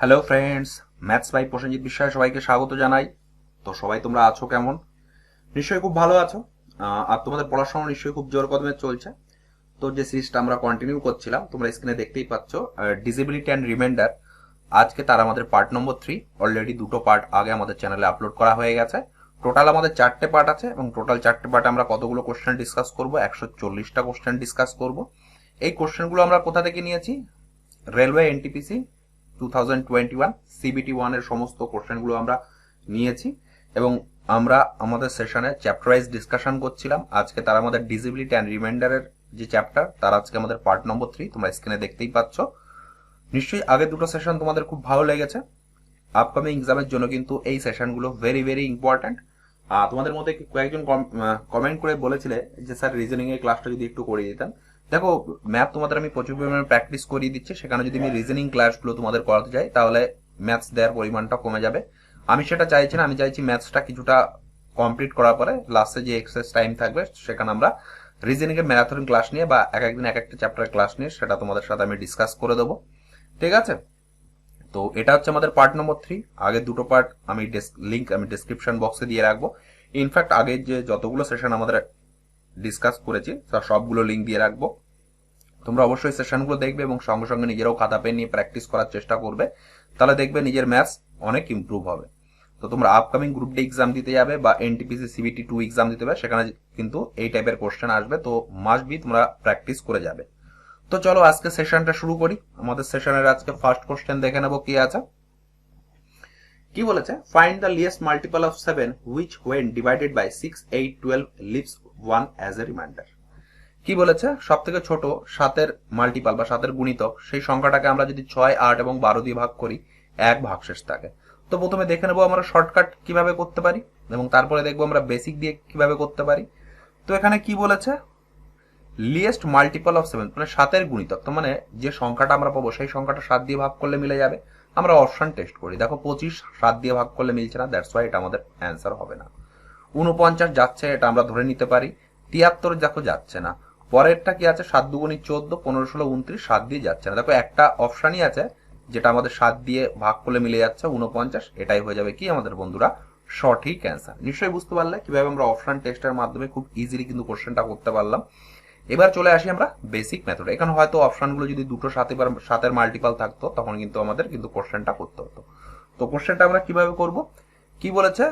Hello friends, maths by Prosenjit Biswas সবাইকে স্বাগত জানাই। তো সবাই তোমরা আছো কেমন? নিশ্চয়ই খুব ভালো আছো। আর তোমাদের পড়াশোনা নিশ্চয়ই খুব জোর কদমে চলছে। তো যে সিরিজটা আমরা কন্টিনিউ করছিলাম তোমরা স্ক্রিনে দেখতেই পাচ্ছ, ডিসেবিলিটি অ্যান্ড রিমাইন্ডার। আজকে তার আমাদের পার্ট নম্বর 3। অলরেডি দুটো পার্ট আগে আমাদের চ্যানেলে আপলোড করা হয়ে গেছে। টোটাল আমাদের 4টে পার্ট আছে এবং টোটাল 4টে পার্টে আমরা কতগুলো কোশ্চেন ডিসকাস করব? 140টা কোশ্চেন ডিসকাস করব। এই কোশ্চেনগুলো আমরা কোথা থেকে নিয়েছি? রেলওয়ে এনটিপিসি 2021 সিবিটি 1 এর সমস্ত কোশ্চেনগুলো আমরা নিয়েছি এবং আমরা আমাদের সেশনে চ্যাপ্টার ওয়াইজ ডিসকাশন করছিলাম। আজকে তার আমাদের ডিসেবিলিটি অ্যান্ড রিমাইন্ডারের যে চ্যাপ্টার, তার আজকে আমাদের পার্ট নম্বর 3। তোমরা স্ক্রিনে দেখতেই পাচ্ছ। নিশ্চয়ই আগের দুটো সেশন তোমাদের খুব ভালো লেগেছে। আপকামিং এক্সামের জন্য কিন্তু এই সেশনগুলো ভেরি ভেরি ইম্পর্ট্যান্ট। তোমাদের মধ্যে কয়েকজন কমেন্ট করে বলেছিলে যে স্যার রিজনিং এর ক্লাসটা যদি একটু করিয়ে দিতেন। দেখো, ম্যাথ তোমাদের আমি প্রচুর পরিমাণে প্র্যাকটিস করিয়ে দিচ্ছি, সেখানে যদি আমি রিজনিং ক্লাসগুলো তোমাদের করাতে যাই তাহলে ম্যাথস দেওয়ার পরিমাণটা কমে যাবে। আমি সেটা চাইছি না। আমি চাইছি ম্যাথসটা কিছুটা কমপ্লিট করার পরে লাস্টে যে এক্সারসাইজ টাইম থাকবে সেখানে আমরা রিজনিং এর ম্যারাথন ক্লাস নিয়ে বা এক একদিন এক একটা চ্যাপ্টার ক্লাস নিয়ে সেটা তোমাদের সাথে আমি ডিসকাস করে দেবো। ঠিক আছে? তো এটা হচ্ছে আমাদের পার্ট নম্বর 3। আগের দুটো পার্ট আমি লিংক আমি ডেসক্রিপশন বক্সে দিয়ে রাখবো। ইনফ্যাক্ট আগের যে যতগুলো সেশন আমাদের ডিসকাস করেছি তার সবগুলো লিংক দিয়ে রাখবো। তোমরা অবশ্যই সেশনগুলো দেখবে এবং সঙ্গে সঙ্গে নিজেরাও খাতা পেন নিয়ে প্র্যাকটিস করার চেষ্টা করবে। তাহলে দেখবে নিজের ম্যাথস অনেক ইমপ্রুভ হবে। তো তোমরা আপকামিং গ্রুপ ডি এক্সাম দিতে যাবে বা এনটিপিসি সিবিটি 2 এক্সাম দিতে যাবে, সেখানে কিন্তু এই টাইপের কোশ্চেন আসবে। তো মাস্ট বি তোমরা প্র্যাকটিস করে যাবে। তো চলো আজকে সেশনটা শুরু করি। আমাদের সেশনের আজকে ফার্স্ট কোশ্চেন দেখে নেবো কি আছে। কি বলেছে? Find the least multiple of 7 which when divided by 6, 8, 12 leaves 1 as a remainder. কি বলেছে? সব থেকে ছোট 7-এর মাল্টিপাল বা 7-এর গুণিতক সেই সংখ্যাটাকে আমরা যদি 6, 8 এবং 12 দিয়ে ভাগ করি, এক ভাগশেষ থাকে। তো প্রথমে দেখে নেবো আমরা শর্টকাট কিভাবে করতে পারি এবং তারপরে দেখবো আমরা বেসিক দিয়ে কিভাবে করতে পারি। তো এখানে কি বলেছে? লিয়েস্ট মাল্টিপল অফ 7 মানে 7-এর গুণিতক। তো মানে যে সংখ্যাটা আমরা পাবো সেই সংখ্যাটা 7 দিয়ে ভাগ করলে মিলে যাবে। আমরা অপশন টেস্ট করি। দেখো 25 7 দিয়ে ভাগ করলে মিলছে না, দ্যাটস ওয়াই এটা আমাদের অ্যান্সার হবে না। 49 যাচ্ছে, এটা আমরা ধরে নিতে পারি। 73 দেখো যাচ্ছে না। পরেরটা কি আছে? 7 দুগুণী 14, 15 16 29, 7 দিয়ে যাচ্ছে না। দেখো একটা অপশনই আছে যেটা আমাদের 7 দিয়ে ভাগ করলে মিলে যাচ্ছে 49। এটাই হয়ে যাবে কি আমাদের বন্ধুরা সঠিক অ্যান্সার। নিশ্চয়ই বুঝতে পারলে কিভাবে আমরা অপশন টেস্টের মাধ্যমে খুব ইজিলি কিন্তু কোশ্চেনটা করতে পারলাম। এবার চলে আসি আমরা বেসিক মেথড। এখানে হয়তো অপশনগুলো যদি দুটো 7-এর মাল্টিপাল থাকতো তখন কিন্তু আমাদের কিন্তু কোশ্চেনটা করতে হতো। তো কোশ্চেনটা আমরা কিভাবে করব? কি বলেছে?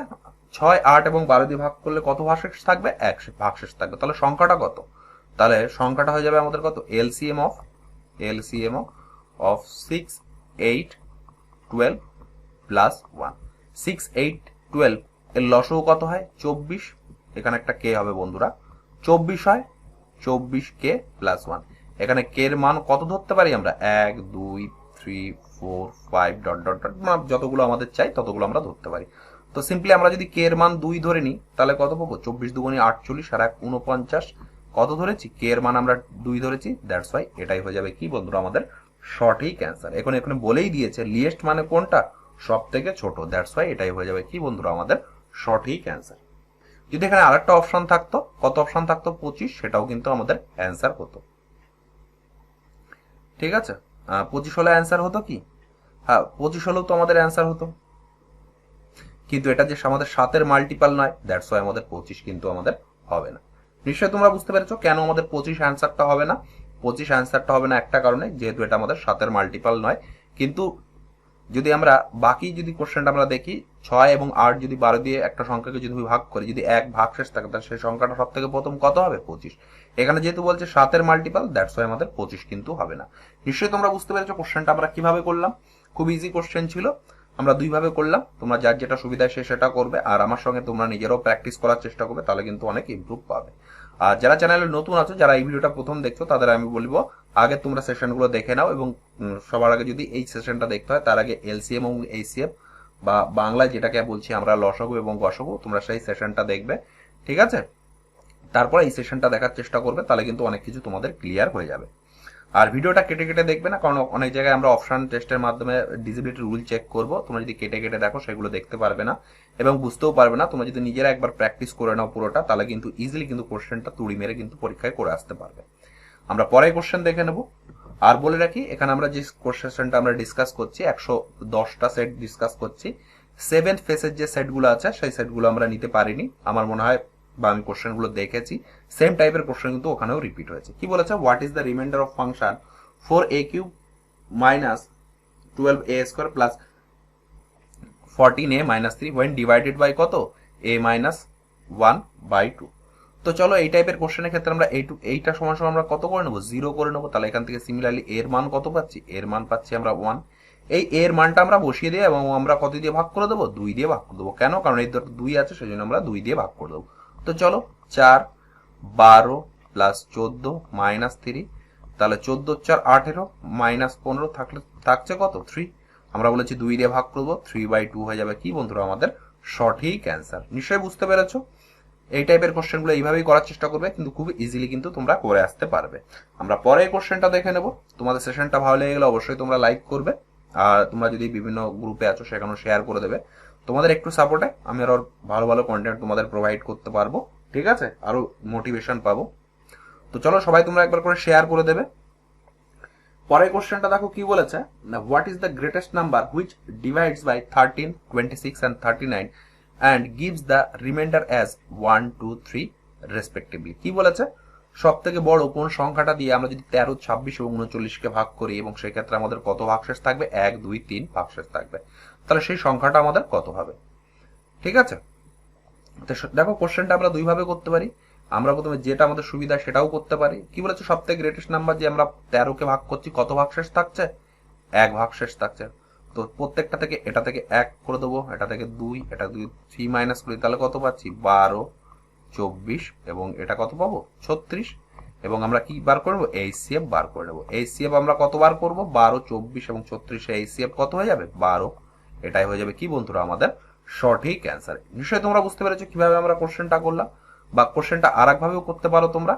6, 8 এবং 12 দিয়ে ভাগ করলে কত ভাগশেষ থাকবে? এক ভাগশেষ থাকবে। তাহলে সংখ্যাটা কত? তাহলে সংখ্যাটা হয়ে যাবে আমাদের কত? LCM of 6, 8, 12 plus 1। 6, 8, 12 এর লসও কত হয়? 24। এখানে একটা কে হবে বন্ধুরা, 24 হয়। 24 কে প্লাস 1। এখানে কে এর মান কত ধরতে পারি আমরা? 1, 2, 3, 4, 5 ডট ডট ডট, যতগুলো আমাদের চাই ততগুলো আমরা ধরতে পারি। তো সিম্পলি আমরা যদি কে এর মান 2 ধরে নিই তাহলে কত পাবো? 24 দুগুণী 48 আর 1 49। কত ধরেছি? কে এর মান আমরা 2 ধরেছি, দ্যাটস ওয়াই এটাই হয়ে যাবে কি বন্ধুরা আমাদের সঠিক অ্যান্সার। এখন এখানে বলেই দিয়েছে লিয়েস্ট মানে কোনটা? সব থেকে ছোট, দ্যাটস ওয়াই এটাই হয়ে যাবে কি বন্ধুরা আমাদের সঠিক অ্যান্সার। যদি এখানে আরেকটা অপশন থাকতো, কত অপশন থাকতো? 25, সেটাও কিন্তু আমাদের অ্যান্সার হতো। ঠিক আছে? 25 হলে অ্যান্সার হতো কি? হ্যাঁ, 25 হলেও তো আমাদের অ্যান্সার হতো, কিন্তু এটা যে আমাদের 7-এর মাল্টিপাল নয়, দ্যাটস ওয়াই আমাদের 25 কিন্তু আমাদের হবে না। নিশ্চয়ই তোমরা বুঝতে পেরেছো কেন আমাদের 25 অ্যান্সারটা হবে না। 25 অ্যান্সারটা হবে না একটা কারণে, যেহেতু এটা আমাদের 7-এর মাল্টিপাল নয়। কিন্তু যদি আমরা বাকি যদি কোশ্চেনটা আমরা দেখি, 6 এবং 8 যদি 12 দিয়ে একটা সংখ্যাকে যদি ভাগ করি, যদি এক ভাগশেষ থাকে তাহলে সেই সংখ্যাটা সব থেকে প্রথম কত হবে? 25। এখানে যেহেতু বলছে 7-এর মাল্টিপাল, দ্যাটস ওয়াই আমাদের 25 কিন্তু হবে না। নিশ্চয়ই তোমরা বুঝতে পেরেছো কোশ্চেনটা আমরা কিভাবে করলাম। খুব ইজি কোশ্চেন ছিল। আমরা দুইভাবে করলাম। তোমরা যার যেটা সুবিধা সে সেটা করবে, আর আমার সঙ্গে তোমরা নিজেরাও প্র্যাকটিস করার চেষ্টা করবে, তাহলে কিন্তু অনেক ইমপ্রুভ পাবে। আর যারা চ্যানেলে নতুন আছো, যারা এই ভিডিওটা প্রথম দেখছো, তাদের আমি বলবো আগে তোমরা সেশনগুলো দেখে নাও এবং সবার আগে যদি এই সেশনটা দেখতে হয় তার আগে এলসিএম এবং এইচসিএফ বা বাংলায় যেটাকে বলছি আমরা লসাগু এবং গসাগু, তোমরা সেই সেশনটা দেখবে। ঠিক আছে? তারপর এই সেশনটা দেখার চেষ্টা করবে, তাহলে কিন্তু অনেক কিছু তোমাদের ক্লিয়ার হয়ে যাবে। আর ভিডিওটা কেটে কেটে দেখবে না, কারণ অনেক জায়গায় আমরা অপশন টেস্টের মাধ্যমে ডিসেবিলিটি রুল চেক করব। তোমরা যদি কেটে কেটে দেখো সেগুলো দেখতে পারবে না এবং বুঝতেও পারবে না। তোমরা যদি নিজেরা একবার প্র্যাকটিস করে নাও পুরোটা, তাহলে কিন্তু ইজিলি কিন্তু কোশ্চেনটা তুড়ি মেরে কিন্তু পরীক্ষায় করে আসতে পারবে। আমরা পরে কোশ্চেন দেখে নেব। আর বলে রাখি এখানে আমরা যে কোশ্চেনটা আমরা ডিসকাস করছি 110টা সেট ডিসকাস করছি, 7th ফেসের যে সেটগুলো আছে সেই সেটগুলো আমরা নিতে পারিনি আমার মনে হয়, বা আমি কোশ্চেনগুলো দেখেছি সেম টাইপের কোশ্চেন কিন্তু ওখানেও রিপিট হয়েছে। কি বলেছে, what is the reminder of function 4a³ minus 12a² plus 14a-3 when divided by কত a minus 1/2। তো চলো এই টাইপের কোশ্চেনের ক্ষেত্রে আমরা এইটা সমান সমান আমরা কত করে নেবো, 0 করে নেবো। তাহলে এখান থেকে সিমিলারলি এর মান কত পাচ্ছি, এর মান পাচ্ছি আমরা 1। এই এর মানটা আমরা বসিয়ে দিয়ে এবং আমরা কত দিয়ে ভাগ করে দেবো, 2 দিয়ে ভাগ করে দেবো। কেন, কারণ এই 2 আছে সেই জন্য আমরা 2 দিয়ে ভাগ করে দেবো। তো চলো 4 12 প্লাস 14 মাইনাস 3, তাহলে 14 4 18 মাইনাস 15 থাকছে কত 3। আমরা বলেছি 2 দিয়ে ভাগ করবো, 3/2 হয়ে যাবে কি বন্ধুরা আমাদের সঠিক অ্যান্সার। নিশ্চয়ই বুঝতে পেরেছো। এই টাইপের কোশ্চেনগুলো এইভাবেই করার চেষ্টা করবে, কিন্তু খুব ইজিলি কিন্তু তোমরা করে আসতে পারবে। আমরা পরে এই কোশ্চেনটা দেখে নেব। তোমাদের সেশনটা ভালো লেগে গেলে অবশ্যই তোমরা লাইক করবে, আর তোমরা যদি বিভিন্ন গ্রুপে আছো সেখানেও শেয়ার করে দেবে। তোমাদের একটু সাপোর্টে আমি আরো ভালো ভালো কন্টেন্ট তোমাদের প্রোভাইড করতে পারবো, ঠিক আছে, আরো মোটিভেশন পাবো। তো চলো সবাই তোমরা একবার করে শেয়ার করে দেবে। পরের কোশ্চেনটা দেখো কি বলেছে, what is the greatest number which divides by 13, 26 and 39 and gives the remainder as 1, 2, 3 respectively। কি বলেছে, সব থেকে বড় কোন সংখ্যাটা দিয়ে আমরা যদি 13, 26 এবং 39কে ভাগ করি এবং সেক্ষেত্রে আমাদের কত ভাগশেষ থাকবে, 1, 2, 3 ভাগশেষ থাকবে, তাহলে সেই সংখ্যাটা আমাদের কত হবে। ঠিক আছে, তো দেখো কোশ্চেনটা আমরা দুই ভাবে করতে পারি। আমরা প্রথমে যেটা আমাদের সুবিধা সেটাও করতে পারি। কি বলেছে, সব থেকে গ্রেটেস্ট নাম্বার যে আমরা 13কে ভাগ করছি, কত ভাগশেষ থাকছে, 1 ভাগশেষ থাকছে। তো প্রত্যেকটা থেকে এটা থেকে 1 করে দেবো, এটা থেকে 2, এটা 2 3 মাইনাস করি, তাহলে কত পাচ্ছি 12, 24 এবং এটা কত পাবো 36। এবং আমরা কি বার করবো, এইচসিএফ বার করে নেবো। এইচসিএফ আমরা কত বার করবো, 12, 24 এবং 36 এইচসিএফ কত হয়ে যাবে 12। এটাই হয়ে যাবে কি বন্ধুরা আমাদের সঠিক অ্যান্সার। নিশ্চয়ই তোমরা বুঝতে পেরেছো কিভাবে আমরা কোশ্চেনটা করলাম, বা কোশ্চেনটা আর এক ভাবেও করতে পারো তোমরা।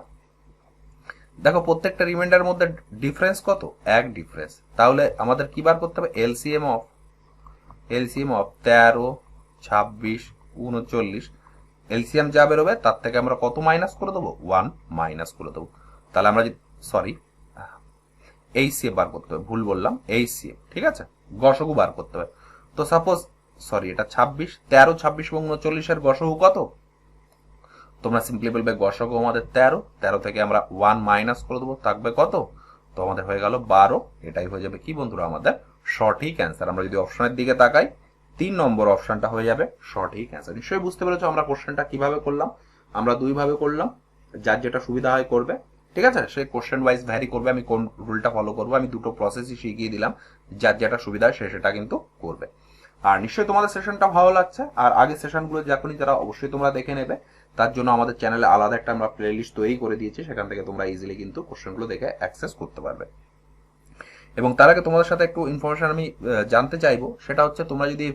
দেখো প্রত্যেকটা রিমাইন্ডারের মধ্যে ডিফারেন্স কত, 1 ডিফারেন্স। তাহলে আমাদের কি বার করতে হবে, এলসিএম অফ 13, 26, 39, এলসিএম যা বেরোবে তার থেকে আমরা কত মাইনাস করে দেবো, 1 মাইনাস করে দেবো। তাহলে আমরা এইচসিএফ বার করতে হবে, ভুল বললাম, এইচসিএফ, ঠিক আছে, গসগু বার করতে হবে। তো সাপোজ এটা 26, 13, 26 এবং 39 এর গসগু কত, তোমরা সিম্পলি বলবে গসগু আমাদের 13 থেকে আমরা 1 মাইনাস করে দেবো, থাকবে কত, তো আমাদের হয়ে গেল 12। এটাই হয়ে যাবে কি বন্ধুরা আমাদের সঠিক অ্যান্সার। আমরা যদি অপশনের দিকে তাকাই 3 নম্বর অপশনটা হয়ে যাবে সঠিক অ্যান্সার। নিশ্চয়ই বুঝতে পেরেছো আমরা কোশ্চেনটা কিভাবে করলাম। আমরা দুই ভাবে করলাম, যার যেটা সুবিধা হয় করবে, ঠিক আছে। সেই কোশ্চেন ওয়াইজ ভ্যারি করবে, আমি কোন রুলটা ফলো করবো, আমি দুটো প্রসেসই শিখিয়ে দিলাম, যার যেটা সুবিধা হয় সেটা কিন্তু করবে। আর নিশ্চয়ই তোমাদের সেশনটা ভালো লাগছে, আর আগের সেশনগুলো যখনই যারা অবশ্যই তোমরা দেখে নেবে। তার জন্য আমাদের চ্যানেলে আলাদা একটা আমরা প্লেলিস্ট তৈরি করে দিয়েছি, সেখান থেকে তোমরা ইজিলি কিন্তু কোশ্চেনগুলো দেখে অ্যাক্সেস করতে পারবে। এবং তার আগে তোমাদের সাথে একটু ইনফরমেশন আমি জানতে চাইবো, সেটা হচ্ছে তোমরা যদি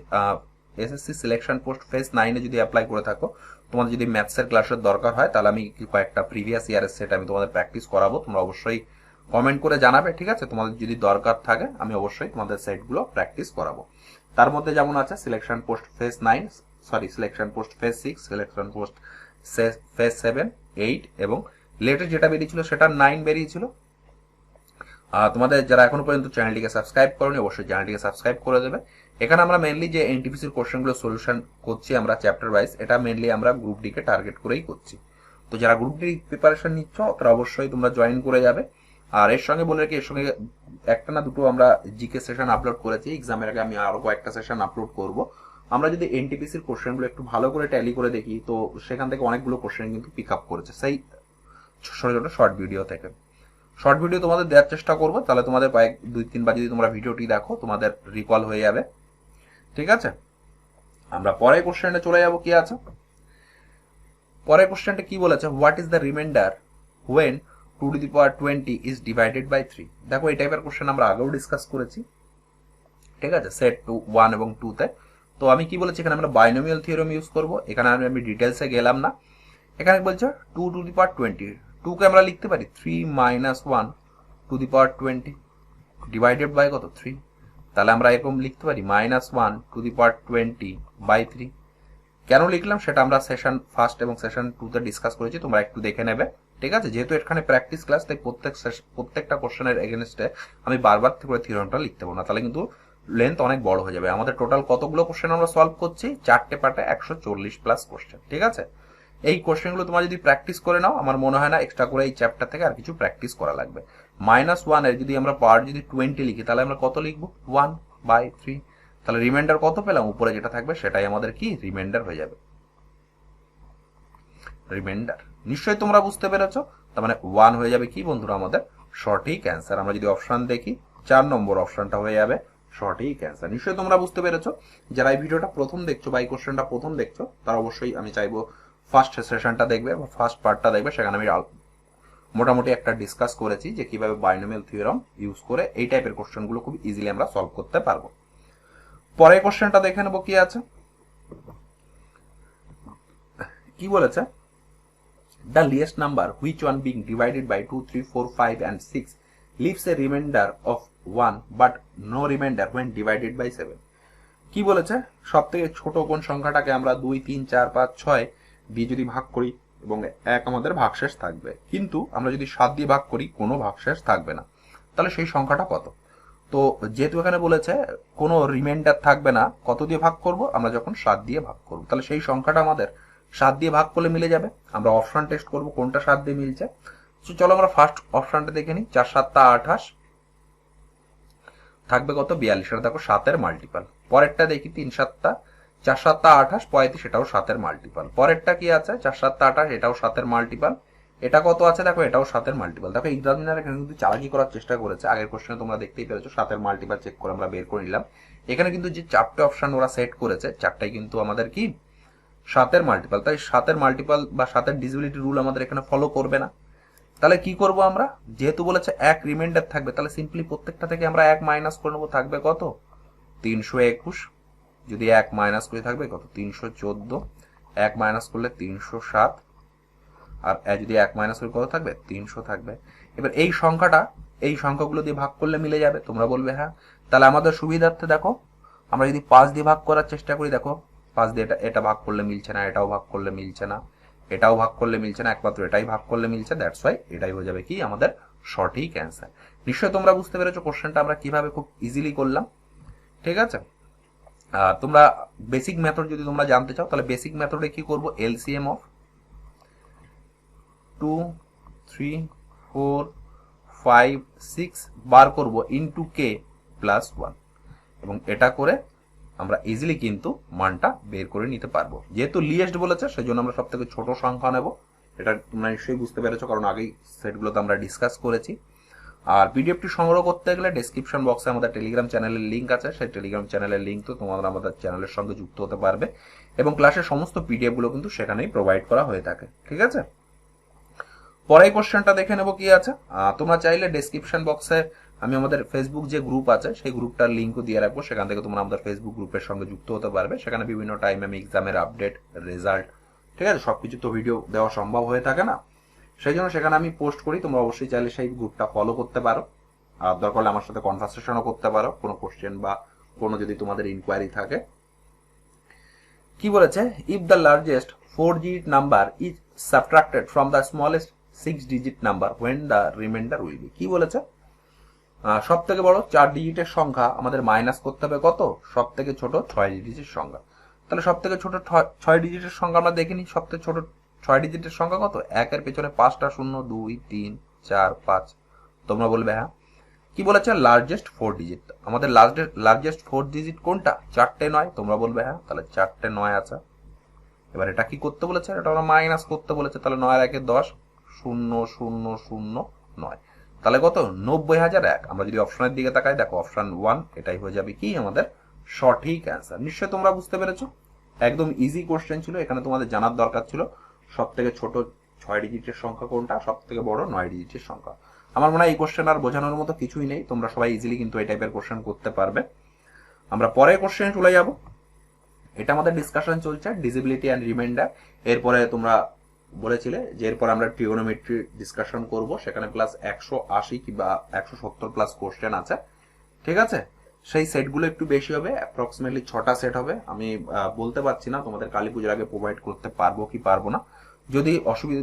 এসএসসি সিলেকশন পোস্ট ফেজ 9-এ যদি অ্যাপ্লাই করে থাকো, তোমাদের যদি ম্যাথসের ক্লাসের দরকার হয়, তাহলে আমি কয়েকটা প্রিভিয়াস ইয়ারের সেট আমি তোমাদের প্র্যাকটিস করাবো। তোমরা অবশ্যই কমেন্ট করে জানাবে, ঠিক আছে। তোমাদের যদি দরকার থাকে আমি অবশ্যই তোমাদের সেটগুলো প্র্যাকটিস করাবো। তার মধ্যে যেমন আছে selection post phase 9, selection post phase 6, selection post phase 7, 8 এবং লেটেস্ট যেটা বেরিয়েছিল সেটা 9 বেরিয়েছিল। তোমাদের যারা এখনো পর্যন্ত চ্যানেলটিকে সাবস্ক্রাইব করোনি অবশ্যই চ্যানেলটিকে সাবস্ক্রাইব করে দেবে। এখানে আমরা মেনলি যে এনটিপিসির কোশ্চেনগুলো সলিউশন করছি আমরা চ্যাপ্টার ওয়াইজ, এটা মেনলি আমরা গ্রুপ ডি কে টার্গেট করেই করছি। তো যারা গ্রুপ ডি প্রিপারেশন নিচ্ছ তারা অবশ্যই তোমরা জয়েন করে যাবে। আর এর সঙ্গে বলে রাখি, এর সঙ্গে একটা না দুটো আমরা জিকে সেশন আপলোড করেছি, এক্সামের আগে আমি আরো কয়েকটা সেশন আপলোড করব। আমরা যদি এনটিপিসির কোশ্চেনগুলো একটু ভালো করে ট্যালি করে দেখি, তো সেখান থেকে অনেকগুলো কোশ্চেন কিন্তু পিক আপ করেছে সেই ছোট ছোট শর্ট ভিডিও থেকে। শর্ট ভিডিও তোমাদের দেওয়ার চেষ্টা করবো, তাহলে তোমাদের কয়েক 2-3 বার যদি তোমরা ভিডিওটি দেখো তোমাদের রিকল হয়ে যাবে, ঠিক আছে। আমরা পরের কোশ্চেনে চলে যাব, কি আছে পরের কোশ্চেনটা কি বলেছে, what is the remainder when 2^20 is divided by 3। দেখো এই টাইপের কোশ্চেন আমরা আগেও ডিসকাস করেছি, ঠিক আছে, সেট 2, 1 এবং 2 তে। তো আমি কি বলেছি, এখানে আমরা বাইনোমিয়াল থিওরেম ইউজ করব। এখানে আমি ডিটেলসে গেলাম না। এখানে বলছে 2^20, 2 কে আমরা লিখতে পারি 3 - 1^20 ডিভাইডেড বাই কত 3। তাহলে আমরা এরকম লিখতে পারি -1^20/3। কেন লিখলাম সেটা আমরা সেশন 1 এবং সেশন 2 তে ডিসকাস করেছি, তোমরা একটু দেখে নেবে, ঠিক আছে, যেহেতু এখানে প্র্যাকটিস ক্লাস, তাই প্রত্যেকটা কোশ্চেনের এগেনস্টে আমি বারবার করে থিওরামটা লিখতে পারবো না, তাহলে কিন্তু লেন্থ অনেক বড় হয়ে যাবে। আমাদের টোটাল কতগুলো কোশ্চেন আমরা সলভ করছি, 4টে পার্টে 140+ কোশ্চেন। ঠিক আছে, এই কোশ্চেনগুলো তোমরা যদি প্র্যাকটিস করে নাও, আমার মনে হয় না এক্সট্রা করে এই চ্যাপ্টার থেকে আর কিছু প্র্যাকটিস করা লাগবে। -1 এর যদি আমরা পার্ট যদি 20 লিখি, তাহলে আমরা কত লিখবো, 1/3। তাহলে রিমাইন্ডার কত পেলাম, উপরে যেটা থাকবে সেটাই আমাদের কি রিমাইন্ডার হয়ে যাবে, রিমাইন্ডার। নিশ্চয়ই তোমরা বুঝতে পেরেছো, তার মানে 1 হয়ে যাবে কি বন্ধুরা আমাদের সঠিক অ্যান্সার। আমরা যদি অপশন দেখি, 4 নম্বর অপশনটা হয়ে যাবে সঠিক অ্যান্সার। নিশ্চয়ই তোমরা বুঝতে পেরেছো। যারা এই ভিডিওটা প্রথম দেখছো বা এই কোশ্চেনটা প্রথম দেখছো, তারা অবশ্যই আমি চাইবো ফার্স্ট সেশনটা দেখবে বা ফার্স্ট পার্টটা দেখবে। সেখানে আমি মোটামুটি একটা ডিসকাস করেছি যে কিভাবে বাইনোমিয়াল থিওরাম ইউজ করে এই টাইপের কোশ্চেনগুলো খুব ইজিলি আমরা সলভ করতে পারবো। পরের কোশ্চেনটা দেখে নেবো কি আছে, কি বলেছে, the least number which one being divided by 2, 3, 4, 5 and 6 leaves a remainder of 1 but no remainder when divided by 7। কি বলেছে, সব থেকে ছোট কোন সংখ্যাটাকে আমরা 2, 3, 4, 5, 6 দিয়ে যদি ভাগ করি এবং 1 আমাদের ভাগশেষ থাকবে, কিন্তু আমরা যদি 7 দিয়ে ভাগ করি কোনো ভাগশেষ থাকবে না, তাহলে সেই সংখ্যাটা কত? তো যেহেতু এখানে বলেছে কোনো রিমাইন্ডার থাকবে না, কত দিয়ে ভাগ করব, আমরা যখন 7 দিয়ে ভাগ করব, তাহলে সেই সংখ্যাটা আমাদের 7 দিয়ে ভাগ করলে মিলে যাবে। আমরা অপশন টেস্ট করব কোনটা 7 দিয়ে মিলছে। চলো আমরা ফার্স্ট অপশনটা দেখে নিই, 4 7 28 থাকবে কত, 42, এটা দেখো 7 এর মাল্টিপল। পরেরটা দেখি 3 7 4 7 28 35, এটাও 7 এর মাল্টিপল। পরেরটা কি আছে, 4 7 28, এটাও 7 এর মাল্টিপল। এটা কত আছে দেখো, এটাও 7 এর মাল্টিপল। দেখো এক্সামিনার এখানে কিন্তু চালাকি করার চেষ্টা করেছে, আগের কোশ্চেনে তোমরা দেখতেই পেরেছো 7 এর মাল্টিপল চেক করে আমরা বের করে নিলাম। এখানে কিন্তু যে 4টে অপশন ওরা সেট করেছে, 4টাই কিন্তু আমাদের কি 7 এর মাল্টিপল, তাই 7 এর মাল্টিপল বা 7 এর ডিভিজিবিলিটি রুল আমাদের এখানে ফলো করবে না। তাহলে কি করব আমরা, যেহেতু বলেছে 1 রিমাইন্ডার থাকবে, তাহলে সিম্পলি প্রত্যেকটা থেকে আমরা 1 মাইনাস করে নেবো, থাকবে কত 321। যদি 1 মাইনাস করে থাকবে কত 314, 1 মাইনাস করলে 307, আর যদি 1 মাইনাস করে কত থাকবে 300 থাকবে। এবার এই সংখ্যাটা এই সংখ্যাগুলো দিয়ে ভাগ করলে মিলে যাবে, তোমরা বলবে হ্যাঁ। তাহলে আমাদের সুবিধার্থে দেখো আমরা যদি 5 দিয়ে ভাগ করার চেষ্টা করি, দেখো 5 দিয়ে এটা ভাগ করলে মিলছে না, এটাও ভাগ করলে মিলছে না, এটাও ভাগ করলে মিলছে না, একমাত্র এটাই ভাগ করলে মিলছে। দ্যাটস ওয়াই এটাই হয়ে যাবে কি আমাদের সঠিক অ্যান্সার। নিশ্চয়ই তোমরা বুঝতে পেরেছো কোশ্চেনটা আমরা কিভাবে খুব ইজিলি করলাম। ঠিক আছে, তোমরা বেসিক মেথড যদি তোমরা জানতে চাও, তাহলে বেসিক মেথডে কি করব, এলসিএম অফ 2, 3, 4, 5, 6 বার করব ইনটু কে প্লাস 1, এবং এটা করে আমরা ইজিলি কিন্তু মানটা বের করে নিতে পারবো। যেহেতু লিয়েস্ট বলেছে, সেজন্য আমরা সব থেকে ছোট সংখ্যা নেব। এটা তোমরা নিশ্চয়ই বুঝতে পেরেছো, কারণ আগেই সেটগুলোতে আমরা ডিসকাস করেছি। আর পিডিএফটি সংগ্রহ করতে গেলে ডেসক্রিপশন বক্সে আমাদের টেলিগ্রাম চ্যানেলের লিঙ্ক আছে, সেই টেলিগ্রাম চ্যানেলের লিঙ্ক তো তোমরা আমাদের চ্যানেলের সঙ্গে যুক্ত হতে পারবে, এবং ক্লাসের সমস্ত পিডিএফ গুলো কিন্তু সেখানেই প্রোভাইড করা হয়ে থাকে। ঠিক আছে, পরের কোশ্চেনটা দেখে নেব কি আছে। তোমরা চাইলে ডেসক্রিপশন বক্সে আমি আমাদের ফেসবুক যে গ্রুপ আছে সেই গ্রুপটার লিঙ্কও দিয়ে রাখবো, সেখান থেকে তোমরা আমাদের ফেসবুক গ্রুপের সঙ্গে যুক্ত হতে পারবে। সেখানে বিভিন্ন টাইমে আমি এক্সামের আপডেট, রেজাল্ট, ঠিক আছে, সবকিছু তো ভিডিও দেওয়া সম্ভব হয়ে থাকে না, সেই জন্য সেখানে আমি পোস্ট করি। তোমরা অবশ্যই চাইলে সেই গ্রুপটা ফলো করতে পারো, আর দরকার হলে আমার সাথে কনভারসেশনও করতে পারো, কোনো কোশ্চেন বা কোনো যদি তোমাদের ইনকোয়ারি থাকে। কি বলেছে, if the largest 4 digit number is subtracted from the smallest 6 digit number when the remainder will be. কি বলেছে, সব থেকে বড় 4 ডিজিটের সংখ্যা আমাদের মাইনাস করতে হবে কত, সব থেকে ছোট 6 ডিজিটের সংখ্যা। তাহলে সব থেকে ছোট 6 ডিজিটের সংখ্যা আমরা দেখে নিই। সব থেকে ছোট 6 ডিজিটের সংখ্যা কত, 1 এর পেছনে 5টা শূন্য, 2, 3, 4, 5। তোমরা বলবে হ্যাঁ। কি বলেছে, লার্জেস্ট 4 ডিজিট, আমাদের লার্জেস্ট 4 ডিজিট কোনটা, 4টে 9। তোমরা বলবে হ্যাঁ, তাহলে 4টে 9 আছে। এবার এটা কি করতে বলেছে, এটা আমরা মাইনাস করতে বলেছে, তাহলে 9 আর 1 10, 0 0 0 9, তাহলে কত 90,001। আমরা যদি অপশনের দিকে তাকাই, দেখো অপশন 1 এটাই হয়ে যাবে কি আমাদের সঠিক অ্যান্সার। নিশ্চয়ই তোমরা বুঝতে পেরেছো, একদম ইজি কোশ্চেন ছিল। এখানে তোমাদের জানার দরকার ছিল সব থেকে ছোট 6 ডিজিটের সংখ্যা কোনটা, সব থেকে বড় 9 ডিজিটের সংখ্যা। আমার মনে হয় এই কোশ্চেন আর বোঝানোর মতো কিছুই নেই, তোমরা সবাই ইজিলি কিন্তু এই টাইপের কোশ্চেন করতে পারবে। আমরা পরের কোশ্চেনে চলে যাব। এটা আমাদের ডিসকাশন চলছে ডিজিবিলিটি অ্যান্ড রিমাইন্ডার। এরপরে তোমরা বলেছিলে যে এরপর আমরা ট্রিগোনোমেট্রি ডিসকাশন করব, সেখানে প্লাস 180 কিংবা 170 প্লাস কোশ্চেন আছে। ঠিক আছে, সেই সেটগুলো একটু বেশি হবে, অ্যাপ্রক্সিমেটলি 6টা সেট হবে। আমি বলতে পারছি না তোমাদের কালী পুজোর আগে প্রোভাইড করতে পারবো কি পারবো না,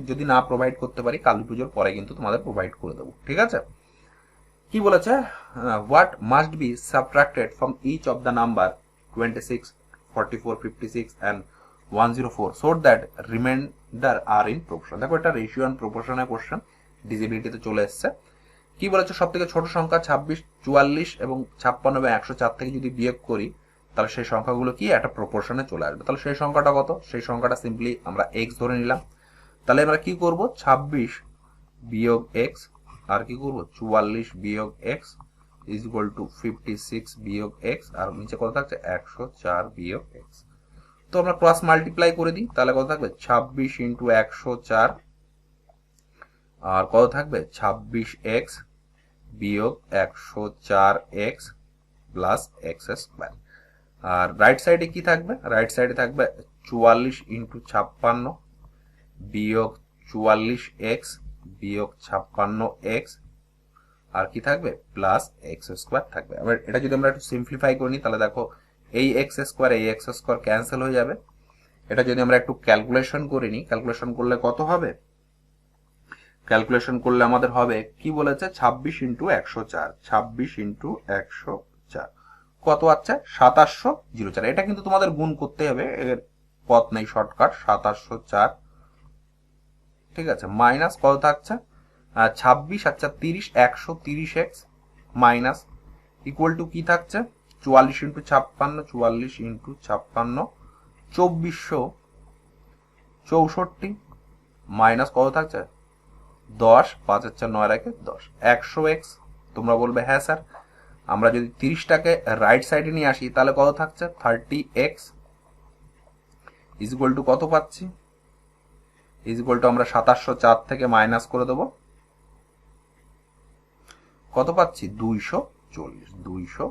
যদি না প্রোভাইড করতে পারি কালী পুজোর পরে কিন্তু তোমাদের প্রোভাইড করে দেবো। ঠিক আছে, কি বলেছে, what must be subtracted from each of the number 26, 44, 56 and 104 so that remainder are in proportion. দেখো এটা রেশিও এন্ড প্রপোর্শনের কোশ্চেন, ডিজিবিলিটিতে চলে এসছে। কি বলেছে, সব থেকে ছোট সংখ্যা 26, 44 এবং 56 এবং 104 থেকে যদি বিয়োগ করি তাহলে সেই সংখ্যাগুলো কি একটা প্রপোর্শনে চলে আসবে। তাহলে সেই সংখ্যাটা কত, সেই সংখ্যাটা সিম্পলি আমরা এক্স ধরে নিলাম। তাহলে আমরা কি করব, 26 বিয়োগ এক্স আর কি করব 44 বিয়োগ এক্স ইজ ইকুয়াল টু 56 বিয়োগ এক্স আর নিচে কত থাকছে 104 বিয়োগ এক্স। তো আমরা ক্রস মাল্টিপ্লাই করে দিই, তাহলে কত থাকবে 26 ইন্টু 104 আর কত থাকবে 26x বিয়োগ 104x প্লাস এক্স স্কোয়ার। আর রাইট সাইডে কি থাকবে, রাইট সাইডে থাকবে 44 ইন্টু 56 বিয়োগ 44x বিয়োগ 56x আর কি থাকবে প্লাস এক্স স্কোয়ার থাকবে। আবার এটা যদি আমরা একটু সিম্পলিফাই করি তাহলে দেখো এই এক্স স্কোয়ার ক্যান্সেল হয়ে যাবে। এটা যদি আমরা একটু ক্যালকুলেশন করে নিই, ক্যালকুলেশন করলে কত হবে, ক্যালকুলেশন করলে আমাদের হবে কি বলেছে 26 ইন্টু 104, 26 ইন্টু 104 কত আছে 2704। এটা কিন্তু তোমাদের গুণ করতে হবে, এর পথ নেই শর্টকাট, 2704। ঠিক আছে, মাইনাস কত থাকছে 26 আচ্ছা 30, 130x মাইনাস ইকুয়াল টু কি থাকছে 44 ইন্টু 56, 44 ইন্টু 56 2464 মাইনাস কত থাকছে 10, 5 আর 4 9 রাখে 10, 100x। তোমরা বলবে হ্যাঁ স্যার, আমরা যদি 30টাকে রাইট সাইডে নিয়ে আসি তাহলে কত থাকছে 30x ইজ ইকুয়াল টু কত পাচ্ছি, ইজ ইকুয়াল টু আমরা 2704 থেকে মাইনাস করে দেবো, কত পাচ্ছি 240।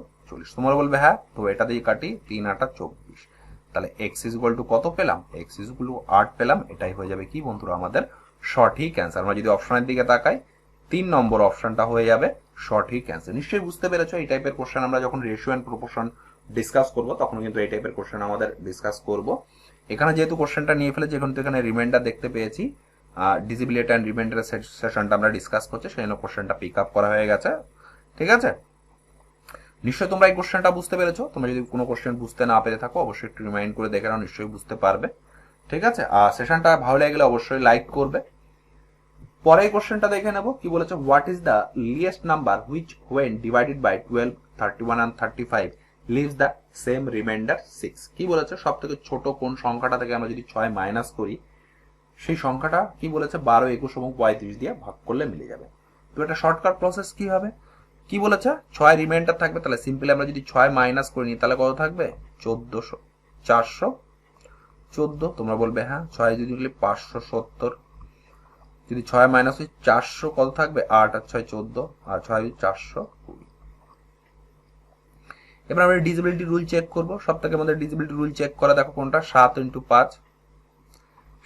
তোমরা বলবে হ্যাঁ, তো এটা দিয়ে কাটি 3 8 24, তাহলে x ইজ ইকুয়াল টু কত পেলাম, x ইজ ইকুয়াল টু 8 পেলাম। এটাই হয়ে যাবে কি বন্ধুরা আমাদের সঠিক অ্যান্সার। আমরা যদি অপশনের দিকে তাকাই 3 নম্বর অপশনটা হয়ে যাবে সঠিক অ্যান্সার। নিশ্চয়ই বুঝতে পেরেছো, এই টাইপের কোশ্চেন আমরা যখন রেশিও এন্ড প্রপোর্শন ডিসকাস করব তখন কিন্তু এই টাইপের কোশ্চেন আমাদের ডিসকাস করব। এখানে যেহেতু কোশ্চেনটা নিয়ে ফেলেছি, এখন তো এখানে রিমাইন্ডার দেখতে পেয়েছি, ডিজিবিলিটি অ্যান্ড রিমাইন্ডারের সেশনটা আমরা ডিসকাস করছি, সেই জন্য কোশ্চেনটা পিক আপ করা হয়ে গেছে। ঠিক আছে, নিশ্চয়ই তোমরা এই কোশ্চেনটা বুঝতে পেরেছো। তোমরা যদি কোনো কোশ্চেন বুঝতে না পেরে থাকো অবশ্যই একটু রিমাইন্ড করে দেখে নাও, নিশ্চয়ই বুঝতে পারবে। ঠিক আছে, আর সেশনটা ভালো লেগে গেলে অবশ্যই লাইক করবে। পরে কোশ্চেনটা দেখে নেব, কি বলেছে, what is the least number which when divided by 12, 31 and 35 leaves the same remainder 6। কি বলেছে, সব থেকে ছোট কোন সংখ্যাটা থেকে আমরা যদি 6 মাইনাস করি সেই সংখ্যাটা কি বলেছে 12, 21 এবং 35 দিয়ে ভাগ করলে মিলে যাবে। তো এটা শর্টকাট প্রসেস কি হবে, কি বলেছে 6 রিমাইন্ডার থাকবে, তাহলে সিম্পলি আমরা যদি 6 মাইনাস করে নিই তাহলে কত থাকবে 414। তোমরা বলবে হ্যাঁ, 6 যদি নিলে 570, যদি 6 মাইনাস হয় 400 কত থাকবে 8 আর 6 14 আর 6 420। এবার আমরা ডিজিবিলিটি রুল চেক করব। সব থেকে আমাদের ডিজিবিলিটি রুল চেক করা দেখো কোনটা, 7 ইন্টু 5,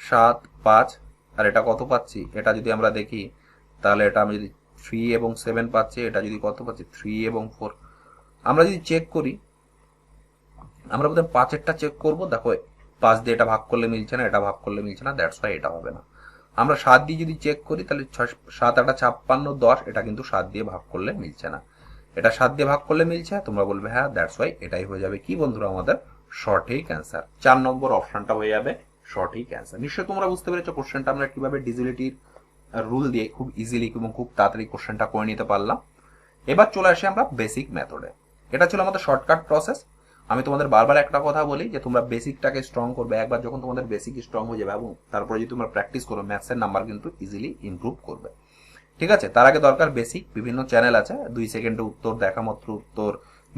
7 5 আর এটা কত পাচ্ছি, এটা যদি আমরা দেখি তাহলে এটা আমি যদি 3 এবং 7 পাচ্ছি, এটা যদি কত পাচ্ছি 3 এবং 4। আমরা যদি চেক করি, আমরা প্রথমে 5এরটা চেক করব, দেখো 5 দিয়ে এটা ভাগ করলে মিলছে না, এটা ভাগ করলে মিলছে না, দ্যাটস ওয়াই এটা হবে না। আমরা 7 দিয়ে যদি চেক করি তাহলে 7 8 56 10, এটা কিন্তু 7 দিয়ে ভাগ করলে মিলছে না, এটা 7 দিয়ে ভাগ করলে মিলছে। তোমরা বলবে হ্যাঁ, দ্যাটস ওয়াই এটাই হয়ে যাবে কি বন্ধুরা আমাদের সঠিক অ্যান্সার। 4 নম্বর অপশনটা হয়ে যাবে সঠিক অ্যান্সার। নিশ্চয়ই তোমরা বুঝতে পেরেছো কোশ্চেনটা আমরা কিভাবে ডিজিবিলিটির রুল দিয়ে খুব ইজিলি এবং খুব তাড়াতাড়ি কোশ্চেনটা করে নিতে পারলাম। এবার চলে আসি আমরা বেসিক মেথডে। এটা ছিল আমাদের শর্টকাট প্রসেস। আমি তোমাদের বারবার একটা কথা বলি যে তোমরা বেসিকটাকে স্ট্রং করবে। একবার যখন তোমাদের বেসিক স্ট্রং হয়ে যাবে এবং তারপরে যদি তোমরা প্র্যাকটিস করো ম্যাথসের নাম্বার কিন্তু ইজিলি ইমপ্রুভ করবে। ঠিক আছে, তার আগে দরকার বেসিক, বিভিন্ন চ্যানেল আছে 2 সেকেন্ডে উত্তর, দেখা মাত্র উত্তর,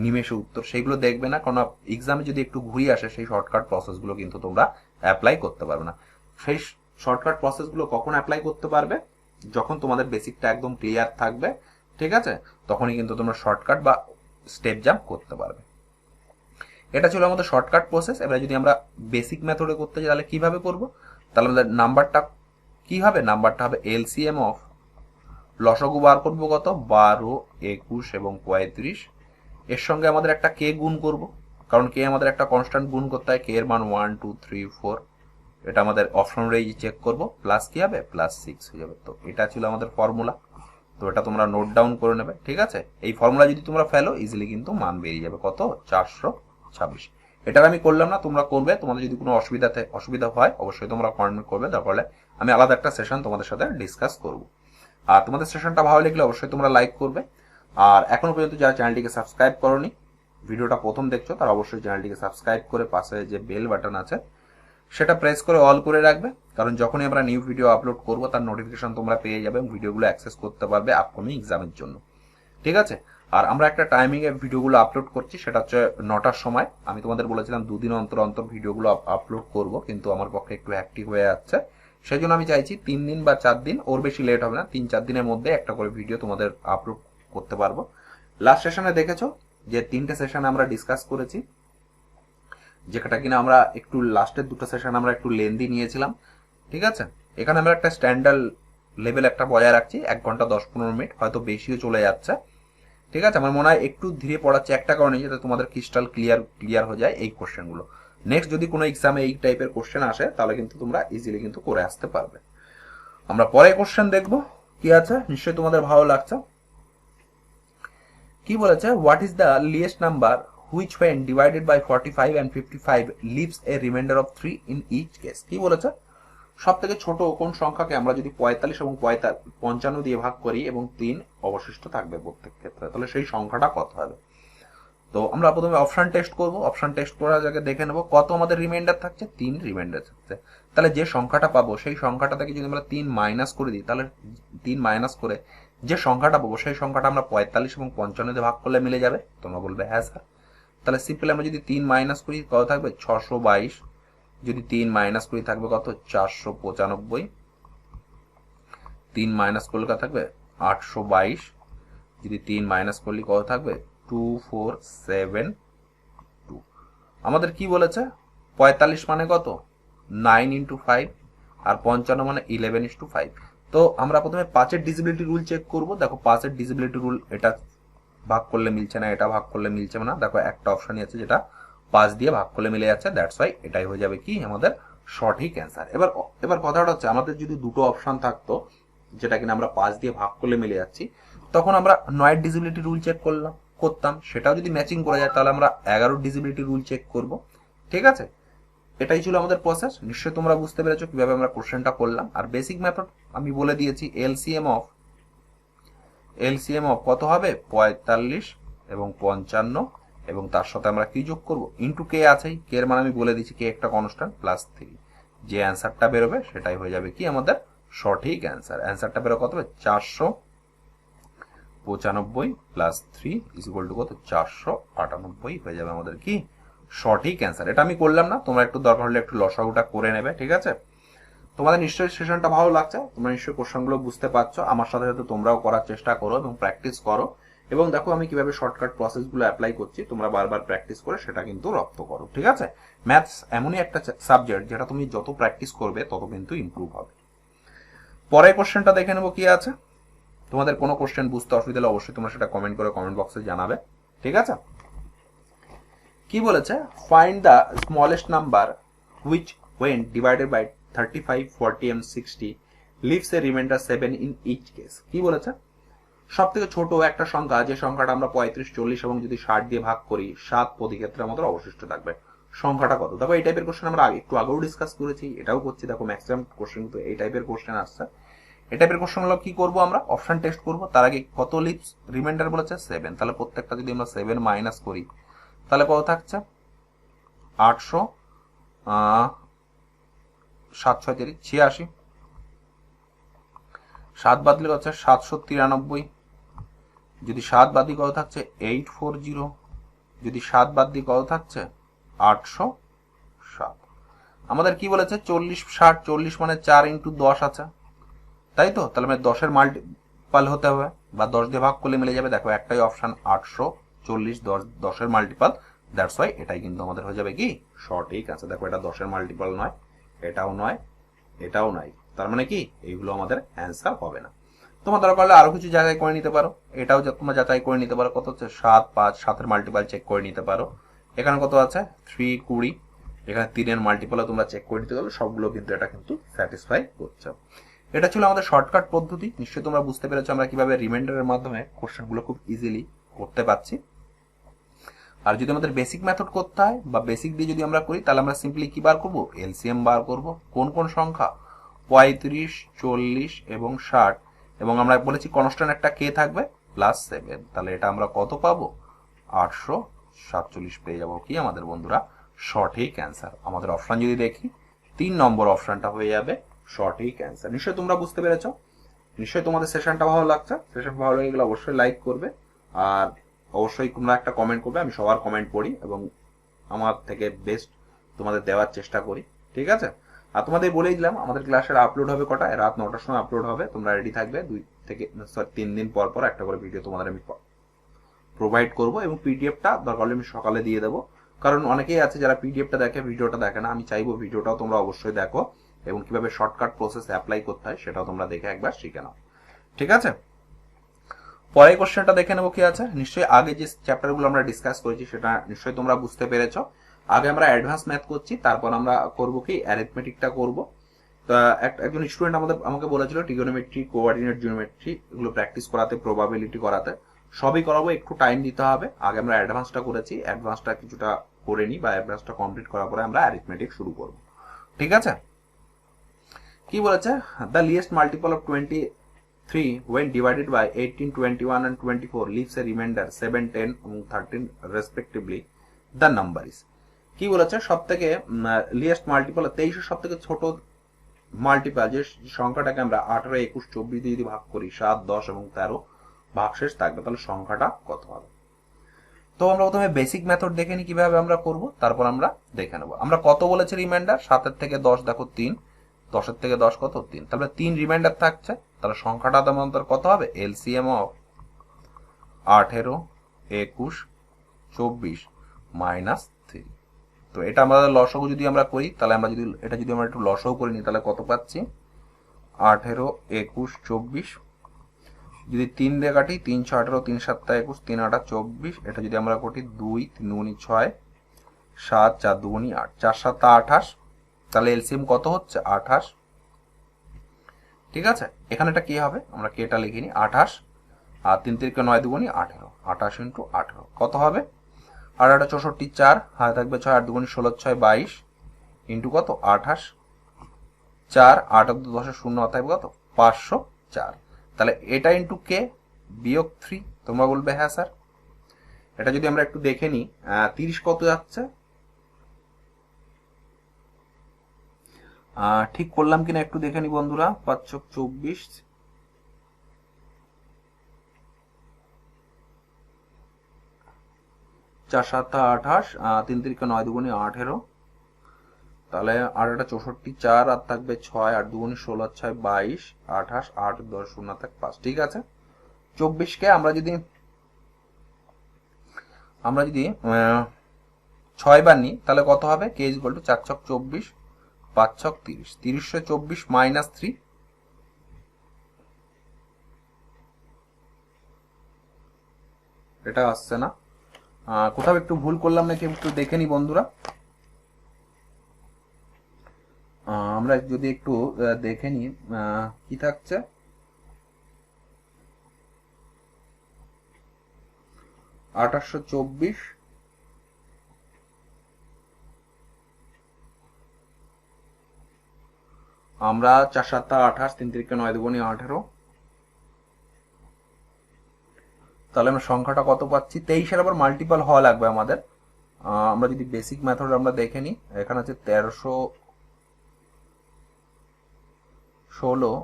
নিমেষে উত্তর, সেইগুলো দেখবে না, কারণ এক্সামে যদি একটু ঘুরিয়ে আসে সেই শর্টকাট প্রসেসগুলো কিন্তু তোমরা অ্যাপ্লাই করতে পারবে না। সেই শর্টকাট প্রসেসগুলো কখন অ্যাপ্লাই করতে পারবে, যখন তোমাদের বেসিকটা একদম ক্লিয়ার থাকবে। ঠিক আছে, তখনই কিন্তু তোমরা শর্টকাট বা স্টেপ জাম্প করতে পারবে। এটা ছিল আমাদের শর্টকাট প্রসেস। এবার যদি আমরা বেসিক মেথডে করতে যাই তাহলে কিভাবে করব, তাহলে আমাদের নাম্বারটা কি হবে, নাম্বারটা হবে এলসিএম অফ, লসাগু বার করবো কত 12, 21 এবং 35, এর সঙ্গে আমাদের একটা কে গুণ করব, কারণ কে আমাদের একটা কনস্ট্যান্ট গুণ করতে হয়, কে এর মান 1 2 3 4, এটা আমাদের অপশন অনুযায়ী চেক করব, প্লাস কি হবে, +6 হয়ে যাবে। তো এটা ছিল আমাদের ফর্মুলা। তো এটা তোমরা নোট ডাউন করে নেবে, ঠিক আছে। এই ফর্মুলা যদি তোমরা ফেলো ইজিলি কিন্তু মান বেরিয়ে যাবে কত, 426। এটা আমি করলাম না, তোমরা করবে। তোমাদের যদি কোনো অসুবিধা হয় অবশ্যই তোমরা কমেন্ট করবে, তারপরে আমি আলাদা একটা সেশন তোমাদের সাথে ডিসকাস করব। আর তোমাদের সেশনটা ভালো লাগলে অবশ্যই তোমরা লাইক করবে। আর এখনো পর্যন্ত যারা চ্যানেলটিকে সাবস্ক্রাইব করোনি, ভিডিওটা প্রথম দেখছো, তারা অবশ্যই চ্যানেলটিকে সাবস্ক্রাইব করে পাশে যে বেল বাটন আছে সেটা প্রেস করে অল করে রাখবে, কারণ যখনই আমরা নিউ ভিডিও আপলোড করব তার নোটিফিকেশন তোমরা পেয়ে যাবে এবং ভিডিওগুলো অ্যাক্সেস করতে পারবে আপকামিং এক্সামের জন্য, ঠিক আছে। আর আমরা একটা টাইমিং এ ভিডিওগুলো আপলোড করছি, সেটা হচ্ছে 9টার সময়। আমি তোমাদের বলেছিলাম 2 দিন অন্তর অন্তর ভিডিওগুলো আপলোড করব, কিন্তু আমার পক্ষে একটু হ্যাকটিক হয়ে যাচ্ছে। সেই জন্য আমি চাইছি 3 দিন বা 4 দিন, ওর বেশি লেট হবে না, 3-4 দিনের মধ্যে একটা করে ভিডিও তোমাদের আপলোড করতে পারবো। লাস্ট সেশনে দেখেছো যে 3টে সেশনে আমরা ডিসকাস করেছি, যেটা কিনা আমরা একটু লাস্টের 2টো সেশন আমরা একটু লেন্দি নিয়েছিলাম, ঠিক আছে। এখানে আমরা একটা স্ট্যান্ডার্ড লেভেল একটা বজায় রাখছি, 1 ঘন্টা 10-15 মিনিট, হয়তো বেশিও চলে যাচ্ছে, ঠিক আছে। আমার মনে হয় একটু ধীরে পড়াচ্ছে একটা কারণে, যাতে তোমাদের ক্রিস্টাল ক্লিয়ার হয়ে যায় এই কোশ্চেনগুলো। নেক্সট যদি কোনো এক্সামে এই টাইপের কোশ্চেন আসে তাহলে কিন্তু তোমরা ইজিলি কিন্তু করে আসতে পারবে। আমরা পরে কোশ্চেন দেখবো কি আছে, নিশ্চয়ই তোমাদের ভালো লাগছে। কি বলেছে, what is the least number which when divided by 45 and 55 leaves a remainder of 3 in each case। কি বলেছে, সব থেকে ছোট কোন সংখ্যাকে আমরা যদি 45 এবং 55 দিয়ে ভাগ করি এবং 3 অবশিষ্ট থাকবে প্রত্যেক ক্ষেত্রে, তাহলে সেই সংখ্যাটা কত হবে। তো আমরা প্রথমে অপশন টেস্ট করব। অপশন টেস্ট করার আগে দেখে নেব কত আমাদের রিমাইন্ডার থাকছে, 3 রিমাইন্ডার থাকছে। তাহলে যে সংখ্যাটা পাবো সেই সংখ্যাটা থেকে যদি আমরা 3 মাইনাস করে দিই, তাহলে 3 মাইনাস করে যে সংখ্যাটা পাবো সেই সংখ্যাটা আমরা 45 এবং 55 দিয়ে ভাগ করলে মিলে যাবে। তোমরা বলবে হ্যাঁ স্যার। তাহলে সিম্পল আমরা যদি 3 মাইনাস করি কত থাকবে, 622। যদি 3 মাইনাস করি থাকবে কত, 495। 3 মাইনাস করলে কত থাকবে, 822। যদি 3 মাইনাস করলে কত থাকবে, 2472। আমাদের কি বলেছে, 45 মানে কত, 9 × 5, আর 55 মানে 11:5। তো আমরা প্রথমে 5-এর ডিজিবিলিটি রুল চেক করব। দেখো 5-এর ডিজিবিলিটি রুল, এটা ভাগ করলে মিলছে না, এটা ভাগ করলে মিলছে না। দেখো একটা অপশনই আছে যেটা 5 দিয়ে ভাগ করলে মিলে যাচ্ছে, দ্যাটস ওয়াই এটাই হয়ে যাবে কি আমাদের সঠিক অ্যান্সার। এবার কথাটা হচ্ছে, আমাদের যদি দুটো অপশন থাকতো যেটা কিনা আমরা 5 দিয়ে ভাগ করলে মিলে যাচ্ছি, তখন আমরা 9-এর ডিজিবিলিটি রুল চেক করতাম। সেটাও যদি ম্যাচিং করা যায় তাহলে আমরা 11-এর ডিজিবিলিটি রুল চেক করব, ঠিক আছে। এটাই ছিল আমাদের প্রসেস। নিশ্চয়ই তোমরা বুঝতে পেরেছো কিভাবে আমরা কোশ্চেনটা করলাম। আর বেসিক মেথড আমি বলে দিয়েছি, এলসিএম অফ কত হবে, 45 এবং 55, এবং তার সাথে আমরা কি যোগ করব, ইন্টু কে আছেই, কে এর মান আমি বলে দিচ্ছি, কে একটা কনস্ট্যান্ট, +3। যে অ্যান্সারটা বেরোবে সেটাই হয়ে যাবে কি আমাদের সঠিক অ্যান্সার। অ্যান্সারটা বেরো কত হবে, 495 + 3 = কত, 498 হয়ে যাবে আমাদের কি সঠিক অ্যান্সার। এটা আমি করলাম না, তোমরা একটু দরকার হলে একটু লসাগুটা করে নেবে, ঠিক আছে। তোমাদের নিশ্চয়ই সেশনটা ভালো লাগছে, তোমরা নিশ্চয়ই কোশ্চেনগুলো বুঝতে পারছো। আমার সাথে সাথে তোমরাও করার চেষ্টা করো এবং প্র্যাকটিস করো, এবং দেখো আমি কিভাবে শর্টকাট প্রসেসগুলো অ্যাপ্লাই করছি। তোমরা বারবার প্র্যাকটিস করে সেটা কিন্তু রপ্ত করো, ঠিক আছে। ম্যাথস এমনই একটা সাবজেক্ট যেটা তুমি যত প্র্যাকটিস করবে তত কিন্তু ইমপ্রুভ হবে। পরের কোশ্চেনটা দেখে নেবো কি আছে। তোমাদের কোনো কোশ্চেন বুঝতে অসুবিধা হলে অবশ্যই তোমরা সেটা কমেন্ট করে কমেন্ট বক্সে জানাবে, ঠিক আছে। কি বলেছে, find the smallest number which when divided by 35, 40 and 60 leaves a remainder 7 in each case। কি বলেছে, সব থেকে ছোট একটা সংখ্যা, যে সংখ্যাটা আমরা 35, 40 এবং যদি 60 দিয়ে ভাগ করি 7 প্রতি ক্ষেত্রে আমাদের অবশিষ্ট থাকবে, সংখ্যাটা কত। দেখো এই টাইপের কোশ্চেন আমরা একটু আগেও ডিসকাস করেছি, এটাও করছি। দেখো ম্যাক্সিমাম কোশ্চেন কিন্তু এই টাইপের কোশ্চেন আসছে। এই টাইপের কোশ্চেন হলো কি করব, আমরা অপশন টেস্ট করব। তার আগে কত লিভস রিমাইন্ডার বলেছে, 7। তাহলে প্রত্যেকটা যদি আমরা 7 মাইনাস করি তাহলে কত থাকছে, 800, 7-6-86, 7 বাদ দিলে হচ্ছে 793। যদি 7 বাদ দিয়ে কত থাকছে, 840। যদি 7 বাদ দিয়ে কত থাকছে, 807। আমাদের কি বলেছে, 40, 60, 40 মানে 4 × 10 আছে, তাই তো। তাহলে মানে 10-এর মাল্টিপাল হতে হবে, বা 10 দিয়ে ভাগ করলে মিলে যাবে। দেখো একটাই অপশন, 840, 10-এর মাল্টিপাল, দ্যাটস ওয়াই এটাই কিন্তু আমাদের হয়ে যাবে কি সঠিক অ্যান্সার। দেখো এটা 10-এর মাল্টিপাল নয়, এটাও নয়, এটাও নয়, তার মানে কি এইগুলো আমাদের অ্যান্সার হবে না। তোমার দরকার হলে আরো কিছু যাচাই করে নিতে পারো, এটাও তোমরা যাচাই করে নিতে পারো। কত হচ্ছে, 7, 5, 7-এর মাল্টিপাল চেক করে নিতে পারো। এখানে কত আছে, 3, 20, এখানে 3 মাল্টিপলও তোমরা চেক করে নিতে পারবে, সবগুলো কিন্তু এটা কিন্তু স্যাটিসফাই করছে। এটা ছিল আমাদের শর্টকাট পদ্ধতি। নিশ্চয়ই তোমরা বুঝতে পেরেছো আমরা কিভাবে রিমাইন্ডারের মাধ্যমে কোশ্চেনগুলো খুব ইজিলি করতে পারছি। আর যদি আমাদের বেসিক মেথড করতে হয় বা বেসিক দিয়ে যদি আমরা করি, তাহলে আমরা সিম্পলি কি বার করব, এলসিএম বার করব। কোন কোন সংখ্যা, 35, 40 এবং 60, এবং আমরা বলেছি কনস্ট্যান্ট একটা কে থাকবে +7। তাহলে এটা আমরা কত পাবো, 847 পেয়ে যাবো। কি আমাদের বন্ধুরা সঠিক অ্যান্সার। আমাদের অপশন যদি দেখি 3 নম্বর অপশনটা হয়ে যাবে সঠিক অ্যান্সার। নিশ্চয়ই তোমরা বুঝতে পেরেছো। নিশ্চয়ই তোমাদের সেশনটা ভালো লাগছে। সেশন ভালো লেগে গেলে অবশ্যই লাইক করবে, আর অবশ্যই তোমরা একটা কমেন্ট করবে। আমি সবার কমেন্ট পড়ি এবং আমার থেকে বেস্ট তোমাদের দেওয়ার চেষ্টা করি, ঠিক আছে? আর তোমাদের বলেই দিলাম আমাদের ক্লাসের আপলোড হবে কটায়, রাত 9টার সময় আপলোড হবে। তোমরা রেডি থাকবে, 3 দিন পর পর একটা করে ভিডিও তোমাদের আমি প্রোভাইড করব, এবং পিডিএফটা দরকার হলে আমি সকালে দিয়ে দেবো। কারণ অনেকেই আছে যারা পিডিএফটা দেখে, ভিডিওটা দেখে না। আমি চাইবো ভিডিওটাও তোমরা অবশ্যই দেখো, এবং কিভাবে শর্টকাট প্রসেস অ্যাপ্লাই করতে হয় সেটাও তোমরা দেখে একবার শিখে নাও, ঠিক আছে? পরের কোশ্চেনটা দেখে নেবো কি আছে। নিশ্চয়ই আগে যে চ্যাপ্টারগুলো আমরা ডিসকাস করেছি সেটা নিশ্চয়ই তোমরা বুঝতে পেরেছো। আগে আমরা অ্যাডভান্স ম্যাথ করছি, তারপর আমরা করব কি অ্যারিথমেটিকটা করব। তা একজন স্টুডেন্ট আমাকে বলেছিল ট্রিগোনোমেট্রি, কোঅর্ডিনেট জিওমেট্রি এগুলো প্র্যাকটিস করাতে, প্রবাবিলিটি করাতে, সবই করাবো, একটু টাইম দিতে হবে। আগে আমরা অ্যাডভান্সটা করেছি, অ্যাডভান্সটা কিছুটা করে নিই, বা অ্যাডভান্সটা কমপ্লিট করার পরে আমরা অ্যারিথমেটিক শুরু করব, ঠিক আছে? কি বলেছে, the least multiple of 23 when divided by 18, 21 and 24 leaves a remainder 7, 10 এবং 13 respectively. The number is, কি বলেছে, সব থেকে লিয়েস্ট মাল্টিপল 23 সব থেকে ছোট মাল্টিপল যে সংখ্যাটাকে আমরা 18, 21, 24 দিয়ে যদি ভাগ করি, 7, 10 এবং 13 ভাগশেষ থাকবে, তাহলে সংখ্যাটা কত হবে? তো আমরা প্রথমে বেসিক মেথড দেখে নিই কিভাবে আমরা করব, তারপর আমরা দেখে নেব। আমরা কত বলেছি রিমাইন্ডার, 7 থেকে 10 দেখো 3, 10 থেকে 10 কত 3, তাহলে 3 রিমাইন্ডার থাকছে। তাহলে সংখ্যাটা আমাদের কত হবে, এলসিএম অফ 18, 21, 24 -3। তো এটা আমাদের লসগু যদি আমরা করি, তাহলে আমরা যদি এটা যদি আমরা একটু লসগু করে নিই, তাহলে কত পাচ্ছি, 18, 21, 24, যদি 3 দিয়ে কাটি, 3, 6, 18, 3, 7, 21, 3, 8, 24, এটা যদি আমরা করি 2, 3, 2, 6, 7, 4, 2, 8, 4, 7, 28, তাহলে এলসিএম কত হচ্ছে 28, ঠিক আছে? এখানে এটা কি হবে, আমরা কেটা লিখিনি 28, আর 3 3 9 2 18, 28 × 18 কত হবে, 8 8 64, 4 হাতে থাকবে 6, 8 2 16, 6 22 ইন্টু কত 28, 4 8 10 0 অতএব কত 504। তাহলে এটা ইন্টু কে বিয়োগ 3, তোমরা বলবে হ্যাঁ স্যার। এটা যদি আমরা একটু দেখে নিই, 30 কত যাচ্ছে, ঠিক করলাম কিনা একটু দেখে নি বন্ধুরা। 5 × 24, 4 7 28, 3 3 9 2 18, তাহলে 8 8 64, 4 আর থাকবে 6, 8 2 16, 6 22, 28, 8 10 0 থাক 5, ঠিক আছে? 24 কে আমরা যদি 6 বার নিই, তাহলে কত হবে, কে ইজ ইকুয়াল টু 4 ছক 24, 5 ছক 30, 3024 -3, এটা আসছে না, কোথাও একটু ভুল করলাম নাকি একটু দেখে নি বন্ধুরা। আমরা যদি একটু দেখে নিই কি থাকছে, 2824, আমরা 4 7 28, 3 3 9 2 18, তাহলে আমরা সংখ্যাটা কত পাচ্ছি, 23 আবার মাল্টিপল হওয়া লাগবে আমাদের। আমরা যদি বেসিক মেথড আমরা দেখে নিই, এখানে আছে 1316,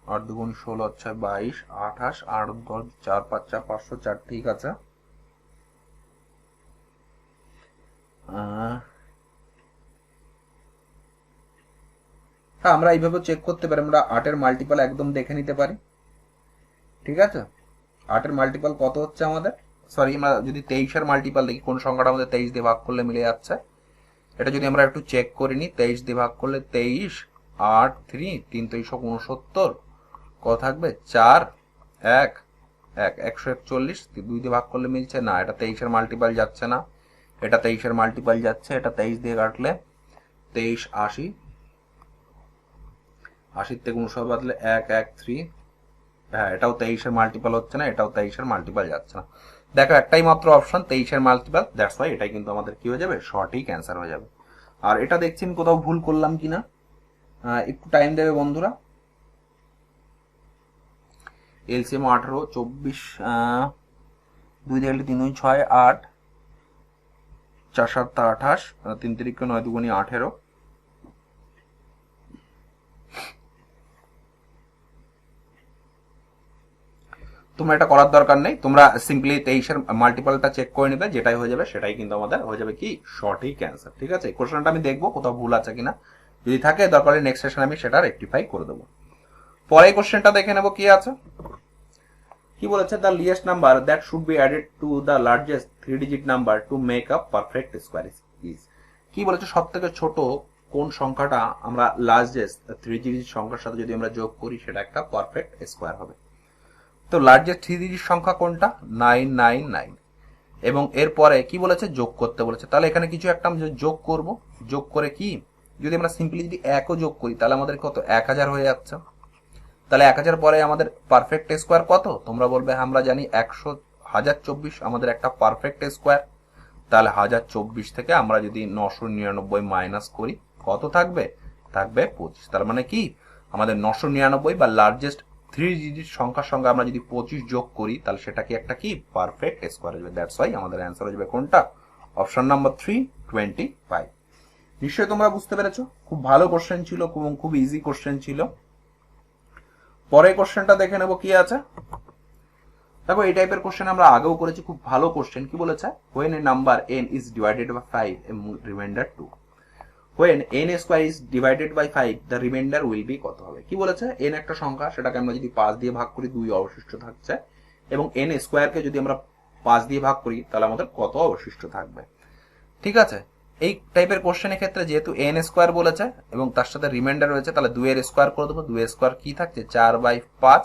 8 2 16, 6 22, 28, 8 10 4 5 4 504, ঠিক আছে? হ্যাঁ, আমরা এইভাবে চেক করতে পারি, আমরা 8 এর মাল্টিপল একদম দেখে নিতে পারি, ঠিক আছে? 8 এর মাল্টিপল কত হচ্ছে আমাদের, সরি আমরা যদি 23 এর মাল্টিপল দেখি, কোন সংখ্যাটা আমাদের 23 দিয়ে ভাগ করলে মিলে যাচ্ছে, এটা যদি আমরা একটু চেক করে নিই, 23 দিয়ে ভাগ করলে 23, 8 3 3 369, কত থাকবে 4 1 1 141, 2 দিয়ে ভাগ করলে মিলছে না, এটা 23 এর মাল্টিপল যাচ্ছে না, এটা 23-এর মাল্টিপাল যাচ্ছে, এটা 23 দিয়ে কাটলে 23 80, 80 থেকে 59 বাদলে 113। হ্যাঁ, এটাও 23-এর মাল্টিপাল হচ্ছে না, এটাও 23-এর মাল্টিপাল যাচ্ছে না। দেখো একটাই মাত্র অপশন 23-এর মাল্টিপাল, দ্যাটস ওয়াই এটাই কিন্তু আমাদের কি হয়ে যাবে, সঠিক অ্যান্সার হয়ে যাবে। আর এটা দেখছি আমি কোথাও ভুল করলাম কিনা, একটু টাইম দেবে বন্ধুরা। এলসিএম 18, 24, 2 দিয়ে 3 2 6 8, 4 7 28, 3 3 9 2 18। তোমরা এটা করার দরকার নেই, তোমরা সিম্পলি 23-এর মাল্টিপালটা চেক করে নেবে, যেটাই হয়ে যাবে সেটাই কিন্তু আমাদের হয়ে যাবে কি সঠিক অ্যান্সার। ঠিক আছে, কোশ্চেনটা আমি দেখবো কোথাও ভুল আছে কিনা, যদি থাকে দরকার নেক্সট সেশনে আমি সেটা রেকটিফাই করে দেবো। পরে কোশ্চেনটা দেখে নেবো কি আছে। কি বলেছে, the least number that should be added to the largest 3 digit number to make up perfect square is. কি বলেছে, সব থেকে ছোট কোন সংখ্যাটা আমরা লার্জেস্ট 3 ডিজিট সংখ্যার সাথে যদি আমরা যোগ করি সেটা একটা পারফেক্ট স্কোয়ার হবে। তো লার্জেস্ট 3 ডিজিট সংখ্যা কোনটা, 999। এবং এরপরে কি বলেছে, যোগ করতে বলেছে। তাহলে এখানে কিছু একটা আমি যোগ করব, যোগ করে কি যদি আমরা সিম্পলি যদি 1ও যোগ করি তাহলে আমাদের কত 1000 হয়ে যাচ্ছে। তাহলে 1000 পরে আমাদের পারফেক্ট স্কোয়ার কত, তোমরা বলবে আমরা জানি 1024 আমাদের একটা পারফেক্ট স্কোয়ার। তাহলে 1024 থেকে আমরা যদি 999 মাইনাস করি কত থাকবে, থাকবে 25। তার মানে কি আমাদের 999 বা লার্জেস্ট 3 ডিজিট সংখ্যার সঙ্গে আমরা যদি 25 যোগ করি তাহলে সেটা কি একটা কি পারফেক্ট স্কোয়ার হবে। দ্যাটস ওয়াই আমাদের অ্যান্সার হয়ে যাবে কোনটা, অপশন নাম্বার 3 25। নিশ্চয়ই তোমরা বুঝতে পেরেছো, খুব ভালো কোশ্চেন ছিল এবং খুব ইজি কোশ্চেন ছিল। পরে কোশ্চেনটা দেখে নেবো কি আছে। দেখো এই টাইপের কোশ্চেন আমরা আগেও করেছি, খুব ভালো কোশ্চেন। কি বলেছে, when a number n is divided by 5 and remainder 2, when n square is divided by 5 the remainder will be কত হবে। কি বলেছে, n একটা সংখ্যা, সেটাকে আমরা যদি 5 দিয়ে ভাগ করি 2 অবশিষ্ট থাকছে, এবং n স্কয়ারকে যদি আমরা 5 দিয়ে ভাগ করি তাহলে আমাদের কত অবশিষ্ট থাকবে। ঠিক আছে, এই টাইপের কোশ্চেনের ক্ষেত্রে যেহেতু n স্কয়ার বলেছে এবং তার সাথে রিমাইন্ডার রয়েছে, তাহলে 2 এর স্কয়ার করে দেবো। 2 এর স্কয়ার কি থাকছে, 4/5,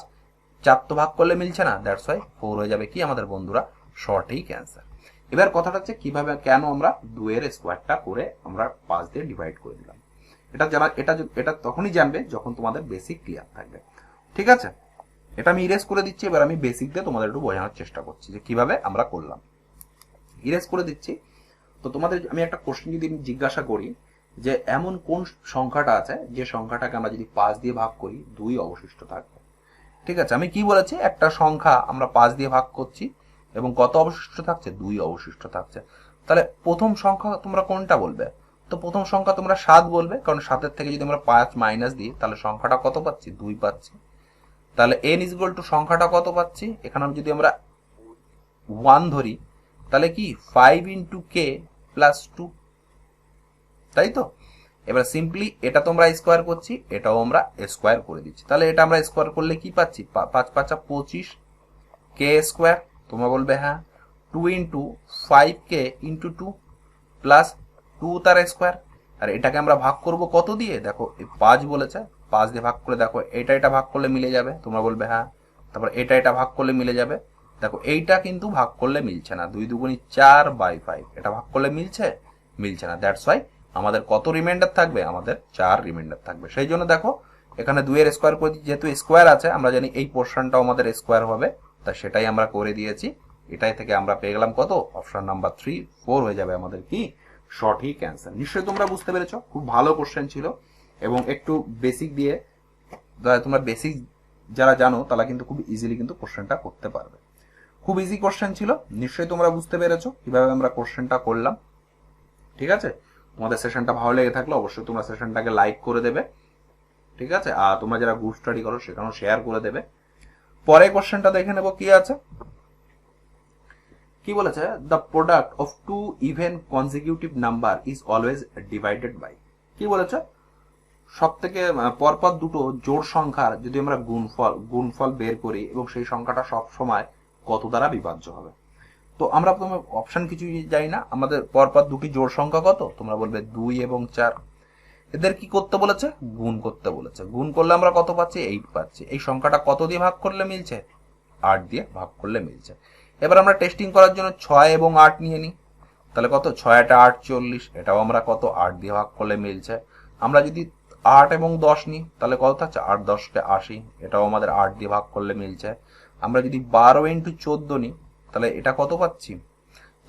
4 তো ভাগ করলে মিলছে না, দ্যাটস ওয়াই 4 হয়ে যাবে কি আমাদের বন্ধুরা সঠিক অ্যান্সার। এবার কথাটা হচ্ছে কিভাবে কেন আমরা 2 এর স্কয়ারটা করে আমরা 5 দিয়ে ডিভাইড করে দিলাম। এটা তখনই জানবে যখন তোমাদের বেসিক ক্লিয়ার থাকবে। ঠিক আছে, এটা আমি ইরেজ করে দিচ্ছি। এবার আমি বেসিক দিয়ে তোমাদের একটু বোঝানোর চেষ্টা করছি যে কিভাবে আমরা করলাম। ইরেজ করে দিচ্ছি। তো তোমাদের আমি একটা কোশ্চেন যদি আমি জিজ্ঞাসা করি যে এমন কোন সংখ্যাটা আছে যে সংখ্যাটাকে আমরা যদি 5 দিয়ে ভাগ করি 2 অবশিষ্ট থাকবে। ঠিক আছে, আমি কি বলেছি, একটা সংখ্যা আমরা 5 দিয়ে ভাগ করছি এবং কত অবশিষ্ট থাকছে, 2 অবশিষ্ট থাকছে। তাহলে প্রথম সংখ্যা তোমরা কোনটা বলবে, তো প্রথম সংখ্যা তোমরা 7 বলবে, কারণ 7 থেকে যদি আমরা 5 মাইনাস দিই তাহলে সংখ্যাটা কত পাচ্ছি, 2 পাচ্ছি। তাহলে n ইকুয়াল টু সংখ্যাটা কত পাচ্ছি, এখানে যদি আমরা 1 ধরি তাহলে কি 5 ইন্টু কে প্লাস 2, তাই তো। এবার সিম্পলি এটা তোমরা স্কোয়ার করছি, এটাও আমরা স্কোয়ার করে দিচ্ছি। তাহলে এটা আমরা স্কোয়ার করলে কি পাচ্ছি, 5 5 25 কে স্কোয়ার। তোমরা বলবে হ্যাঁ, 2 ইন্টু 5 কে ইন্টু 2 প্লাস 2 তার স্কোয়ার। আর এটাকে আমরা ভাগ করব কত দিয়ে, দেখো 5 বলেছে, 5 দিয়ে ভাগ করে দেখো এটা ভাগ করলে মিলে যাবে। তোমরা বলবে হ্যাঁ, তারপর এটা ভাগ করলে মিলে যাবে। দেখো এইটা কিন্তু ভাগ করলে মিলছে না, 2 2 4/5, এটা ভাগ করলে মিলছে না। দ্যাটস ওয়াই আমাদের কত রিমাইন্ডার থাকবে, আমাদের 4 রিমাইন্ডার থাকবে। সেই জন্য দেখো এখানে 2 এর স্কোয়ার করে যেহেতু স্কোয়ার আছে, আমরা জানি এই পোর্শনটাও আমাদের স্কোয়ার হবে, তা সেটাই আমরা করে দিয়েছি। এটাই থেকে আমরা পেয়ে গেলাম কত, অপশন নাম্বার 3 4 হয়ে যাবে আমাদের কি সঠিক অ্যান্সার। নিশ্চয়ই তোমরা বুঝতে পেরেছো, খুব ভালো কোশ্চেন ছিল এবং একটু বেসিক দিয়ে তোমরা বেসিক যারা জানো তারা কিন্তু খুব ইজিলি কিন্তু কোশ্চেনটা করতে পারবে। খুব ইজি কোশ্চেন ছিল, নিশ্চয়ই তোমরা বুঝতে পেরেছো কিভাবে আমরা কোশ্চেনটা করলাম। ঠিক আছে, তোমাদের সেশনটা ভালো লেগে থাকলে অবশ্যই তোমরা সেশনটাকে লাইক করে দেবে। ঠিক আছে, আর তোমরা যারা গ্রুপ স্টাডি করো সেখানেও শেয়ার করে দেবে। পরে কোশ্চেনটা দেখে নেবো কি আছে। কি বলেছে, the product of 2 even consecutive number is always divided by. কি বলেছে, সব থেকে পরপর দুটো জোড় সংখ্যার যদি আমরা গুণফল বের করি এবং সেই সংখ্যাটা সব সময় কত দ্বারা বিভাজ্য হবে। তো আমরা প্রথমে অপশন কিছু জানি না, আমাদের পরপর দুটি জোড় সংখ্যা কত, তোমরা বলবে 2 এবং 4। এদের কি করতে বলেছে, গুণ করতে বলেছে। গুণ করলে আমরা কত পাচ্ছি, 8 পাচ্ছি। এই সংখ্যাটা কত দিয়ে ভাগ করলে মিলছে, 8 দিয়ে ভাগ করলে মিলছে। এবার আমরা টেস্টিং করার জন্য 6 এবং 8 নিয়ে নিই। তাহলে কত 6 × 8 40, এটাও আমরা কত 8 দিয়ে ভাগ করলে মিলছে। আমরা যদি 8 এবং 10 নিই তাহলে কত থাকছে 8 10 কে 80, এটাও আমাদের 8 দিয়ে ভাগ করলে মিলছে। আমরা যদি 12 × 14 নিই তাহলে এটা কত পাচ্ছি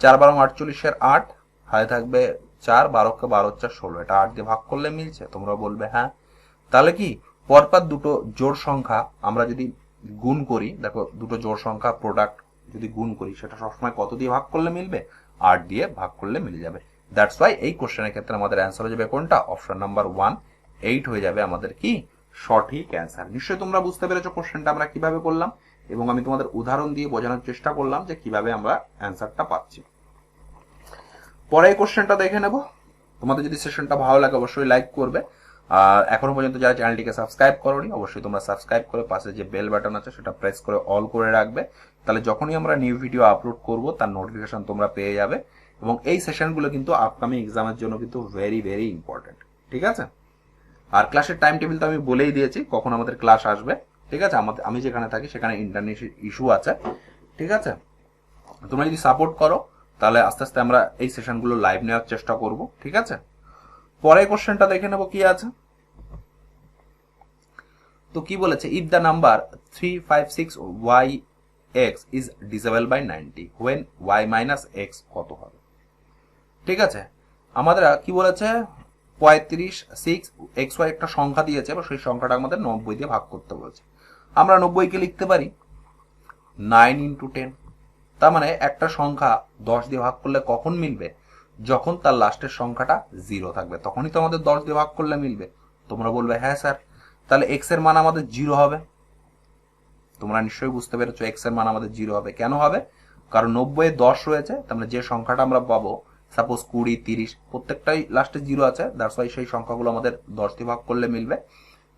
4 12 48 8, হাতে থাকবে 4, 12 কে 12 4 16, এটা 8 দিয়ে ভাগ করলে মিলছে। তোমরা বলবে হ্যাঁ। তাহলে কি পরপর দুটো জোড় সংখ্যা আমরা যদি গুণ করি, দেখো দুটো জোড় সংখ্যা প্রোডাক্ট যদি গুণ করি সেটা সবসময় কত দিয়ে ভাগ করলে মিলবে 8 দিয়ে ভাগ করলে মিলে যাবে। দ্যাটস ওয়াই এই কোশ্চেনের ক্ষেত্রে আমাদের অ্যান্সার হয়ে যাবে কোনটা, অপশন নাম্বার 1 8 হয়ে যাবে আমাদের কি সঠিক অ্যান্সার। নিশ্চয়ই তোমরা বুঝতে পেরেছো কোশ্চেনটা আমরা কিভাবে করলাম, এবং আমি তোমাদের উদাহরণ দিয়ে বোঝানোর চেষ্টা করলাম যে কিভাবে আমরা অ্যান্সারটা পাচ্ছি। পরে এই কোশ্চেনটা দেখে নেব। তোমাদের যদি সেশনটা ভালো লাগে অবশ্যই লাইক করবে, আর এখনো পর্যন্ত যারা চ্যানেলটিকে সাবস্ক্রাইব করোনি অবশ্যই তোমরা সাবস্ক্রাইব করে পাশে যে বেল বাটন আছে সেটা প্রেস করে অল করে রাখবে, তাহলে যখনই আমরা নিউ ভিডিও আপলোড করব তার নোটিফিকেশন তোমরা পেয়ে যাবে। এবং এই সেশনগুলো কিন্তু আপকামিং এক্সামের জন্য কিন্তু ভেরি ভেরি ইম্পর্টেন্ট, ঠিক আছে। আর ক্লাসের টাইম টেবিল তো আমি বলেই দিয়েছি কখন আমাদের ক্লাস আসবে, ঠিক আছে। আমি যেখানে থাকি সেখানে ইন্টারনেট ইস্যু আছে, ঠিক আছে। তোমরা যদি সাপোর্ট করো তাহলে আস্তে আস্তে আমরা এই সেশনগুলো লাইভ নেওয়ার চেষ্টা করব, ঠিক আছে। পরে কোশ্চেনটা দেখে নেব কি আছে। তো কি বলেছে, if the number 356y(x) is divisible by 90 when y - x কত হবে, ঠিক আছে। আমাদের কি বলেছে 35 6 xy একটা সংখ্যা দিয়েছে, এবং সেই সংখ্যাটা আমাদের 90 দিয়ে ভাগ করতে বলেছে। আমরা 90 কে লিখতে পারি 9 × 10। তার মানে একটা সংখ্যা 10 দিয়ে ভাগ করলে কখন মিলবে, যখন তার লাস্টের সংখ্যাটা 0 থাকবে, তখনই তো আমাদের 10 দিয়ে ভাগ করলে মিলবে। তোমরা বলবে হ্যাঁ স্যার, তাহলে x এর মান আমাদের 0 হবে। তোমরা নিশ্চয়ই বুঝতে পেরেছো x এর মান আমাদের 0 হবে। কেন হবে, কারণ 90 এ 10 রয়েছে, তার মানে যে সংখ্যাটা আমরা পাবো সাপোজ 20 30 প্রত্যেকটাই লাস্টে 0 আছে, দ্যাটস ওয়াই সেই সংখ্যাগুলো আমাদের 10 দিয়ে ভাগ করলে মিলবে।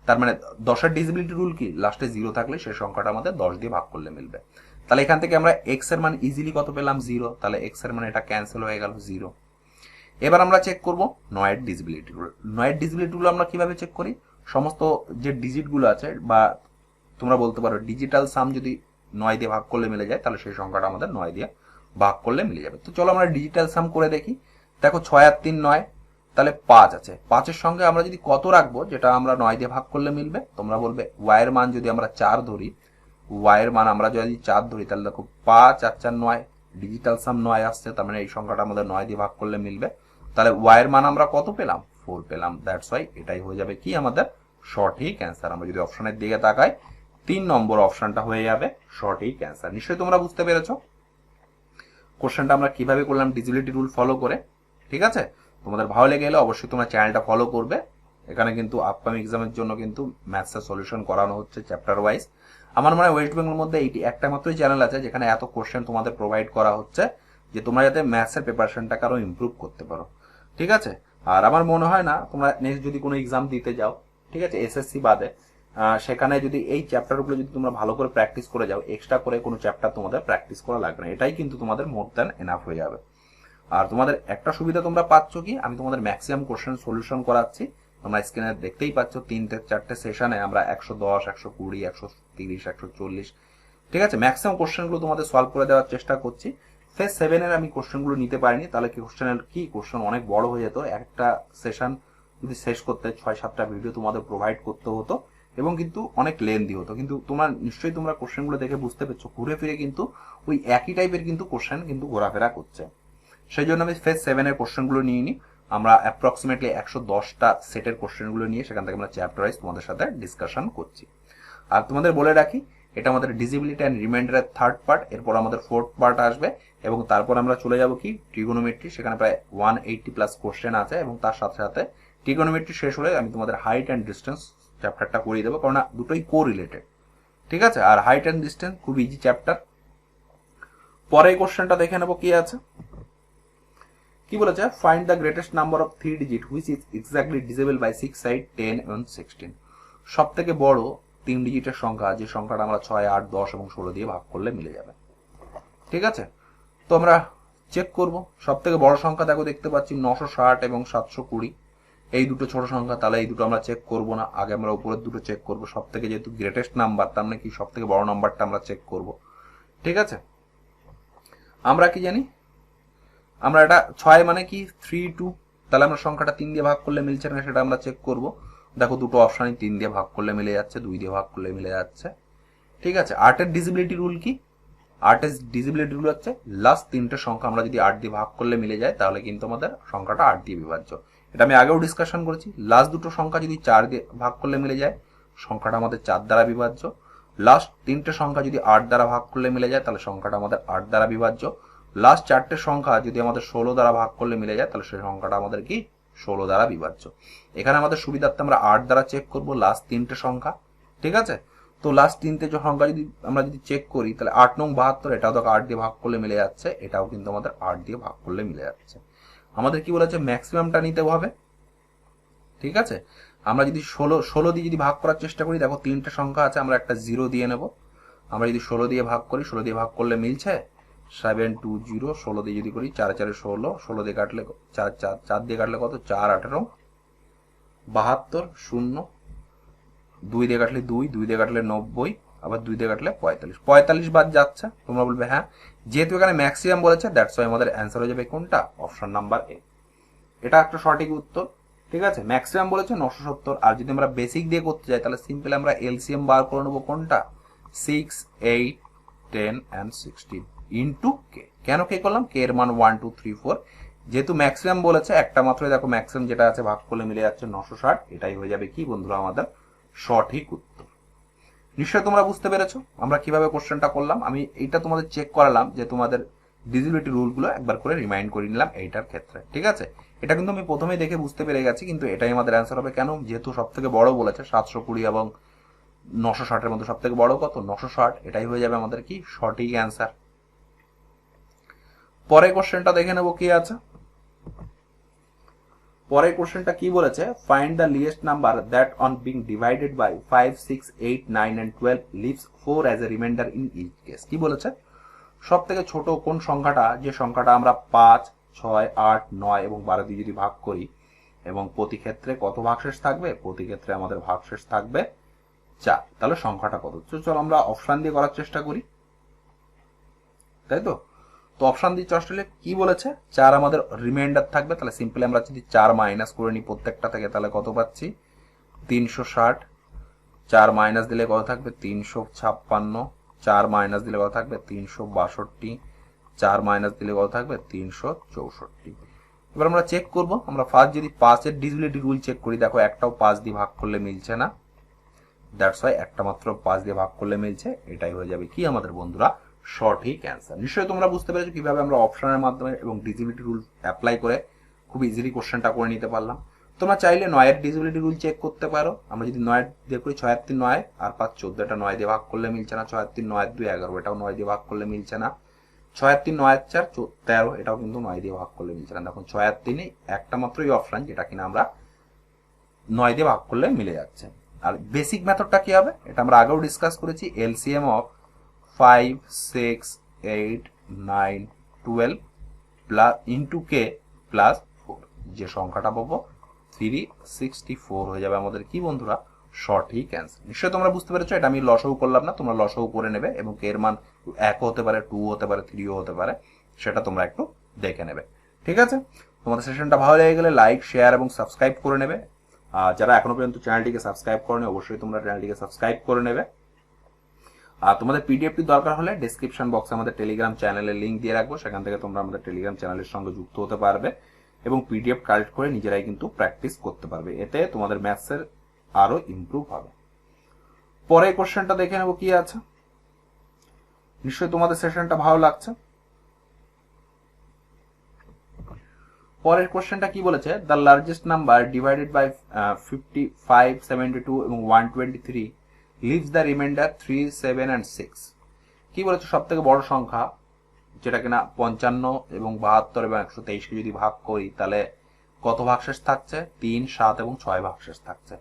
তার মানে 10 এর ডিভিজিবিলিটি রুল কি, লাস্টে 0 থাকলে সেই সংখ্যাটা আমাদের 10 দিয়ে ভাগ করলে মিলবে। তাহলে এখান থেকে আমরা x এর মান ইজিলি কত পেলাম 0, তাহলে x এর মান এটা ক্যান্সেল হয়ে গেল 0। এবার আমরা চেক করব 9 এর ডিভিজিবিলিটি রুল। 9 এর ডিভিজিবিলিটি রুল আমরা কিভাবে চেক করি, সমস্ত যে ডিজিট গুলো আছে বা তোমরা বলতে পারো ডিজিটাল সাম যদি 9 দিয়ে ভাগ করলে মিলে যায় তাহলে সেই সংখ্যাটা আমাদের 9 দিয়ে ভাগ করলে মিলে যাবে। তো চলো আমরা ডিজিটাল সাম করে দেখি। দেখো 6 আর 3 9, তাহলে 5 আছে। 5 এর সঙ্গে আমরা যদি কত রাখবো যেটা আমরা 9 দিয়ে ভাগ করলে মিলবে, তোমরা বলবে y এর মান যদি আমরা 4 ধরি, y এর মান আমরা যদি 4 ধরি তাহলে দেখো 5 4 4 9, ডিজিটাল সাম 9 আসছে, তার মানে এই সংখ্যাটা আমাদের 9 দিয়ে ভাগ করলে মিলবে। তাহলে y এর মান আমরা কত পেলাম 4 পেলাম, দ্যাটস ওয়াই এটাই হয়ে যাবে কি আমাদের সঠিক অ্যান্সার। আমরা যদি অপশনের দিকে তাকাই 3 নম্বর অপশনটা হয়ে যাবে সঠিক অ্যান্সার। নিশ্চয়ই তোমরা বুঝতে পেরেছো কোশ্চেনটা আমরা কিভাবে করলাম ডিভিজিবিলিটি রুল ফলো করে, ঠিক আছে। তোমাদের ভালো লেগে গেলে অবশ্যই তোমরা চ্যানেলটা ফলো করবে। এখানে কিন্তু আপকামিং এক্সামের জন্য কিন্তু ম্যাথসের সলিউশন করানো হচ্ছে চ্যাপ্টার ওয়াইজ। আমার মনে হয় ওয়েস্ট বেঙ্গল মধ্যে এইটি একটা মাত্রই চ্যানেল আছে যেখানে এত কোশ্চেন তোমাদের প্রোভাইড করা হচ্ছে যে তোমরা যাতে ম্যাথসের প্রিপারেশনটাকে আরো ইমপ্রুভ করতে পারো, ঠিক আছে। আর আমার মনে হয় না তোমরা নেক্সট যদি কোনো এক্সাম দিতে যাও, ঠিক আছে, এসএসসি বাদে, সেখানে যদি এই চ্যাপ্টারগুলো যদি তোমরা ভালো করে প্র্যাকটিস করে যাও, এক্সট্রা করে কোনো চ্যাপ্টার তোমাদের প্র্যাকটিস করা লাগবে না, এটাই কিন্তু তোমাদের মোর দ্যান এনাফ হয়ে যাবে। আর তোমাদের একটা সুবিধা তোমরা পাচ্ছ কি, আমি তোমাদের ম্যাক্সিমাম কোশ্চেন সলিউশন করাচ্ছি। তোমরা স্ক্রিনে দেখতেই পাচ্ছ 3 থেকে 4টে সেশনে আমরা 110 120 130 140, ঠিক আছে, ম্যাক্সিমাম কোশ্চেনগুলো তোমাদের সলভ করে দেওয়ার চেষ্টা করছি। ফেজ 7 এর আমি কোশ্চেনগুলো নিতে পারিনি, তাহলে কি কোশ্চেন অনেক বড় হয়ে যেত, একটা সেশন যদি শেষ করতে 6-7টা ভিডিও তোমাদের প্রোভাইড করতে হতো এবং কিন্তু অনেক লেন্দি হতো। কিন্তু তোমরা নিশ্চয়ই তোমরা কোশ্চেনগুলো দেখে বুঝতে পেরেছো ঘুরে ফিরে কিন্তু ওই একই টাইপের কিন্তু কোশ্চেন কিন্তু ঘোরাফেরা করছে। সেই জন্য আমি ফেজ 7 এর কোশ্চেনগুলো নিয়ে নিই। আমরা অ্যাপ্রক্সিমেটলি 110টা সেটের কোশ্চেনগুলো নিয়ে সেখান থেকে আমরা চ্যাপ্টার ওয়াইজ তোমাদের সাথে ডিসকাশন করছি। আর তোমাদের বলে রাখি এটা আমাদের ডিভিজিবিলিটি এন্ড রিমাইন্ডারের থার্ড পার্ট, এরপর আমাদের ফোর্থ পার্ট আসবে এবং তারপর আমরা চলে যাব কি ট্রিগোনোমেট্রি, সেখানে প্রায় 180+ কোশ্চেন আছে এবং তার সাথে সাথে ট্রিগোনোমেট্রি শেষ হলে আমি তোমাদের হাইট অ্যান্ড ডিস্টেন্স চ্যাপ্টারটা করিয়ে দেবো, কারণ দুটোই কো রিলেটেড, ঠিক আছে। আর হাইট অ্যান্ড ডিস্টেন্স খুব ইজি চ্যাপ্টার। পরে এই কোশ্চেনটা দেখে নেবো কি আছে। কি বলেছে, find the greatest number of 3 digit which is exactly divisible by 6 সাইড 10 এবং 16। সব থেকে বড় 3 ডিজিটের সংখ্যা, যে সংখ্যাটা আমরা 6 8 10 এবং 16 দিয়ে ভাগ করলে মিলে যাবে, ঠিক আছে। তো আমরা চেক করব। সব থেকে বড় সংখ্যা দেখো দেখতে পাচ্ছি 960 এবং 720, এই দুটো ছোট সংখ্যা, তাহলে এই দুটো আমরা চেক করব না, আগে আমরা উপরের দুটো চেক করব। সব থেকে যেহেতু গ্রেটেস্ট নাম্বার তার মানে কি সব থেকে বড় নাম্বারটা আমরা চেক করব, ঠিক আছে। আমরা কি জানি আমরা এটা 6 মানে কি 3 2, তাহলে আমরা সংখ্যাটা 3 দিয়ে ভাগ করলে মিলছে না সেটা আমরা চেক করব। দেখো দুটো অপশনই 3 দিয়ে ভাগ করলে মিলে যাচ্ছে, 2 দিয়ে ভাগ করলে মিলে যাচ্ছে। ঠিক আছে, 8 এর ডিজিবিলিটি রুল কি? 8 এর ডিজিবিলিটি রুল হচ্ছে লাস্ট 3টে সংখ্যা আমরা যদি 8 দিয়ে ভাগ করলে মিলে যায় তাহলে কিন্তু আমাদের সংখ্যাটা 8 দিয়ে বিভাজ্য। এটা আমি আগেও ডিসকাশন করেছি। লাস্ট দুটো সংখ্যা যদি 4 দিয়ে ভাগ করলে মিলে যায় সংখ্যাটা আমাদের 4 দ্বারা বিভাজ্য। লাস্ট 3টে সংখ্যা যদি 8 দ্বারা ভাগ করলে মিলে যায় তাহলে সংখ্যাটা আমাদের 8 দ্বারা বিভাজ্য। লাস্ট 4টে সংখ্যা যদি আমাদের 16 দ্বারা ভাগ করলে মিলে যায় তাহলে সেই সংখ্যাটা আমাদের কি 16 দ্বারা বিভাজ্য। এখানে আমাদের সুবিধার্থে আমরা 8 দ্বারা চেক করব লাস্ট 3টে সংখ্যা। ঠিক আছে, তো লাস্ট 3টে সংখ্যা যদি আমরা চেক করি তাহলে 8 নং 72, এটাও তো 8 দিয়ে ভাগ করলে মিলে যাচ্ছে, এটাও কিন্তু আমাদের 8 দিয়ে ভাগ করলে মিলে যাচ্ছে। আমাদের কি বলেছে ম্যাক্সিমামটা নিতে হবে। ঠিক আছে, আমরা যদি 16 দিয়ে যদি ভাগ করার চেষ্টা করি, দেখো 3টে সংখ্যা আছে, আমরা একটা 0 দিয়ে নেব। আমরা যদি 16 দিয়ে ভাগ করি, 16 দিয়ে ভাগ করলে মিলছে 720, 16 দিয়ে যদি করি 4 4 16, 16 দিয়ে কাটলে 4 দিয়ে কাটলে কত 4 18 72, 0 2 দিয়ে কাটলে 2 দিয়ে কাটলে 90, আবার 2 দিয়ে কাটলে 45 বাদ যাচ্ছে। তোমরা বলবে হ্যাঁ, যেহেতু এখানে ম্যাক্সিমাম বলেছে দ্যাটস ওয়াই আমাদের অ্যান্সার হয়ে যাবে কোনটা, অপশন নাম্বার এ। এটা একটা সঠিক উত্তর। ঠিক আছে, ম্যাক্সিমাম বলেছে 970, আর যদি আমরা বেসিক দিয়ে করতে যাই তাহলে সিম্পল আমরা এলসিএম বার করে নেবো কোনটা, 6 8 10 and 16 ইন্টু কে। কেন কে করলাম, কে এর মান 1 2 3 4, যেহেতু ম্যাক্সিমাম বলেছে একটা মাত্র, দেখো ম্যাক্সিমাম যেটা আছে ভাগ করলে মিলে যাচ্ছে 960, এটাই হয়ে যাবে কি বন্ধুরা আমাদের সঠিক উত্তর। নিশ্চয়ই তোমরা বুঝতে পেরেছো আমরা কিভাবে কোশ্চেনটা করলাম। আমি এইটা তোমাদের চেক করালাম যে তোমাদের ডিজিবিলিটি রুলগুলো একবার করে রিমাইন্ড করে নিলাম এইটার ক্ষেত্রে। ঠিক আছে, এটা কিন্তু আমি প্রথমেই দেখে বুঝতে পেরে গেছি, কিন্তু এটাই আমাদের অ্যান্সার হবে। কেন, যেহেতু সব থেকে বড় বলেছে 720 এবং 960 এর মধ্যে সব থেকে বড় কত 960, এটাই হয়ে যাবে আমাদের কি সঠিক অ্যান্সার। পরের কোশ্চেনটা দেখে নেবো কি আছে। পরের কোশ্চেনটা কি বলেছে, find the least number that on being divided by 5 6 8 9 and 12 leaves 4 as a remainder in each case. কি বলেছে, সব থেকে ছোট কোন সংখ্যাটা, যে সংখ্যাটা আমরা 5 6 8 9 এবং 12 দিয়ে যদি ভাগ করি এবং প্রতি ক্ষেত্রে কত ভাগশেষ থাকবে, প্রতি ক্ষেত্রে আমাদের ভাগশেষ থাকবে 4, তাহলে সংখ্যাটা কত। চলো আমরা অপশন দিয়ে করার চেষ্টা করি, তাই তো। তো অপশন দিয়ে আসলে কি বলেছে, 4 আমাদের রিমাইন্ডার থাকবে, তাহলে সিম্পলি আমরা যদি 4 মাইনাস করে নিই প্রত্যেকটা থেকে তাহলে কত পাচ্ছি 360, 4 মাইনাস দিলে কত থাকবে 356, 4 মাইনাস দিলে কত থাকবে 362, 4 মাইনাস দিলে কত থাকবে 364। এবার আমরা চেক করব, আমরা ফার্স্ট যদি 5 এর ডিজিবিলিটি রুল চেক করি, দেখো একটাও 5 দিয়ে ভাগ করলে মিলছে না, দ্যাটস ওয়াই একটা মাত্র 5 দিয়ে ভাগ করলে মিলছে, এটাই হয়ে যাবে কি আমাদের বন্ধুরা সঠিক অ্যান্সার। নিশ্চয়ই তোমরা বুঝতে পেরেছো কিভাবে আমরা অপশনের মাধ্যমে এবং ডিজিবিলিটি রুল অ্যাপ্লাই করে খুব ইজিলি কোশ্চেনটা করে নিতে পারলাম। তোমরা চাইলে 9 এর ডিজিবিলিটি রুল চেক করতে পারো। আমরা যদি 9 দিয়ে করি 6 3 9 আর 5 14, এটা 9 দিয়ে ভাগ করলে মিলছে না, 6 3 9 2 11, এটাও 9 দিয়ে ভাগ করলে মিলছে না, 6 3 9 4 13, এটাও কিন্তু 9 দিয়ে ভাগ করলে মিলছে না। দেখুন 6 3 একটা মাত্রই অপশন যেটা কিনা আমরা 9 দিয়ে ভাগ করলে মিলে যাচ্ছে। আর বেসিক মেথডটা কি হবে, এটা আমরা আগেও ডিসকাস করেছি, LCM of 5 6 8 9 12 plus into k plus 4, যে সংখ্যাটা পাবো 364 হয়ে যাবে আমাদের কি বন্ধুরা সঠিক অ্যান্সার। নিশ্চয়ই তোমরা বুঝতে পেরেছো, এটা আমি লসাগু করলাম না, তোমরা লসাগু করে নেবে এবং কে এর মান 1 হতে পারে 2 হতে পারে 3 হতে পারে, সেটা তোমরা একটু দেখে নেবে। ঠিক আছে, তোমাদের সেশনটা ভালো লেগে গেলে লাইক শেয়ার এবং সাবস্ক্রাইব করে নেবে। যারা এখনো পর্যন্ত চ্যানেলটিকে সাবস্ক্রাইব করনি অবশ্যই তোমরা চ্যানেলটিকে সাবস্ক্রাইব করে নেবে। আর তোমাদের পিডিএফটি দরকার হলে ডেসক্রিপশন বক্সে আমাদের টেলিগ্রাম চ্যানেলের লিঙ্ক দিয়ে রাখবো, সেখান থেকে তোমরা আমাদের টেলিগ্রাম চ্যানেলের সঙ্গে যুক্ত হতে পারবে এবং পিডিএফ কালেক্ট করে নিজেরাই কিন্তু প্র্যাকটিস করতে পারবে, এতে তোমাদের ম্যাথসের আরো ইমপ্রুভ হবে। পরে কোশ্চেনটা দেখে নেবো কি আছে। নিশ্চয়ই তোমাদের সেশনটা ভালো লাগছে। পরের কোশ্চেনটা কি বলেছে, the largest number divided by 55 72 এবং 123 লিভস দ্য রিমাইন্ডার 3 7 and 6। কি বলেছে, সব থেকে বড় সংখ্যা যেটা কিনা 55 এবং 72 এবং 123 কে যদি ভাগ করি তাহলে কত ভাগশেষ থাকছে, 3 7 এবং 6 ভাগশেষ থাকছে।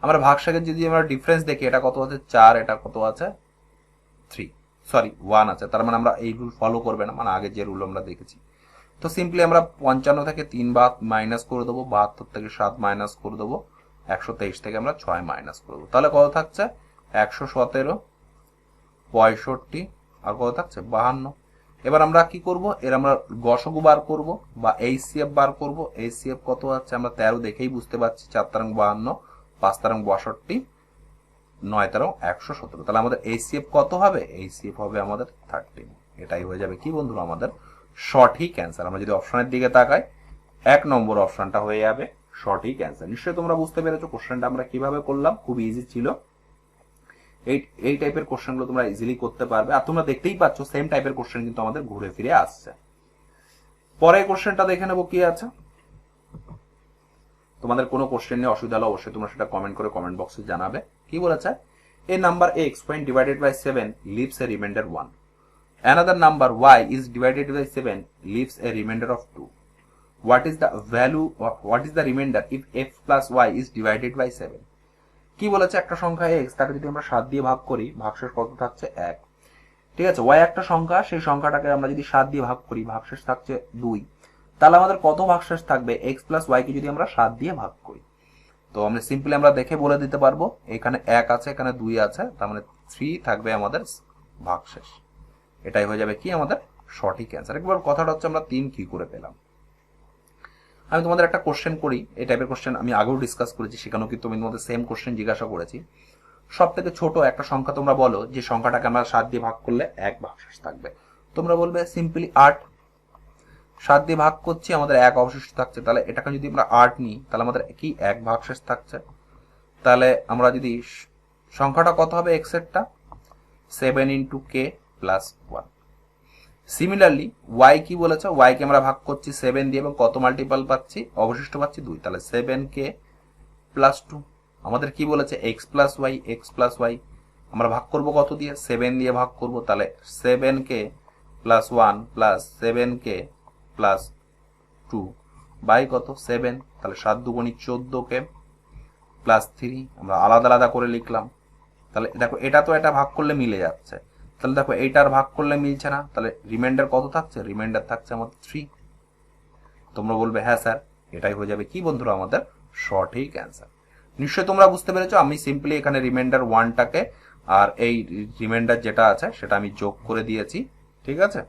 আমরা ভাগশেষের যদি আমরা ডিফারেন্স দেখি, এটা কত আছে 4, এটা কত আছে 1 আছে, তার মানে আমরা এই রুল ফলো করবে না, মানে আগে যে রুল আমরা দেখেছি। তো সিম্পলি আমরা 55 থেকে 3 বাদ মাইনাস করে দেবো, 72 থেকে 7 মাইনাস করে দেবো, 123 থেকে আমরা 6 মাইনাস করে দেবো, তাহলে কত থাকছে 117, 65 আর কত থাকছে 52। এবার আমরা কি করব, এর আমরা গসগু বার করব বা এইচসিএফ বার করব। এইচসিএফ কত আছে আমরা 13 দেখেই বুঝতে পারছি, 4 তারাং 52, 5 তারাং 62, 9 তারাং 117। তাহলে আমাদের এইচসিএফ কত হবে, এইচসিএফ হবে আমাদের 13। এটাই হয়ে যাবে কি বন্ধুরা আমাদের সঠিক অ্যান্সার। আমরা যদি অপশনের দিকে তাকাই, 1 নম্বর অপশনটা হয়ে যাবে সঠিক অ্যান্সার। নিশ্চয়ই তোমরা বুঝতে পেরেছো কোশ্চেনটা আমরা কিভাবে করলাম, খুব ইজি ছিল। এই টাইপের কোশ্চেনগুলো তোমরা ইজিলি করতে পারবে। আর তোমরা দেখতেই পাচ্ছ সেম টাইপের কোশ্চেন কিন্তু আমাদের ঘুরে ফিরে আসছে। পরে কোশ্চেনটা দেখে নেবো কি আছে। তোমাদের কোনো কোশ্চেন নিয়ে অসুবিধা হলে অবশ্যই তোমরা সেটা কমেন্ট করে কমেন্ট বক্সে জানাবে। কি বলেছে, এ number x when divided by 7 leaves a remainder 1. Another number y is divided by 7 leaves a remainder of 2. What is the value or what is the remainder if x plus y is divided by 7? কি বলেছে, একটা সংখ্যা x, তাকে যদি আমরা 7 দিয়ে ভাগ করি, ভাগশেষ কত থাকছে 1। ঠিক আছে, y একটা সংখ্যা, সেই সংখ্যাটাকে আমরা যদি 7 দিয়ে ভাগ করি, ভাগশেষ থাকছে 2। তাহলে আমাদের কত ভাগশেষ থাকবে, x প্লাস y কে যদি আমরা 7 দিয়ে ভাগ করি। তো আমরা সিম্পলি আমরা দেখে বলে দিতে পারবো, এখানে 1 আছে, এখানে 2 আছে, তার মানে 3 থাকবে আমাদের ভাগশেষ। এটাই হয়ে যাবে কি আমাদের সঠিক অ্যান্সার। একবার কথাটা হচ্ছে আমরা 3 কি করে পেলাম। আমি তোমাদের একটা কোশ্চেন করি, এই টাইপের কোশ্চেন আমি আগেও ডিসকাস করেছি, সেখানেও কিন্তু আমি তোমাদের সেম কোশ্চেন জিজ্ঞাসা করেছি। সব থেকে ছোট একটা সংখ্যা তোমরা বলো, যে সংখ্যাটাকে আমরা 7 দিয়ে ভাগ করলে 1 ভাগশেষ থাকবে। তোমরা বলবে সিম্পলি 8। 7 দিয়ে ভাগ করছি, আমাদের 1 অবশিষ্ট থাকছে। তাহলে এটাকে যদি আমরা 8 নিই, তাহলে আমাদের কি 1 ভাগশেষ থাকছে। তাহলে আমরা যদি সংখ্যাটা কত হবে x এরটা, 7 into k plus 1। Similarly y কি বলেছে, y কে আমরা ভাগ করছি 7 দিয়ে এবং কত মাল্টিপল পাচ্ছি, অবশিষ্ট পাচ্ছি 2। তাহলে 7k plus 2। আমাদের কি বলেছে x plus y, আমরা ভাগ করব কত দিয়ে, 7 দিয়ে ভাগ করব। তাহলে 7k plus 1 plus 7k plus 2 by কত 7। তাহলে 7 দুগুণী 14k plus 3, আমরা আলাদা আলাদা করে লিখলাম। তাহলে দেখো এটা তো এটা ভাগ করলে মিলে যাচ্ছে, তাহলে দেখো এইটার ভাগ করলে মিলছে না। তাহলে রিমাইন্ডার কত থাকছে, রিমাইন্ডার থাকছে আমাদের 3। তোমরা বলবে হ্যাঁ স্যার, এটাই হয়ে যাবে কি বন্ধুরা আমাদের সঠিক অ্যান্সার। নিশ্চয়ই তোমরা বুঝতে পেরেছো, আমি সিম্পলি এখানে রিমাইন্ডার 1টাকে আর এই রিমাইন্ডার যেটা আছে সেটা আমি যোগ করে দিয়েছি। ঠিক আছে,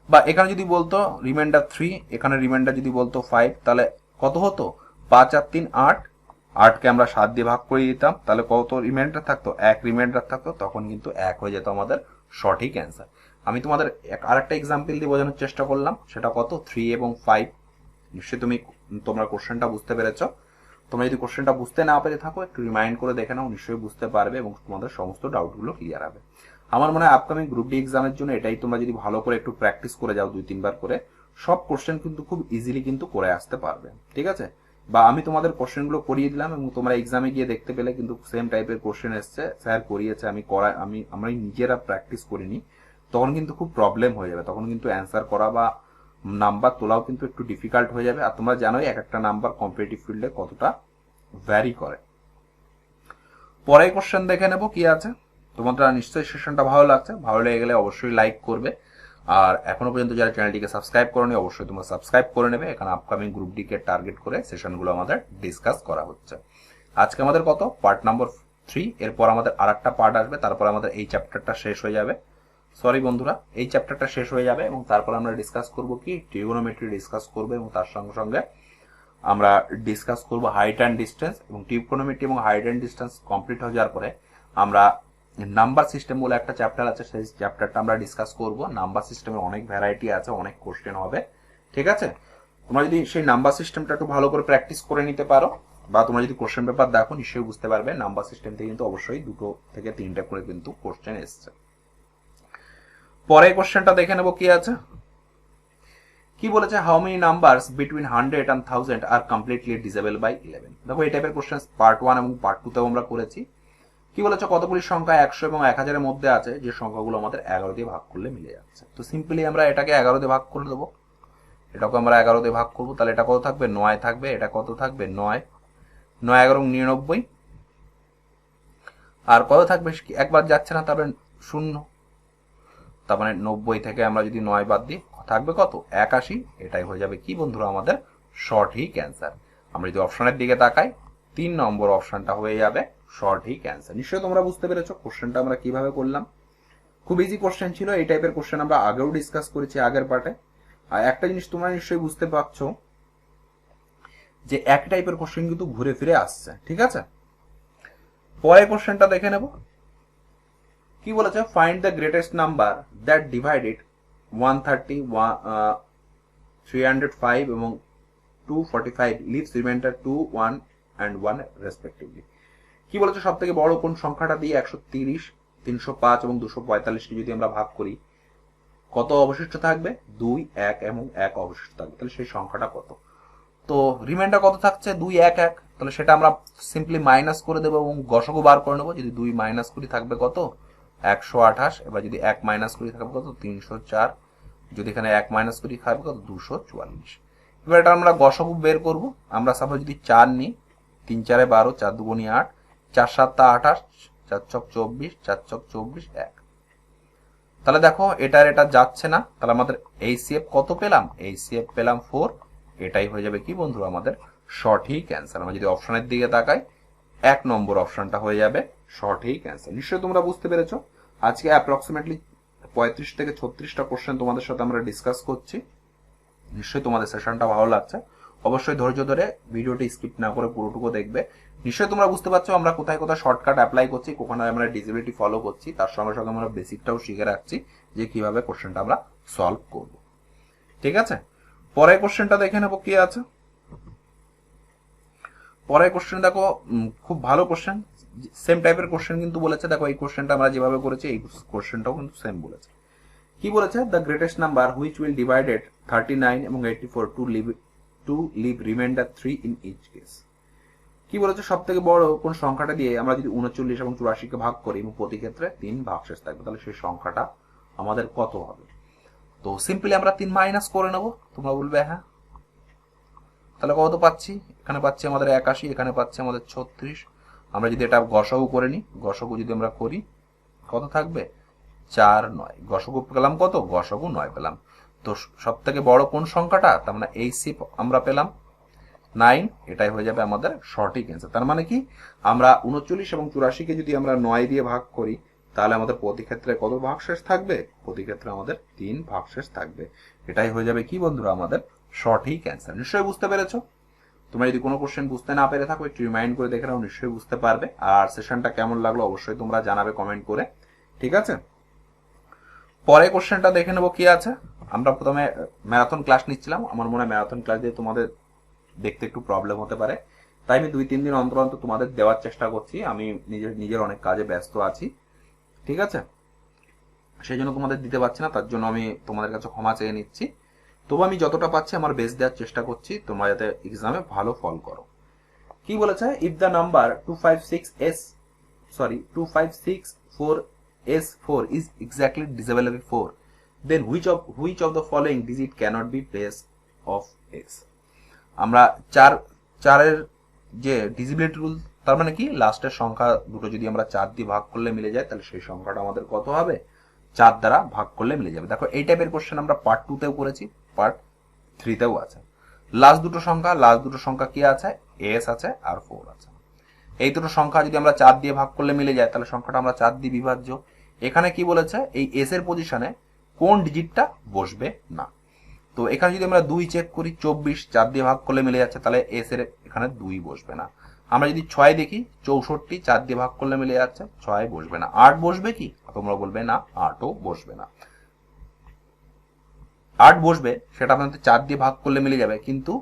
বা এখানে যদি বলতো রিমাইন্ডার 3, এখানে রিমাইন্ডার যদি বলতো 5, তাহলে কত হতো, 5 আর 3 8, 8কে আমরা 7 দিয়ে ভাগ করে দিতাম, তাহলে কত রিমাইন্ডার থাকতো, 1 রিমাইন্ডার থাকতো, তখন কিন্তু 1 হয়ে যেত আমাদের সঠিক অ্যান্সার। আমি তোমাদের আরেকটা এক্সাম্পল দিয়ে বোঝানোর চেষ্টা করলাম, সেটা কত 3 এবং 5। নিশ্চয়ই তোমরা কোশ্চেনটা বুঝতে পেরেছো। তোমরা যদি কোশ্চেনটা বুঝতে না পেরে থাকো, একটু রিমাইন্ড করে দেখে নাও, নিশ্চয়ই বুঝতে পারবে এবং তোমাদের সমস্ত ডাউটগুলো ক্লিয়ার হবে। আমার মনে হয় আপকামিং গ্রুপ ডি এক্সামের জন্য এটাই, তোমরা যদি ভালো করে একটু প্র্যাকটিস করে যাও 2-3 বার করে, সব কোশ্চেন কিন্তু খুব ইজিলি কিন্তু করে আসতে পারবে। ঠিক আছে, বা আমি তোমাদের কোশ্চেনগুলো করিয়ে দিলাম এবং তোমরা এক্সামে গিয়ে দেখতে পেলে কিন্তু সেম টাইপের কোশ্চেন এসছে, স্যার করিয়েছে, আমরা নিজেরা প্র্যাকটিস করিনি, তখন কিন্তু খুব প্রবলেম হয়ে যাবে। তখন কিন্তু অ্যান্সার করা বা নাম্বার তোলাও কিন্তু একটু ডিফিকাল্ট হয়ে যাবে। আর তোমরা জানোই এক একটা নাম্বার কম্পিটিটিভ ফিল্ডে কতটা ভ্যারি করে। পরে কোশ্চেন দেখে নেব কি আছে। তোমাদের নিশ্চয়ই সেশনটা ভালো লাগছে, ভালো লেগে গেলে অবশ্যই লাইক করবে। আর এখনো পর্যন্ত যারা চ্যানেলটিকে সাবস্ক্রাইব করোনি, অবশ্যই তোমরা সাবস্ক্রাইব করে নেবে। এখানে আপকামিং গ্রুপ ডি কে টার্গেট করে সেশনগুলো আমাদের ডিসকাস করা হচ্ছে। আজকে আমাদের কত, পার্ট নাম্বার 3, এরপর আমাদের আরেকটা পার্ট আসবে, তারপর আমাদের এই চ্যাপ্টারটা শেষ হয়ে যাবে। সরি বন্ধুরা, এই চ্যাপ্টারটা শেষ হয়ে যাবে এবং তারপর আমরা ডিসকাস করব কি, ট্রিগোনোমেট্রি ডিসকাস করব এবং তার সঙ্গে সঙ্গে আমরা ডিসকাস করব হাইট অ্যান্ড ডিস্টেন্স। এবং ট্রিগোনোমেট্রি এবং হাইট অ্যান্ড ডিস্টেন্স কমপ্লিট হয়ে যাওয়ার পরে আমরা নাম্বার সিস্টেম বলে একটা চ্যাপ্টার আছে, সেই চ্যাপ্টারটা আমরা ডিসকাস করব। নাম্বার সিস্টেমের অনেক ভ্যারাইটি আছে, অনেক কোশ্চেন হবে। ঠিক আছে, তোমরা যদি সেই নাম্বার সিস্টেমটা একটু ভালো করে প্র্যাকটিস করে নিতে পারো, বা তোমরা যদি কোশ্চেন পেপার দেখো, নিশ্চয়ই বুঝতে পারবে নাম্বার সিস্টেম থেকে কিন্তু অবশ্যই 2 থেকে 3টা করে কিন্তু কোশ্চেন এসছে। পরে কোশ্চেনটা দেখে নেব কি আছে। কি বলেছে, how many numbers between 100 and 1000 are completely divisible by 11। দেখো এই টাইপের কোশ্চেন পার্ট 1 এবং পার্ট 2 তেও আমরা করেছি। কি বলেছে, কতগুলি সংখ্যা 100 এবং 1000 এর মধ্যে আছে যে সংখ্যাগুলো আমাদের 11 দিয়ে ভাগ করলে মিলে যাচ্ছে। তো সিম্পলি আমরা এটাকে 11 দিয়ে ভাগ করে দেবো, এটাকে আমরা 11 দিয়ে ভাগ করবো। তাহলে এটা কত থাকবে, 9 থাকবে। এটা কত থাকবে, 9 9 11 99। আর কত থাকবে, একবার যাচ্ছে না, তারপরে 0। তার মানে 90 থেকে আমরা যদি 9 বাদ দিই, থাকবে কত, 81। এটাই হয়ে যাবে কি বন্ধুরা আমাদের সঠিক অ্যান্সার। আমরা যদি অপশনের দিকে তাকাই, 3 নম্বর অপশনটা হয়ে যাবে সঠিক অ্যান্সার। নিশ্চয়ই তোমরা বুঝতে পেরেছো কোশ্চেনটা আমরা কিভাবে করলাম। খুব ইজি কোশ্চেন ছিল, এই টাইপের কোশ্চেন আমরা আগেও ডিসকাস করেছি আগের পার্টে। আর একটা জিনিস তোমরা নিশ্চয়ই বুঝতে পারছো যে এক টাইপের কোশ্চেন কিন্তু ঘুরে ফিরে আসছে, ঠিক আছে। পরের কোশ্চেনটা দেখে নেব। কি বলেছে, find the greatest number that divided 130, 305 এবং 245 লিভস রিমাইন্ডার 2, 1 and 1 রেসপেক্টিভলি। কি বলেছে, সব থেকে বড় কোন সংখ্যাটা দিয়ে 130, 305 এবং 245 কে যদি আমরা ভাগ করি কত অবশিষ্ট থাকবে? 2, 1 এবং 1 অবশিষ্ট থাকবে। তাহলে সেই সংখ্যাটা কত? তো রিমাইন্ডার কত থাকছে? 2, 1, 1। তাহলে সেটা আমরা সিম্পলি মাইনাস করে দেবো এবং গসগু বার করে নেবো। যদি 2 মাইনাস করি থাকবে কত? 128। এবার যদি 1 মাইনাস করি থাকবে কত? 304। যদি এখানে 1 মাইনাস করি থাকবে কত? 244। এবার এটা আমরা গসগু বের করব। আমরা সাপোজ যদি 4 নিই, 3 4 12, 4 2 8, 4 7 28, 4 6 24, 4 6 24, 1। তাহলে দেখো এটা যাচ্ছে না। তাহলে আমাদের এইচসিএফ কত পেলাম? এইচসিএফ পেলাম 4। এটাই হয়ে যাবে কি বন্ধুরা আমাদের সঠিক অ্যান্সার। আমরা যদি অপশনের দিকে তাকাই, 1 নম্বর অপশনটা হয়ে যাবে সঠিক অ্যান্সার। নিশ্চয়ই তোমরা বুঝতে পেরেছো। আজকে অ্যাপ্রক্সিমেটলি 35 থেকে 36টা কোশ্চেন তোমাদের সাথে আমরা ডিসকাস করছি। নিশ্চয়ই তোমাদের সেশনটা ভালো লাগছে। অবশ্যই ধৈর্য ধরে ভিডিওটি স্কিপ না করে পুরোটুকু দেখবে। নিশ্চয়ই তোমরা বুঝতে পারছো আমরা কোথায় কোথায় শর্টকাট অ্যাপ্লাই করছি, কোথায় আমরা ডিজেবিলিটি ফলো করছি, তার সঙ্গে সঙ্গে আমরা বেসিকটাও শিখে রাখছি যে কিভাবে কোশ্চেনটা আমরা সলভ করব। ঠিক আছে, পরের কোশ্চেনটা দেখে নেবো কি আছে। পরের কোশ্চেন দেখো, খুব ভালো কোশ্চেন, সেম টাইপের কোশ্চেন কিন্তু বলেছে। দেখো এই কোশ্চেনটা আমরা যেভাবে করেছি এই কোশ্চেনটাও কিন্তু সেম বলেছে। কি বলেছে, the greatest number which will divided 39 এবং 84 to leave remainder 3 in each case. কি বলেছে, সব থেকে বড় কোন সংখ্যাটা দিয়ে আমরা যদি 39 এবং 84 কে ভাগ করি এবং প্রতি ক্ষেত্রে 3 ভাগশেষ থাকবে, তাহলে সেই সংখ্যাটা আমাদের কত হবে? তো সিম্পলি আমরা 3 মাইনাস করে নেব। তোমরা বলবে হ্যাঁ, তাহলে কত পাচ্ছি? এখানে পাচ্ছি আমাদের 81, এখানে পাচ্ছি আমাদের 36। আমরা যদি এটা গসাগু করে নিই, গসাগু যদি আমরা করি কত থাকবে? 4, 9। গসাগু পেলাম কত? গসাগু 9 পেলাম। তো সব থেকে বড় কোন সংখ্যাটা? তার মানে এইচসি আমরা পেলাম 9। এটাই হয়ে যাবে আমাদের সঠিক অ্যান্সার। তার মানে কি, আমরা 39 এবং 84 কে যদি আমরা 9 দিয়ে ভাগ করি তাহলে আমাদের প্রতি ক্ষেত্রে কত ভাগশেষ থাকবে? প্রতি ক্ষেত্রে আমাদের 3 ভাগশেষ থাকবে। এটাই হয়ে যাবে কি বন্ধুরা আমাদের সঠিক অ্যান্সার। নিশ্চয়ই বুঝতে পেরেছো। তোমরা যদি কোনো কোশ্চেন বুঝতে না পেরে থাকো একটু রিমাইন্ড করে দেখে নাও, নিশ্চয়ই বুঝতে পারবে। আর সেশনটা কেমন লাগলো অবশ্যই তোমরা জানাবে কমেন্ট করে, ঠিক আছে। পরে কোশ্চেনটা দেখে নেবো কি আছে। আমরা প্রথমে ম্যারাথন ক্লাস নিচ্ছিলাম। আমার মনে হয় ম্যারাথন ক্লাস দিয়ে তোমাদের দেখতে একটু প্রবলেম হতে পারে, তাই আমি 2-3 দিন অন্তর অন্তর তোমাদের দেওয়ার চেষ্টা করছি। আমি নিজের অনেক কাজে ব্যস্ত আছি, ঠিক আছে, সেই জন্য তোমাদের দিতে পারছি না। তার জন্য আমি তোমাদের কাছে ক্ষমা চেয়ে নিচ্ছি। তবু আমি যতটা পাচ্ছি আমার বেস্ট দেওয়ার চেষ্টা করছি, তোমরা যাতে এক্সামে ভালো ফল করো। কি বলেছে, if the number 2564S4 is exactly divisible by 4, then which of the following digit cannot be place of x? আমরা 4 এর যে ডিজিবিলিটি রুল, তার মানে কি লাস্টের সংখ্যা দুটো যদি আমরা 4 দিয়ে ভাগ করলে মিলে যায় তাহলে সেই সংখ্যাটা আমাদের কত হবে? 4 দ্বারা ভাগ করলে মিলে যাবে। দেখো এই টাইপের কোশ্চেন আমরা পার্ট 2 তেও করেছি, পার্ট 3 তেও আছে। লাস্ট দুটো সংখ্যা কি আছে? এস আছে আর 4 আছে। এই দুটো সংখ্যা যদি আমরা 4 দিয়ে ভাগ করলে মিলে যায় তাহলে সংখ্যাটা আমরা 4 দিয়ে বিভাজ্য। এখানে কি বলেছে, এই এস এর পজিশনে কোন ডিজিটটা বসবে না। তো এখানে যদি আমরা 2 চেক করি, 24 4 দিয়ে ভাগ করলে মিলে যাচ্ছে, তাহলে এস এর এখানে 2 বসবে না। আমরা যদি 6 দেখি, 64 4 দিয়ে ভাগ করলে মিলে যাচ্ছে, 6 বসবে না। 8 বসবে কি? তোমরা বলবে না, 8ও বসবে না। 8 বসবে, সেটা আপনাদের 4 দিয়ে ভাগ করলে মিলে যাবে, কিন্তু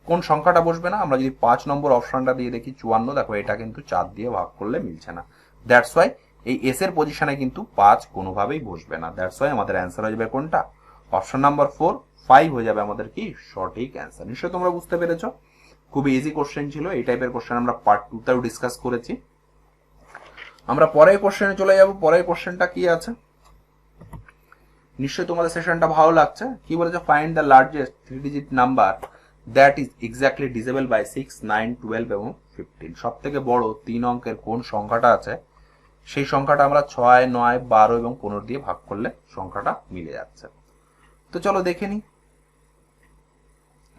কোন সংখ্যাটা বসবে না? আমরা যদি 5 নম্বর অপশনটা দিয়ে দেখি 54, দেখো এটা কিন্তু 4 দিয়ে ভাগ করলে মিলছে না। দ্যাটস ওয়াই এই এস এর পজিশনে কিন্তু 5 কোনোভাবেই বসবে না। দ্যাটস ওয়াই আমাদের অ্যান্সার হয়ে যাবে কোনটা? অপশন নাম্বার 4, 5 হয়ে যাবে আমাদের কি সঠিক অ্যান্সার। নিশ্চয়ই তোমরা বুঝতে পেরেছো। খুবই ইজি কোশ্চেন ছিল। এই টাইপের কোশ্চেন আমরা পার্ট 2 তেও ডিসকাস করেছি। আমরা পরের কোশ্চেনে চলে যাব। পরের কোশ্চেনটা কি আছে? নিশ্চয়ই তোমাদের সেশনটা ভালো লাগছে। কি বলেছে, find the largest 3 digit number that is exactly divisible by 6, 9, 12 এবং 15। সব থেকে বড় 3 অঙ্কের কোন সংখ্যাটা আছে সেই সংখ্যাটা আমরা 6, 9, 12 এবং 15 দিয়ে ভাগ করলে সংখ্যাটা মিলে যাচ্ছে। তো চলো দেখে নিই।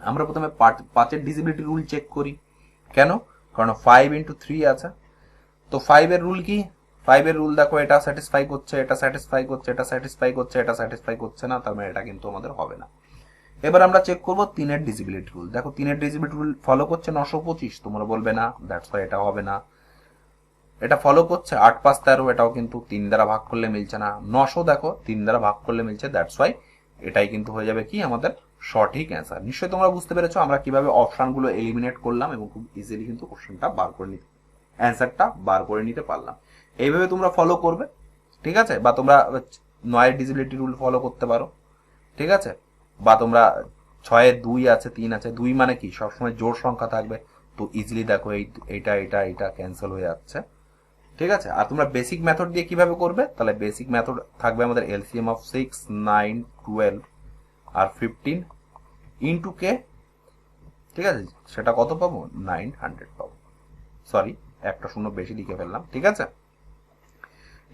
আমরা প্রথমে 5 এর ডিভিজিবিলিটি রুল চেক করি। কেন? কারণ 5 × 3 আছে। তো 5 এর রুল কি? 5 এর রুল দেখো, এটা স্যাটিসফাই করছে, এটা স্যাটিসফাই করছে, এটা স্যাটিসফাই করছে, এটা স্যাটিসফাই করছে না, তার মানে এটা কিন্তু আমাদের হবে না। এবার আমরা চেক করব 3 এর ডিজিবিলিটি রুল। দেখো 3 এর ডিজিবিলিটি রুল ফলো করছে 925, তোমরা বলবে না, দ্যাটস ওয়াই এটা হবে না। এটা ফলো করছে 8 5 13, এটাও কিন্তু 3 দ্বারা ভাগ করলে মিলছে না। 900 দেখো 3 দ্বারা ভাগ করলে মিলছে, দ্যাটস ওয়াই এটাই কিন্তু হয়ে যাবে কি আমাদের সঠিক অ্যান্সার। নিশ্চয়ই তোমরা বুঝতে পেরেছো আমরা কিভাবে অপশনগুলো এলিমিনেট করলাম এবং খুব ইজিলি কিন্তু কোশ্চেনটা বার করে নিতে, অ্যান্সারটা বার করে নিতে পারলাম। এইভাবে তোমরা ফলো করবে, ঠিক আছে? বা তোমরা 9 এর ডিজিবিলিটি রুল ফলো করতে পারো, ঠিক আছে? বা তোমরা 6 এর 2 আছে 3 আছে, 2 মানে কি সবসময় জোড় সংখ্যা থাকবে, তো ইজিলি দেখো এইটা এটা এটা ক্যান্সেল হয়ে যাচ্ছে, ঠিক আছে? আর তোমরা বেসিক মেথড দিয়ে কিভাবে করবে, তাহলে বেসিক মেথড থাকবে আমাদের LCM of 6 9 12 R 15 into k, ঠিক আছে? সেটা কত পাবো, 900 পাবো। সরি, একটা শূন্য বেশি লিখে ফেললাম, ঠিক আছে?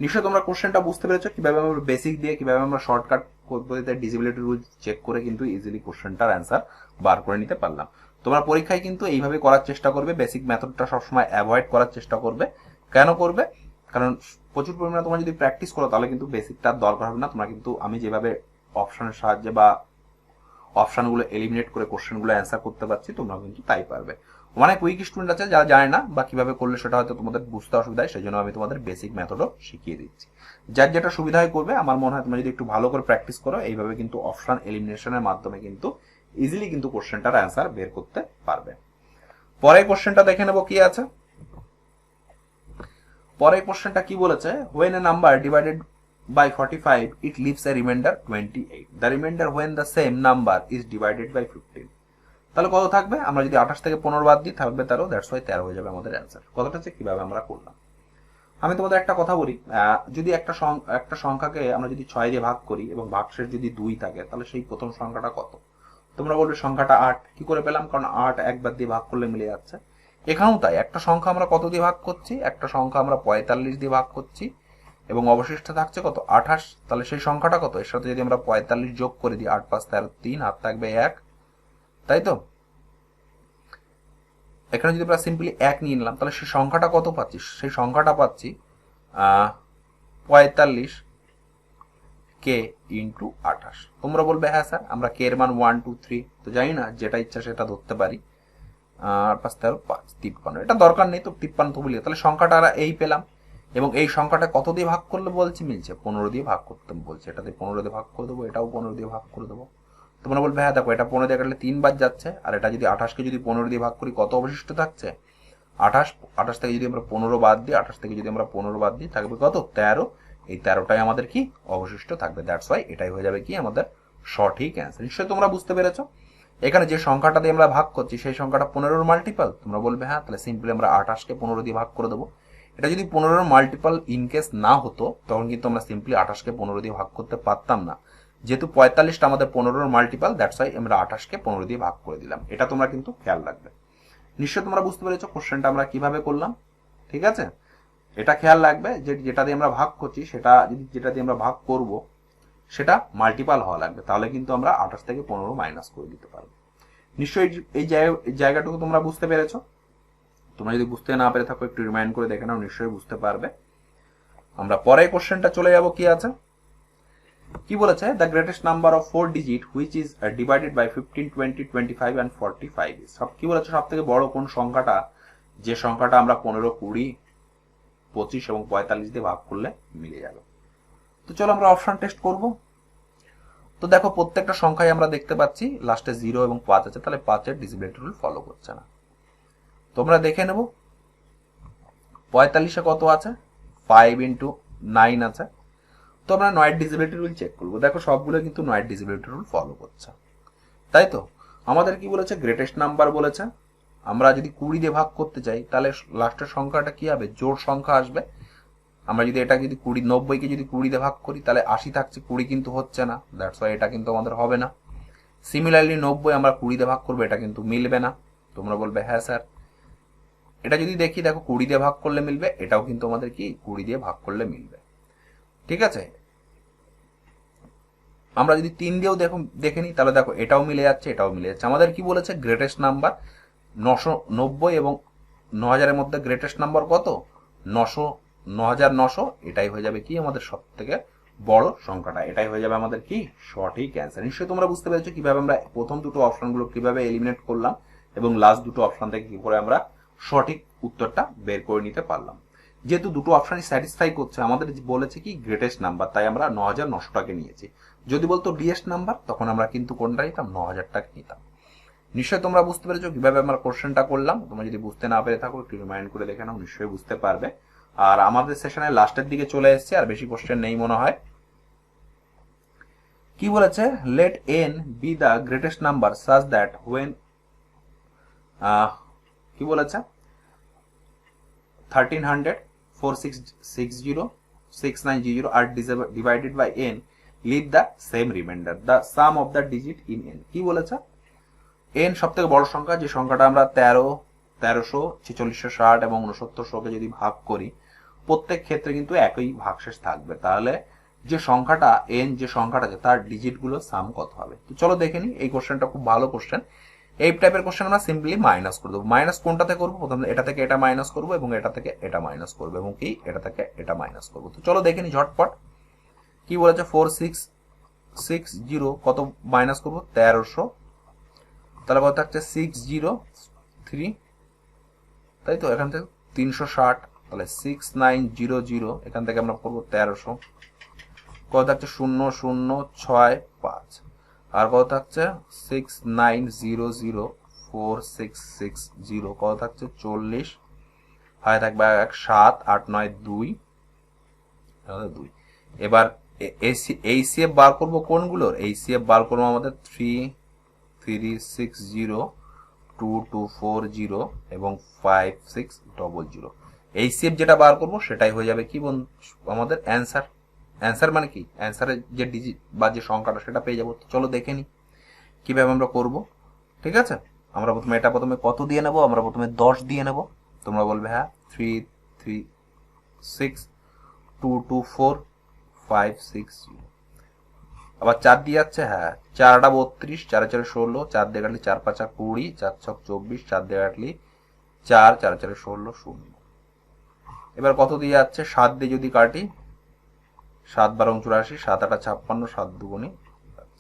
নিশ্চয়ই তোমরা কোশ্চেনটা বুঝতে পেরেছো কিভাবে আমরা বেসিক দিয়ে কিভাবে আমরা শর্টকাট পদ্ধতিতে ডিজিবিলিটি রুল চেক করে কিন্তু ইজিলি কোশ্চেনটার অ্যান্সার বার করে নিতে পারলাম। তোমরা পরীক্ষায় কিন্তু এইভাবে করার চেষ্টা করবে, বেসিক মেথডটা সবসময় অ্যাভয়েড করার চেষ্টা করবে। কেন করবে? কারণ প্রচুর পরিমাণে তোমরা যদি প্র্যাকটিস করো তাহলে কিন্তু বেসিকটার দরকার হবে না। তোমরা কিন্তু আমি যেভাবে অপশনের সাহায্যে বা অপশনগুলো এলিমিনেট করে কোশ্চেনগুলো অ্যান্সার করতে পারছি, তোমরা কিন্তু তাই পারবে। অনেক উইক স্টুডেন্ট আছে যারা জানে না বা কিভাবে করলে সেটা হয়তো তোমাদের বুঝতে অসুবিধা হয়, সেই জন্য আমি তোমাদের বেসিক মেথডও শিখিয়ে দিচ্ছি। যার যেটা সুবিধা হয় করবে। আমার মনে হয় তোমরা যদি একটু ভালো করে প্র্যাকটিস করো এইভাবে কিন্তু অপশন এলিমিনেশনের মাধ্যমে কিন্তু ইজিলি কিন্তু কোশ্চেনটার অ্যান্সার বের করতে পারবে। পরের কোশ্চেনটা দেখে নেবো কি আছে। পরের কোশ্চেনটা কি বলেছে, when a number divided by 45 it leaves a remainder 28, the remainder when the same number is divided by 15, তাহলে কত থাকবে? আমরা যদি 28 থেকে 15 বাদ দিই থাকবে 13, দ্যাটস ওয়াই 13 হয়ে যাবে আমাদের অ্যান্সার। কথাটা হচ্ছে কিভাবে আমরা করলাম। আমি তোমাদের একটা কথা বলি, যদি একটা সংখ্যাকে আমরা যদি 6 দিয়ে ভাগ করি এবং ভাগশেষ যদি 2 থাকে, তাহলে সেই প্রথম সংখ্যাটা কত? তোমরা বলবে সংখ্যাটা 8। কি করে পেলাম? কারণ 8 একবার দিয়ে ভাগ করলে মিলে যাচ্ছে। এখানেও তাই, একটা সংখ্যা আমরা কত দিয়ে ভাগ করছি? একটা সংখ্যা আমরা 45 দিয়ে ভাগ করছি এবং অবশিষ্ট থাকছে কত, 28। তাহলে সেই সংখ্যাটা কত? এর সাথে যদি আমরা 45 যোগ করে দিই, 8 5 13 3, হাত থাকবে 1, তাই তো? এখানে যদি আমরা সিম্পলি 1 নিয়ে নিলাম, তাহলে সেই সংখ্যাটা কত পাচ্ছি? সেই সংখ্যাটা পাচ্ছি 45 কে ইন্টু 28। তোমরা বলবে হ্যাঁ স্যার আমরা কে এর মান 1 2 3 তো জানি না, যেটা ইচ্ছা সেটা ধরতে পারি। 5 13 5 53, এটা দরকার নেই তো 53 তো বলি। তাহলে সংখ্যাটা এই পেলাম এবং এই সংখ্যাটা কত দিয়ে ভাগ করলে বলছি মিলছে? 15 দিয়ে ভাগ করতে বলছে। এটাতে 15 দিয়ে ভাগ করে দেবো, এটাও 15 দিয়ে ভাগ করে দেবো। তোমরা বলবে হ্যাঁ দেখো এটা 15 দিয়ে কাটলে 3 বার যাচ্ছে, আর এটা যদি 28 কে যদি 15 দিয়ে ভাগ করি কত অবশিষ্ট থাকছে? 28। 28 থেকে যদি আমরা 15 বাদ দিই, 28 থেকে যদি আমরা 15 বাদ দিই থাকবে কত, 13। এই 13টাই আমাদের কি অবশিষ্ট থাকবে, দ্যাটস ওয়াই এটাই হয়ে যাবে কি আমাদের সঠিক অ্যান্সার। নিশ্চয়ই তোমরা বুঝতে পেরেছো। এখানে যে সংখ্যাটা দিয়ে আমরা ভাগ করছি সেই সংখ্যাটা 15 মাল্টিপল। তোমরা বলবে হ্যাঁ, তাহলে সিম্পলি আমরা 28 কে 15 দিয়ে ভাগ করে দেবো। এটা যদি 15 মাল্টিপল ইন কেস না হতো তখন কিন্তু আমরা সিম্পলি 28 কে 15 দিয়ে ভাগ করতে পারতাম না। যেহেতু 45টা আমাদের 15 মাল্টিপল, দ্যাটস ওয়াই আমরা 28 কে 15 দিয়ে ভাগ করে দিলাম। এটা তোমরা কিন্তু খেয়াল রাখবে। নিশ্চয়ই তোমরা বুঝতে পেরেছো কোশ্চেনটা আমরা কিভাবে করলাম, ঠিক আছে? এটা খেয়াল রাখবে যে যেটা দিয়ে আমরা ভাগ করছি সেটা যদি যেটা দিয়ে আমরা ভাগ করব সেটা মাল্টিপল হওয়া লাগবে, তাহলে কিন্তু আমরা 28 থেকে 15 মাইনাস করে দিতে পারবো। নিশ্চয়ই এই জায়গাটুকু তোমরা বুঝতে পেরেছো। তোমরা যদি বুঝতে না পেরে থাকো একটু রিমাইন্ড করে দেখে নাও, নিশ্চয়ই বুঝতে পারবে। আমরা পরের কোশ্চেনটা চলে যাব। কি আছে, কি বলেছে, the greatest number of 4 digit which is divided by 15 20 25 and 45 is. কি বলেছে, সব থেকে বড় কোন সংখ্যাটা যে সংখ্যাটা আমরা 15 20 25 এবং 45 দিয়ে ভাগ করলে মিলে যাবে। তো চলো আমরা অপশন টেস্ট করব। তো দেখো প্রত্যেকটা সংখ্যায় আমরা দেখতে পাচ্ছি লাস্টে 0 এবং 5 আছে, তাহলে 5 এর ডিজিবিলিটি রুল ফলো করছে না। তোমরা দেখে নেব 45 এ কত আছে, 5 into 9 আছে। তো আমরা 9 ডিজিবিলিটি রুল চেক করবো। দেখো সবগুলো কিন্তু 9 ডিজিবিলিটি রুল ফলো করছে, তাই তো? আমাদের কি বলেছে, গ্রেটেস্ট নাম্বার বলেছে। আমরা যদি 20 দিয়ে ভাগ করতে চাই তাহলে লাস্টের সংখ্যাটা কি হবে, জোড় সংখ্যা আসবে। আমরা যদি এটা যদি 90 কে যদি 20 দিয়ে ভাগ করি তাহলে 80 থাকছে, 20 কিন্তু হচ্ছে না, দ্যাটস ওয়াই এটা কিন্তু আমাদের হবে না। সিমিলারলি 90 আমরা 20 দিয়ে ভাগ করবো, এটা কিন্তু মিলবে না। তোমরা বলবে হ্যাঁ স্যার। এটা যদি দেখি, দেখো 20 দিয়ে ভাগ করলে মিলবে, এটাও কিন্তু আমাদের কি 20 দিয়ে ভাগ করলে মিলবে, ঠিক আছে? আমরা যদি 3 দিয়েও দেখে নিই তাহলে দেখো এটাও মিলে যাচ্ছে, এটাও মিলে যাচ্ছে। আমাদের কি বলেছে, গ্রেটেস্ট নাম্বার 990 এবং 9000 এর মধ্যে গ্রেটেস্ট নাম্বার কত, 900 9900, এটাই হয়ে যাবে কি আমাদের সব থেকে বড় সংখ্যাটা, এটাই হয়ে যাবে আমাদের কি সঠিক অ্যান্সার। নিশ্চয়ই তোমরা বুঝতে পেরেছো কিভাবে আমরা প্রথম দুটো অপশনগুলো কিভাবে এলিমিনেট করলাম এবং লাস্ট দুটো অপশন থেকে কি করে আমরা সঠিক উত্তরটা বের করে নিতে পারলাম। যেহেতু দুটো অপশনই স্যাটিসফাই করছে, আমাদের বলেছে কি গ্রেটেস্ট নাম্বার, তাই আমরা 9900টাকে নিয়েছি। যদি বলতো ডিএস্ট নাম্বার, তখন আমরা কিন্তু কোনটা নিতাম, 9000টাকে নিতাম। নিশ্চয়ই তোমরা বুঝতে পেরেছো কিভাবে আমরা কোশ্চেনটা করলাম। তোমরা যদি বুঝতে না পেরে থাকো একটু রিমাইন্ড করে দেখে নাও, নিশ্চয়ই বুঝতে পারবে। আর আমাদের সেশনের লাস্টের দিকে চলে এসেছে, আর বেশি কোশ্চেন নেই মনে হয়। কি বলেছে, let n be the greatest number such that when কি বলেছে 1300, 4660, 6900 are divided by n, leave the same remainder, the sum of the digit in n। কি বলেছে, n সব থেকে বড় সংখ্যা, যে সংখ্যাটা আমরা 13, 1300, 4660 এবং 6900কে যদি ভাগ করি, প্রত্যেক ক্ষেত্রে কিন্তু একই ভাগশেষ থাকবে। তাহলে যে সংখ্যাটা n, যে সংখ্যাটা আছে তার ডিজিট গুলো সাম কত হবে। তো চলো দেখে নি, এই কোশ্চেনটা খুব ভালো কোশ্চেন। এই টাইপের কোশ্চেন আমরা সিম্পলি মাইনাস করে দেবো। মাইনাস কোনটাতে করবো, প্রথমে এটা থেকে এটা মাইনাস করবো এবং এটা থেকে এটা মাইনাস করবো এবং কি এটা থেকে এটা মাইনাস করবো। তো চলো দেখে নি ঝটপট। কি বলেছে, 4660 কত মাইনাস করবো, 1300, তাহলে কত থাকছে 603, তাই তো। এখান থেকে 360, তাহলে 6900, এখান থেকে আমরা করবো 1300, কত থাকছে 0065, আর কত থাকছে 6900, 4660, কত থাকছে 40, হয় থাকবে 7, 8, 9, 2। এবার এইচসিএফ বার করবো কোনগুলোর, এইচসিএফ বার করবো আমাদের 3360, 2240 এবং 5600। এইচসিএফ যেটা বার করবো সেটাই হয়ে যাবে কি আমাদের অ্যান্সার। অ্যান্সার মানে কি, অ্যান্সারের যে ডিজিট বা যে সংখ্যাটা সেটা পেয়ে যাবো। চলো দেখে নি কিভাবে আমরা করব। ঠিক আছে, আমরা প্রথমে এটা কত দিয়ে নেব, আমরা প্রথমে 10 দিয়ে নেব। তোমরা বলবে হ্যাঁ 33622456। আবার 4 দিয়ে যাচ্ছে, হ্যাঁ 4 32, 4 4 16, 4 দিয়ে কাটলি 4 5 20, 4 6 24, 4 দিয়ে কাটলি 4, 4 4 16, 0। এবার কত দিয়ে যাচ্ছে, 7 দিয়ে যদি কাটি, 7 12 84, 7 8 56, 7 2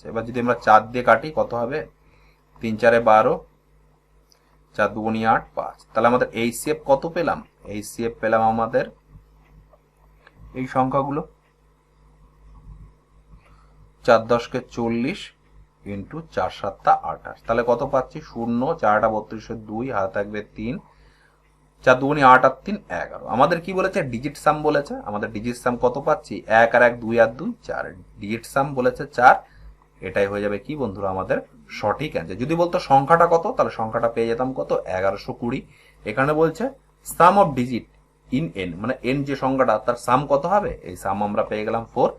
এবার যদি আমরা 4 দিয়ে কাটি কত হবে, 3 4 12, 4 2 8, 5। তাহলে আমাদের এইচসিএফ কত পেলাম, এইচসিএফ পেলাম আমাদের এই সংখ্যাগুলো, 4 10 কে 40 ইন্টু 4 7 28। তাহলে কত পাচ্ছি, 0, 4 32, 2 হাতে থাকবে 3, 4 2 8 আর 3 11। আমাদের কি বলেছে, ডিজিট সাম বলেছে। আমাদের ডিজিট সাম কত পাচ্ছি, 1 আর 1 2 আর 2 4, ডিজিট সাম বলেছে 4। এটাই হয়ে যাবে কি বন্ধুরা আমাদের সঠিক অ্যান্সার। যদি বলতো সংখ্যাটা কত, তাহলে সংখ্যাটা পেয়ে যেতাম কত, 1120। এখানে বলছে সাম অফ ডিজিট ইন এন, মানে এন যে সংখ্যাটা তার সাম কত হবে, এই সাম আমরা পেয়ে গেলাম 4।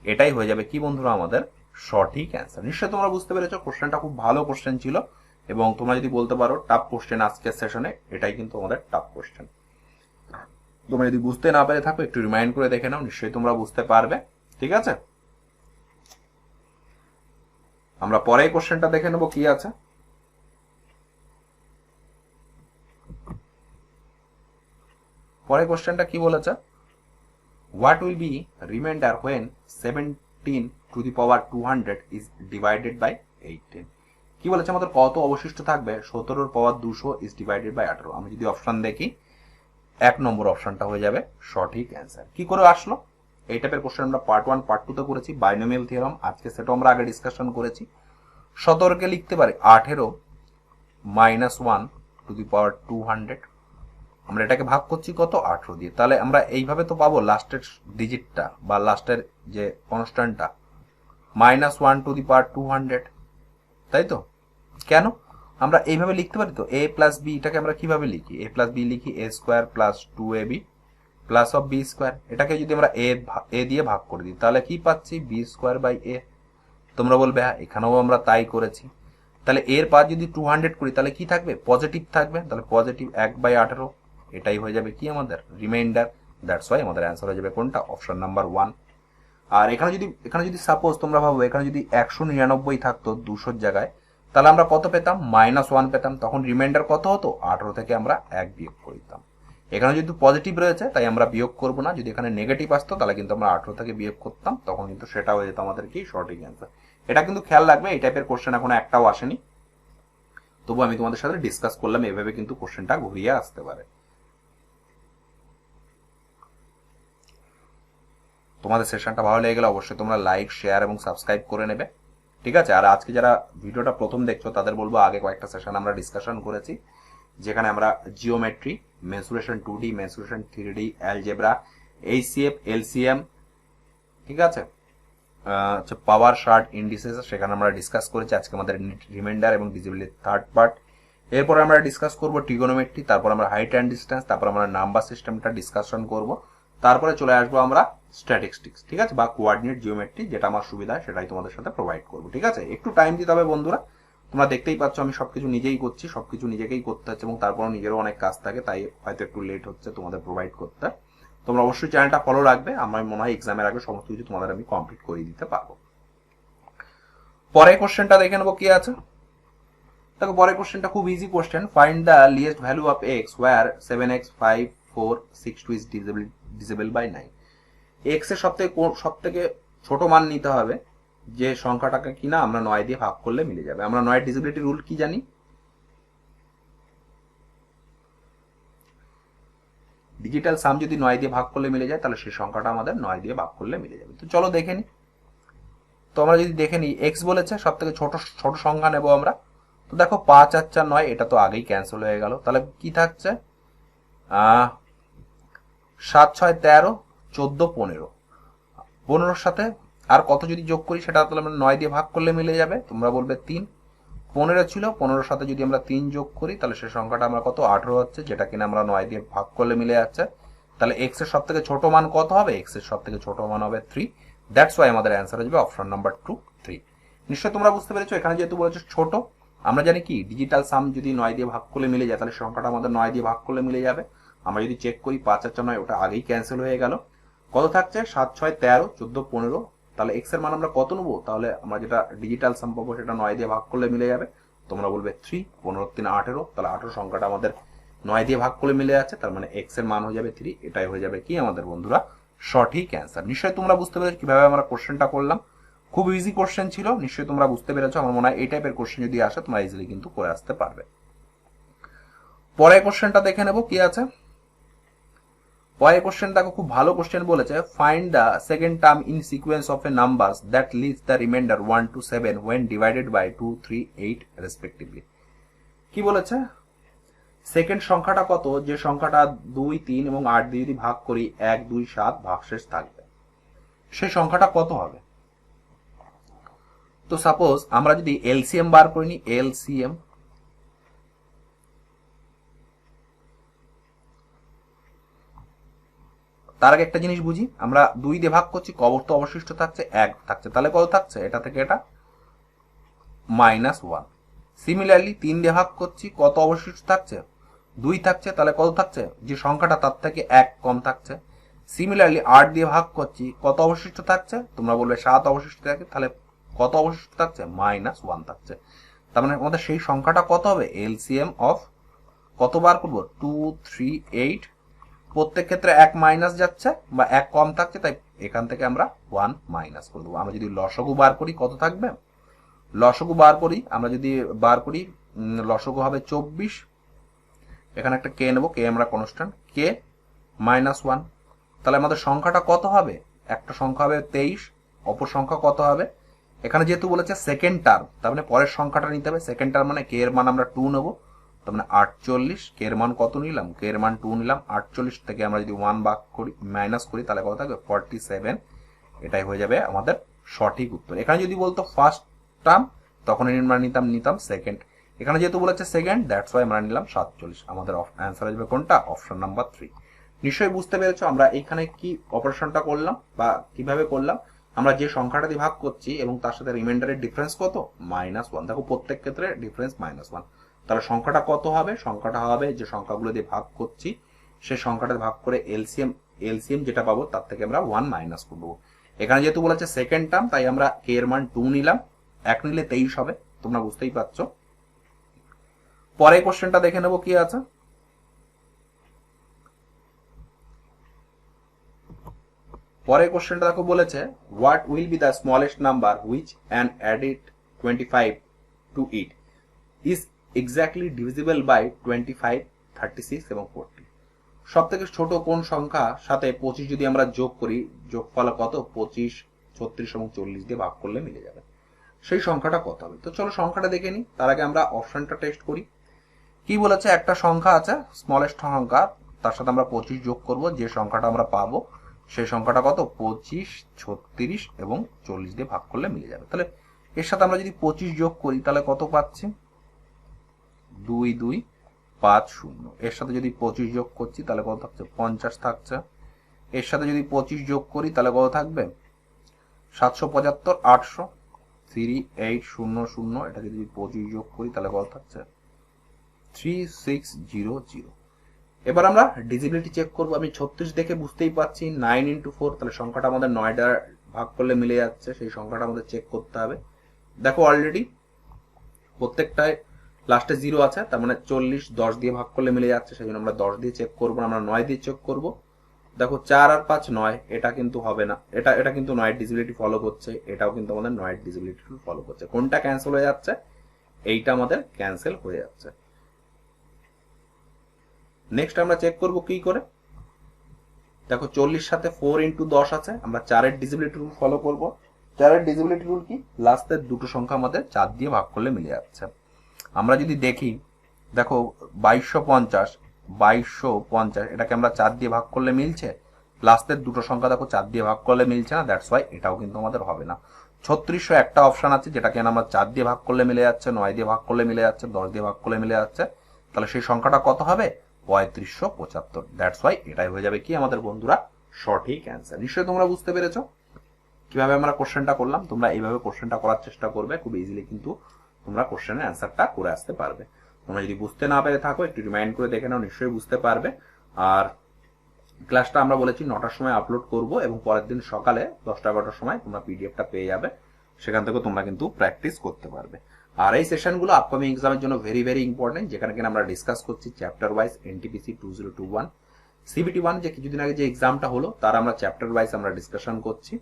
এটাই হয়ে যাবে কি বন্ধুরা আমাদের সঠিক অ্যান্সার। নিশ্চয়ই তোমরা বুঝতে পেরেছো, কোশ্চেনটা খুব ভালো কোশ্চেন ছিল এবং তোমরা যদি বলতে পারো টাফ কোশ্চেন আজকের সেশনে, এটাই কিন্তু আমাদের টাফ কোশ্চেন। তোমরা যদি বুঝতে না পেরে থাকো একটু রিমাইন্ড করে দেখে নাও, নিশ্চয়ই তোমরা বুঝতে পারবে। ঠিক আছে, আমরা পরে কোশ্চেনটা দেখে নেব কি আছে। পরে কোশ্চেনটা কি বলেছে, what will be remainder when 17 to the power 200 is divided by 18। কি বলেছে, আমাদের কত অবশিষ্ট থাকবে, 17 পাওয়ার 200 ইজ ডিভাইডেড বাই 18। আমি যদি অপশন দেখি, 1 নম্বর অপশনটা হয়ে যাবে সঠিক অ্যান্সার। কি করে আসলো, এই টাইপের কোশ্চেন আমরা পার্ট 1 পার্ট 2 তে করেছি, বাইনোমিয়াল থিওরাম, আজকে সেটাও আমরা আগে ডিসকাশন করেছি। 17কে লিখতে পারি 18 মাইনাস 1 টু দি পাওয়ার 200। আমরা এটাকে ভাগ করছি কত, 18 দিয়ে। তাহলে আমরা এইভাবে তো পাবো লাস্টের ডিজিটটা বা লাস্টের যে কনস্ট্যান্টটা মাইনাস 1 টু দি পাওয়ার 200, তাই তো। কেন আমরা এইভাবে লিখতে পারি, তো a প্লাস বি, এটাকে আমরা কিভাবে লিখি, a প্লাস বি লিখি a স্কোয়ার প্লাস 2ab প্লাস অফ বি স্কোয়ার। এটাকে যদি আমরা a দিয়ে ভাগ করে দিই তাহলে কি পাচ্ছি, বি স্কোয়ার বাই a। তোমরা বলবে হ্যাঁ এখানেও আমরা তাই করেছি। তাহলে এর পাঁচ যদি 200 করি তাহলে কি থাকবে, পজিটিভ থাকবে। তাহলে পজিটিভ 1/18, এটাই হয়ে যাবে কি আমাদের রিমাইন্ডার। দ্যাটস ওয়াই আমাদের অ্যান্সার হয়ে যাবে কোনটা, অপশন নাম্বার 1। আর এখানে যদি সাপোজ তোমরা ভাবো এখানে যদি 199 থাকতো 200 জায়গায়, তাহলে আমরা কত পেতাম, -1 পেতাম। তখন রিমাইন্ডার কত হতো, 18 থেকে আমরা 1 বিয়োগ করে দিতাম। এখানে যেহেতু পজিটিভ রয়েছে তাই আমরা বিয়োগ করব না, যদি এখানে নেগেটিভ আসতো তাহলে কিন্তু আমরা 18 থেকে বিয়োগ করতাম, তখন কিন্তু সেটা হয়ে যেত আমাদের কি সঠিক অ্যান্সার। এটা কিন্তু খেয়াল রাখবে, এই টাইপের কোশ্চেন এখনো একটাও আসেনি, তবু আমি তোমাদের সাথে ডিসকাস করলাম, এভাবে কিন্তু কোশ্চেনটা ঘুরিয়ে আসতে পারে। তোমাদের সেশনটা ভালো লেগে গেলে অবশ্যই তোমরা লাইক, শেয়ার এবং সাবস্ক্রাইব করে নেবে, ঠিক আছে। আর আজকে যারা ভিডিওটা প্রথম দেখছো তাদের বলবো, আগে কয়েকটা সেশন আমরা ডিসকাশন করেছি, যেখানে আমরা geometry, mensuration 2D, mensuration 3D, algebra, HCF, LCM, ঠিক আছে, পাওয়ার শার্ট, ইন্ডিসেস, সেখানে আমরা ডিসকাস করেছি। আজকে আমাদের রিমাইন্ডার এবং ডিজিবিলিটি থার্ড পার্ট। এরপর আমরা ডিসকাস করব ট্রিগোনোমেট্রি, তারপর আমরা হাইট অ্যান্ড ডিস্টেন্স, তারপর আমরা নাম্বার সিস্টেমটা ডিসকাশন করব, তারপরে চলে আসবো আমরা স্ট্যাটিস্টিক্স, ঠিক আছে, বা কোঅর্ডিনেট জিওমেট্রি, যেটা আমার সুবিধা সেটাই তোমাদের সাথে প্রোভাইড করবো, ঠিক আছে। একটু টাইম দিতে হবে বন্ধুরা, তোমরা দেখতেই পাচ্ছ আমি সবকিছু নিজেই করছি, সবকিছু নিজেকেই করতে হচ্ছে, এবং তারপর নিজেরও অনেক কাজ থাকে, তাই হয়তো একটু লেট হচ্ছে তোমাদের প্রোভাইড করতে। তোমরা অবশ্যই চ্যানেলটা ফলো রাখবে, আমার মনে হয় এক্সামের আগে সমস্ত কিছু তোমাদের আমি কমপ্লিট করে দিতে পারবো। পরের কোশ্চেনটা দেখে নেবো কি আছে। দেখো পরের কোশ্চেনটা খুব easy question, find the least value of x where 7x 5 4 6 2 is divisible by 9। X এর সবথেকে ছোট মান নিতে হবে, যে সংখ্যাটাকে কিনা আমরা 9 দিয়ে ভাগ করলে মিলে যাবে। আমরা 9 ডিজেবিলিটি রুল কি জানি, ডিজিটাল সাম যদি 9 দিয়ে ভাগ করলে মিলে যায় তাহলে সেই সংখ্যাটা আমাদের 9 দিয়ে ভাগ করলে মিলে যাবে। তো চলো দেখে নি। তো আমরা যদি দেখে নিই, এক্স বলেছে সবথেকে ছোট ছোট সংখ্যা নেব আমরা। তো দেখো 5 আর 4 9, এটা তো আগেই ক্যান্সেল হয়ে গেল, তাহলে কি থাকছে 7 6 13 14 15। 15 সাথে আর কত যদি যোগ করি সেটা তাহলে আমরা 9 দিয়ে ভাগ করলে মিলে যাবে, তোমরা বলবে 3। 15 ছিল, 15 সাথে যদি আমরা 3 যোগ করি তাহলে সেই সংখ্যাটা আমরা কত 18 হচ্ছে, যেটা কিনা আমরা 9 দিয়ে ভাগ করলে মিলে যাচ্ছে। তাহলে এক্স এর সবথেকে ছোট মান কত হবে, এক্স এর সবথেকে ছোট মান হবে 3। দ্যাটস ওয়াই আমাদের অ্যান্সার আসবে অপশন নাম্বার 2 3। নিশ্চয়ই তোমরা বুঝতে পেরেছো, এখানে যেহেতু বলেছো ছোট, আমরা জানি কি ডিজিটাল সাম যদি 9 দিয়ে ভাগ করলে মিলে যায় তাহলে সংখ্যাটা আমাদের 9 দিয়ে ভাগ করলে মিলে যাবে। আমরা যদি চেক করি 5 আর 4 9, ওটা আগেই ক্যান্সেল হয়ে গেল। কত থাকছে 7 6 13 14 15। তাহলে এক্স এর মান আমরা কত নেবো, তাহলে আমরা যেটা ডিজিটাল সাম পাবো সেটা 9 দিয়ে ভাগ করলে মিলে যাবে, তোমরা বলবে 3। 15 3 18, তাহলে 18 সংখ্যাটা আমাদের 9 দিয়ে ভাগ করলে মিলে যাচ্ছে, তার মানে এক্স এর মান হয়ে যাবে 3। এটাই হয়ে যাবে কি আমাদের বন্ধুরা সঠিক অ্যান্সার। নিশ্চয়ই তোমরা বুঝতে পেরেছো কিভাবে আমরা কোশ্চেনটা করলাম, খুব ইজি কোশ্চেন ছিল, নিশ্চয়ই তোমরা বুঝতে পেরেছো। আমার মনে হয় এই টাইপের কোশ্চেন যদি আসে তোমরা ইজিলি কিন্তু করে আসতে পারবে। পরের কোশ্চেনটা দেখে নেবো কি আছে। পরের কোশ্চেন দেখো খুব ভালো কোশ্চেন বলেছে, find the second term in sequence of A numbers that lives the reminder 1 to 7 when divided by 2 3 8 respectively. কি বলেছে, সেকেন্ড সংখ্যাটা কত যে সংখ্যাটা 2 3 এবং 8 দিয়ে যদি ভাগ করি 1 2 7 ভাগশেষ থাকবে, সেই সংখ্যাটা কত হবে। তো সাপোজ আমরা যদি এলসিএম বার করে নিই, এলসিএম, তার আগে একটা জিনিস বুঝি, আমরা 2 দিয়ে ভাগ করছি, কবর তো অবশিষ্ট থাকছে 1 থাকছে, তাহলে কত থাকছে এটা থেকে এটা -1। সিমিলারলি 3 দিয়ে ভাগ করছি, কত অবশিষ্ট থাকছে 2 থাকছে, তাহলে কত থাকছে যে সংখ্যাটা তার থেকে 1 কম থাকছে। সিমিলারলি 8 দিয়ে ভাগ করছি, কত অবশিষ্ট থাকছে, তোমরা বলবে 7 অবশিষ্ট থাকে, তাহলে কত অবশিষ্ট থাকছে -1 থাকছে। তার মানে আমাদের সেই সংখ্যাটা কত হবে, এলসিএম অফ কত বার করবো 2 3 8, প্রত্যেক ক্ষেত্রে 1 মাইনাস যাচ্ছে বা 1 কম থাকছে, তাই এখান থেকে আমরা 1 মাইনাস করে দেবো। আমরা যদি লসগু বার করি কত থাকবে, লসগু বার করি, আমরা যদি বার করি লসগু হবে 24, এখানে একটা কে নেবো, কে আমরা কনস্ট্যান্ট, কে -1। তাহলে আমাদের সংখ্যাটা কত হবে, একটা সংখ্যা হবে 23, অপর সংখ্যা কত হবে, এখানে যেহেতু বলেছে সেকেন্ড টার্ম তার মানে পরের সংখ্যাটা নিতে হবে। সেকেন্ড টার্ম মানে কে এর মান আমরা 2 নেবো, তার মানে 48, কে এর মান কত নিলাম, কে এর মান 2 নিলাম, 48 থেকে আমরা যদি 1 ভাগ করি মাইনাস করি তাহলে কত থাকবে 47। এটাই হয়ে যাবে আমাদের সঠিক উত্তর। এখানে যদি বলতো ফার্স্ট টার্ম তখন আমরা নিতাম সেকেন্ড, এখানে যেহেতু বলেছে সেকেন্ড দ্যাটস ওয়াই আমরা নিলাম 47। আমাদের অ্যান্সার আসবে কোনটা, অপশন নাম্বার 3। নিশ্চয়ই বুঝতে পেরেছো আমরা এখানে কি অপারেশনটা করলাম বা কিভাবে করলাম। আমরা যে সংখ্যাটা দিয়ে ভাগ করছি এবং তার সাথে রিমাইন্ডারের ডিফারেন্স কত -1, দেখো প্রত্যেক ক্ষেত্রে ডিফারেন্স -1, তাহলে সংখ্যাটা কত হবে, সংখ্যাটা হবে যে সংখ্যাগুলো দিয়ে ভাগ করছি সেই সংখ্যাটা ভাগ করে এলসিএম যেটা পাবো তার থেকে আমরা 1 মাইনাস করবো। এখানে যেহেতু বলেছে সেকেন্ড টার্ম তাই আমরা কে এর মান 2 নিলাম, 1 নিলে 23 হবে, তোমরা বুঝতেই পারছো। পরের কোশ্চেনটা দেখে নেবো কি আছে। পরের কোশ্চেনটা দেখো বলেছে what will be the smallest number which and added 25 to it is exactly divisible by 25, 36 এবং 40। সব থেকে ছোট কোন সংখ্যা সাথে 25 যদি আমরা যোগ করি, যোগফল কত? 25, 36 এবং 40 দিয়ে ভাগ করলে মিলে যাবে। সেই সংখ্যাটা কত হবে? তো চলো সংখ্যাটা দেখে নিই, তার আগে আমরা অপশনটা টেস্ট করি। কি বলেছে? একটা সংখ্যা আছে স্মলেস্ট সংখ্যা, তার সাথে আমরা 25 যোগ করব, যে সংখ্যাটা আমরা পাবো সেই সংখ্যাটা কত? 25, 36 এবং 40 দিয়ে ভাগ করলে মিলে যাবে। তাহলে এর সাথে আমরা যদি 25 যোগ করি তাহলে কত পাচ্ছি? 2250। এর সাথে যদি 25 যোগ করছি তাহলে কত থাকছে? 50 থাকছে। এর সাথে যদি 25 যোগ করি তাহলে কত থাকবে? 775, 800, 3800। এটাকে যদি 25 যোগ করি তাহলে কত থাকছে? 3600। এবার আমরা ডিজিবিলিটি চেক করবো। আমি 36 দেখে বুঝতেই পারছি 9 × 4, তাহলে সংখ্যাটা আমাদের 9 দ্বারা ভাগ করলে মিলে যাচ্ছে, সেই সংখ্যাটা আমাদের চেক করতে হবে। দেখো অলরেডি প্রত্যেকটায় লাস্টে 0 আছে, তার মানে 40 10 দিয়ে ভাগ করলে মিলে যাচ্ছে, সেই জন্য আমরা 10 দিয়ে চেক করবো, আমরা 9 দিয়ে চেক করব। দেখো 4 আর 5 9, এটা কিন্তু হবে না, এটা কিন্তু 9 ডিজিবিলিটি ফলো করছে, এটাও কিন্তু আমাদের 9 ডিজিবিলিটি ফলো করছে। কোনটা ক্যান্সেল হয়ে যাচ্ছে? এইটা আমাদের ক্যান্সেল হয়ে যাচ্ছে। নেক্সট আমরা চেক করব কি করে। দেখো 40 সাথে 4 × 10 আছে, আমরা 4 এর ডিজিবিলিটি রুল ফলো করব। 4 এর ডিজিবিলিটি রুল কি? লাস্টের দুটো সংখ্যা আমাদের 4 দিয়ে ভাগ করলে মিলে যাচ্ছে। আমরা যদি দেখি, দেখো 2250, এটাকে আমরা 4 দিয়ে ভাগ করলে মিলছে, লাস্টের দুটো সংখ্যা দেখো 4 দিয়ে ভাগ করলে মিলছে না, দ্যাটস ওয়াই এটাও কিন্তু আমাদের হবে না। 3600 একটা অপশন আছে যেটাকে আমরা 4 দিয়ে ভাগ করলে মিলে যাচ্ছে, 9 দিয়ে ভাগ করলে মিলে যাচ্ছে, 10 দিয়ে ভাগ করলে মিলে যাচ্ছে, তাহলে সেই সংখ্যাটা কত হবে? 3575। দ্যাটস ওয়াই এটাই হয়ে যাবে কি আমাদের বন্ধুরা সঠিক অ্যান্সার। নিশ্চয়ই তোমরা বুঝতে পেরেছো কিভাবে আমরা কোশ্চেনটা করলাম। তোমরা এইভাবে কোশ্চেনটা করার চেষ্টা করবে, খুব ইজিলি কিন্তু তোমরা কোশ্চেনের অ্যান্সারটা করে আসতে পারবে। তোমরা যদি বুঝতে না পেরে থাকো একটু রিমাইন্ড করে দেখে নাও, নিশ্চয়ই বুঝতে পারবে। আর ক্লাসটা আমরা বলেছি 9টার সময় আপলোড করব এবং পরের দিন সকালে 10টা 11টার সময় তোমরা পিডিএফটা পেয়ে যাবে, সেখান থেকে তোমরা কিন্তু প্র্যাকটিস করতে পারবে। আর এই সেশনগুলো আপকামিং এক্সামের জন্য ভেরি ভেরি ইম্পর্টেন্ট, যেখানে কিনা আমরা ডিসকাস করছি চ্যাপ্টার ওয়াইজ এনটিপিসি 2021 সিবিটি 1 যে কিছুদিন আগে যে এক্সামটা হলো তার আমরা চ্যাপ্টার ওয়াইজ আমরা ডিসকাশন করছি।